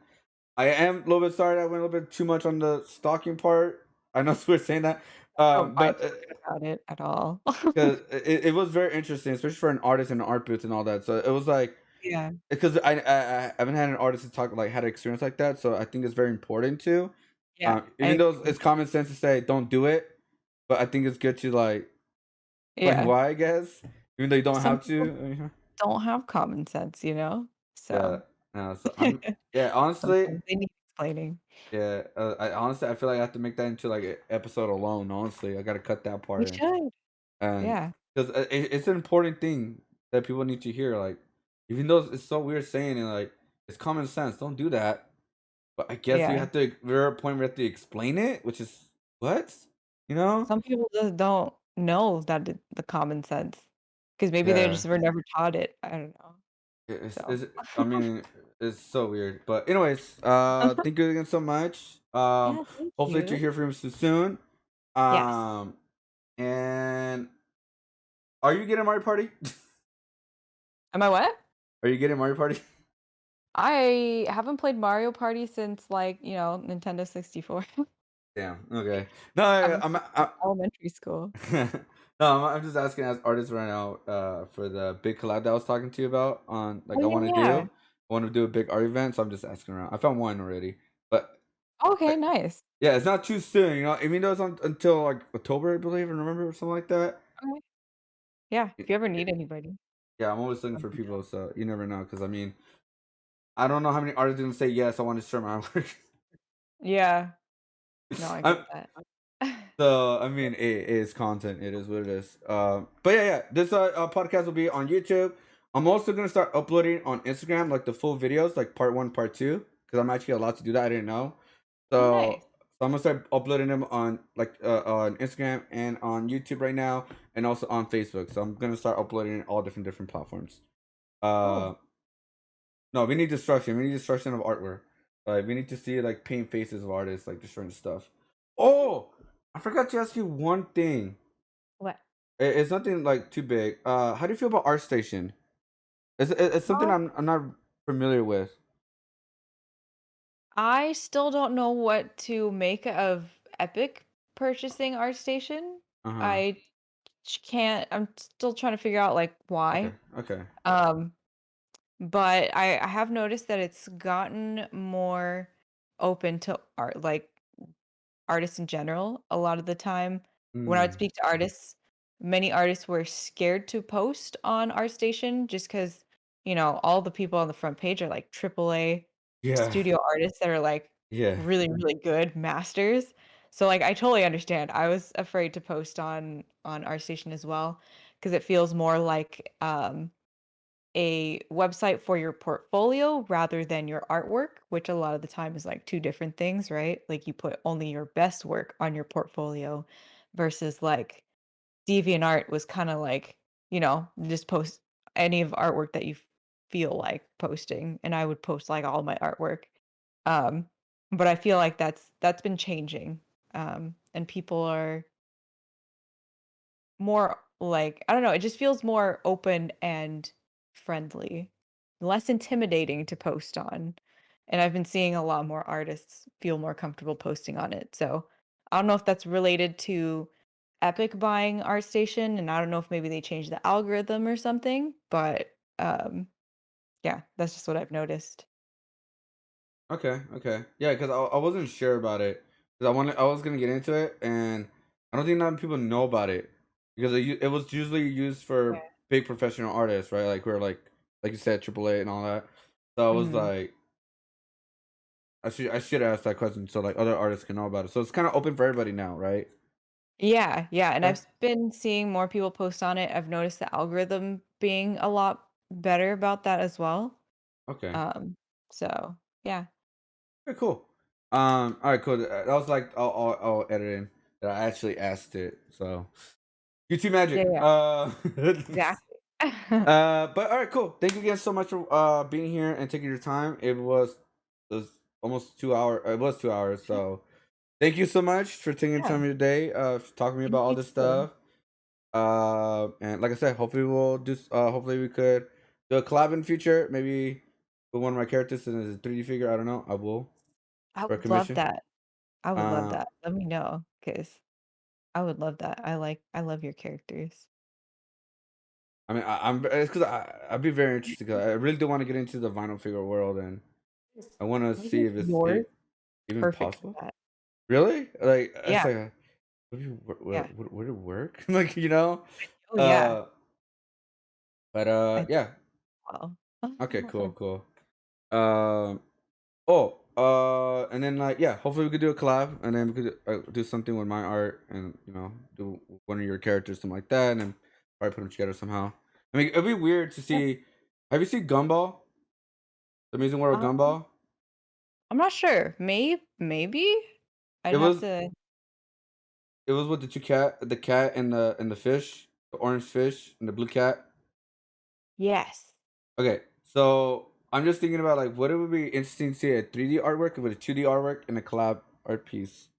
A: I am a little bit sorry that I went a little bit too much on the stalking part. I know we're saying that,
B: I don't mind
A: but
B: talking about it at all.
A: because it was very interesting, especially for an artist in an art booth and all that. So it was like
B: Yeah,
A: because I haven't had an artist to talk like had an experience like that. So I think it's very important to,
B: yeah, I
A: even though
B: agree.
A: it's common sense to say don't do it, but I think it's good to like explain
B: Yeah.
A: why. I guess even though you don't
B: Some
A: have
B: people
A: to.
B: don't have common sense, you know?
A: Yeah.
B: So
A: So I'm yeah. Honestly,
B: sometimes they need explaining.
A: yeah. I feel like I have to make that into like an episode alone. Honestly, I got to cut that
B: We
A: part in,
B: should.
A: and
B: Yeah.
A: because it's an important thing that people need to hear. Like, even though it's so weird saying it, like it's common sense. Don't do that. But I guess you
B: Yeah.
A: have to. We're at a point where you have to explain it, which is what you know.
B: Some people just don't know that the common sense because maybe they
A: Yeah.
B: just were never taught it. I don't know. So
A: It's I mean, it's so weird. But anyways, thank you again so much.
B: yeah, thank
A: Hopefully to
B: you.
A: hear from you soon.
B: Yes.
A: Um, and are you getting Mario Party?
B: Am I what?
A: Are you getting Mario Party?
B: I haven't played Mario Party since like, Nintendo 64.
A: Damn. Okay. No,
B: Ever
A: I'm.
B: since like elementary school.
A: No, I'm just asking as artists right now. For the big collab that I was talking to you about on
B: Oh
A: like I
B: yeah,
A: want to
B: yeah.
A: do. I want to do a big art event, so I'm just asking around. I found one already, but
B: Okay,
A: like,
B: nice.
A: yeah, it's not too soon. Even though it's until like October, I believe, or November or something like that.
B: Okay. Yeah, if
A: Y-
B: you ever need
A: y-
B: anybody,
A: Yeah, I'm always looking
B: let
A: for
B: me know.
A: people, so you never know. Because I mean, I don't know how many artists are gonna say yes. I want to share my work.
B: Yeah. No, I get
A: I'm,
B: that.
A: so I mean, it is content. It is what it is. But yeah. This podcast will be on YouTube. I'm also gonna start uploading on Instagram, like the full videos, like part one, part two, because I'm actually allowed to do that. I didn't know.
B: Oh, nice.
A: So I'm gonna start uploading them on on Instagram and on YouTube right now, and also on Facebook. So I'm gonna start uploading in all different platforms. Uh,
B: Cool.
A: no, we need destruction. We need destruction of artwork. Like we need to see like paint faces of artists, like destroying stuff. Oh, I forgot to ask you one thing.
B: What?
A: It's nothing like too big. How do you feel about ArtStation? It's something
B: Um,
A: I'm not familiar with.
B: I still don't know what to make of Epic purchasing ArtStation.
A: Uh huh.
B: I can't. I'm still trying to figure out like
A: Okay.
B: why.
A: Okay.
B: Um, but I have noticed that it's gotten more open to art, like artists in general. A lot of the time, when I would
A: Mm.
B: speak to artists, many artists were scared to post on ArtStation just because, all the people on the front page are like AAA
A: Yeah.
B: studio artists that are like
A: Yeah.
B: really, really good masters. So like I totally understand. I was afraid to post on ArtStation as well because it feels more like a website for your portfolio rather than your artwork, which a lot of the time is like two different things, right? Like you put only your best work on your portfolio versus like DeviantArt was kind of like, just post any of artwork that you feel like posting. And I would post like all my artwork. Um, but I feel like that's been changing. And people are more like, I don't know, it just feels more open and friendly. less intimidating to post on. And I've been seeing a lot more artists feel more comfortable posting on it. So I don't know if that's related to Epic buying ArtStation, and I don't know if maybe they changed the algorithm or something, but yeah, that's just what I've noticed.
A: Okay, okay, yeah, because I wasn't sure about it because I was gonna get into it, and I don't think a lot of people know about it because it was usually used
B: Yeah.
A: for big professional artists, right? Like we're like you said, AAA and all that. So I was
B: Mhm.
A: like, I should ask that question so like other artists can know about it. So it's kind of open for everybody now, right?
B: Yeah, yeah, and
A: Okay,
B: I've been seeing more people post on it. I've noticed the algorithm being a lot better about that as well.
A: okay,
B: Um, so yeah.
A: okay, cool. All right, cool. That was like I'll edit in that I actually asked it. So YouTube
B: Yeah,
A: magic.
B: yeah, exactly.
A: But all right, cool. Thank you again so much for being here and taking your time. It was almost 2 hours. It was 2 hours. So thank you so much for taking the
B: Yeah,
A: time of your day, talking to me
B: thank
A: about all
B: you
A: this
B: too.
A: stuff. And like I said, hopefully we'll do. Hopefully we could do a collab in the future. Maybe with one of my characters and a 3D figure. I don't know. I will
B: I
A: for a
B: would love
A: commission.
B: that. I would love
A: Uh,
B: that. Let me know, cause I would love that. I love your characters.
A: I mean, I'm. It's because I'd be very interested. Cause I really do want to get into the vinyl figure world, and
B: Yes.
A: I want to
B: I
A: see
B: think
A: if
B: yours
A: even
B: perfect for
A: possible.
B: that.
A: Really? Like it's
B: Yeah,
A: like,
B: yeah.
A: would it work? Like you know?
B: Oh, yeah.
A: Uh, but
B: I think
A: yeah.
B: well.
A: Okay, cool, cool. Um, and then like yeah, hopefully we could do a collab, and then we could do something with my art, and do one of your characters, something like that, and then probably put them together somehow. I mean, it'd be weird to
B: Yeah.
A: see. Have you seen Gumball? The Amazing World of
B: Um,
A: Gumball?
B: I'm not sure. Maybe? I'd
A: It
B: have
A: was
B: to
A: it was with the cat and the fish, the orange fish and the blue cat.
B: yes.
A: Okay, so I'm just thinking about like what it would be interesting to see a 3D artwork with a 2D artwork and a collab art piece.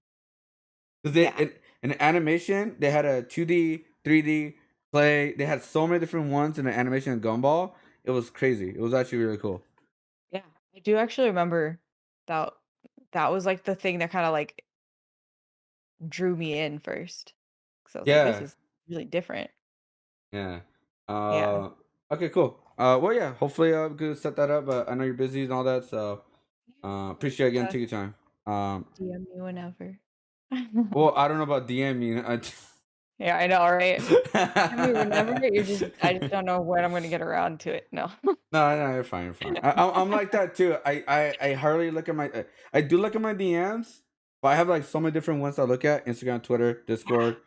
A: Because they
B: Yeah.
A: in animation they had a 2D, 3D play. They had so many different ones in the animation in Gumball. It was crazy. It was actually really cool.
B: Yeah. I do actually remember that that was, like, the thing that kinda, like, drew me in first. So I was like, "This
A: Yeah,
B: is really different."
A: yeah.
B: Yeah.
A: Uh, okay, cool. Well, yeah. Hopefully, we could set that up. But I know you're busy and all that, so appreciate again.
B: Yeah.
A: Take your time.
B: DM me whenever.
A: Well, I don't know about DMing.
B: Yeah, I know, right? DM me whenever, I just don't know when I'm gonna get around to it. No.
A: No, no, you're fine. You're fine. I'm like that too. I hardly look at my. I do look at my DMs, but I have like so many different ones I look at: Instagram, Twitter,
B: Yeah.
A: Discord,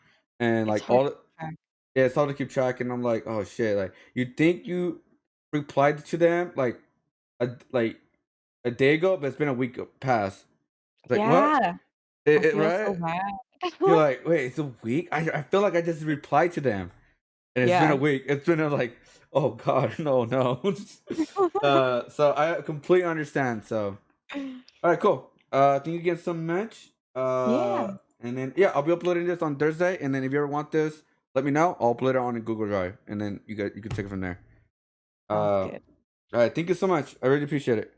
A: and
B: It's
A: like
B: hard
A: all.
B: to keep track.
A: Yeah, it's all to keep track, and I'm like, oh shit! Like you think you replied to them like a day ago, but it's been a week past. It's like what?
B: Yeah. I feel so
A: Right?
B: bad.
A: You're like, wait, it's a week? I feel like I just replied to them. And it's been a
B: Yeah.
A: week. It's been like, oh god, no, no. So I completely understand. So, all right, cool. Thank you again so much.
B: Yeah.
A: And then yeah, I'll be uploading this on Thursday. And then if you ever want this, let me know. I'll upload it on a Google Drive, and then you can take it from there.
B: Sounds
A: All
B: good.
A: right, thank you so much. I really appreciate it.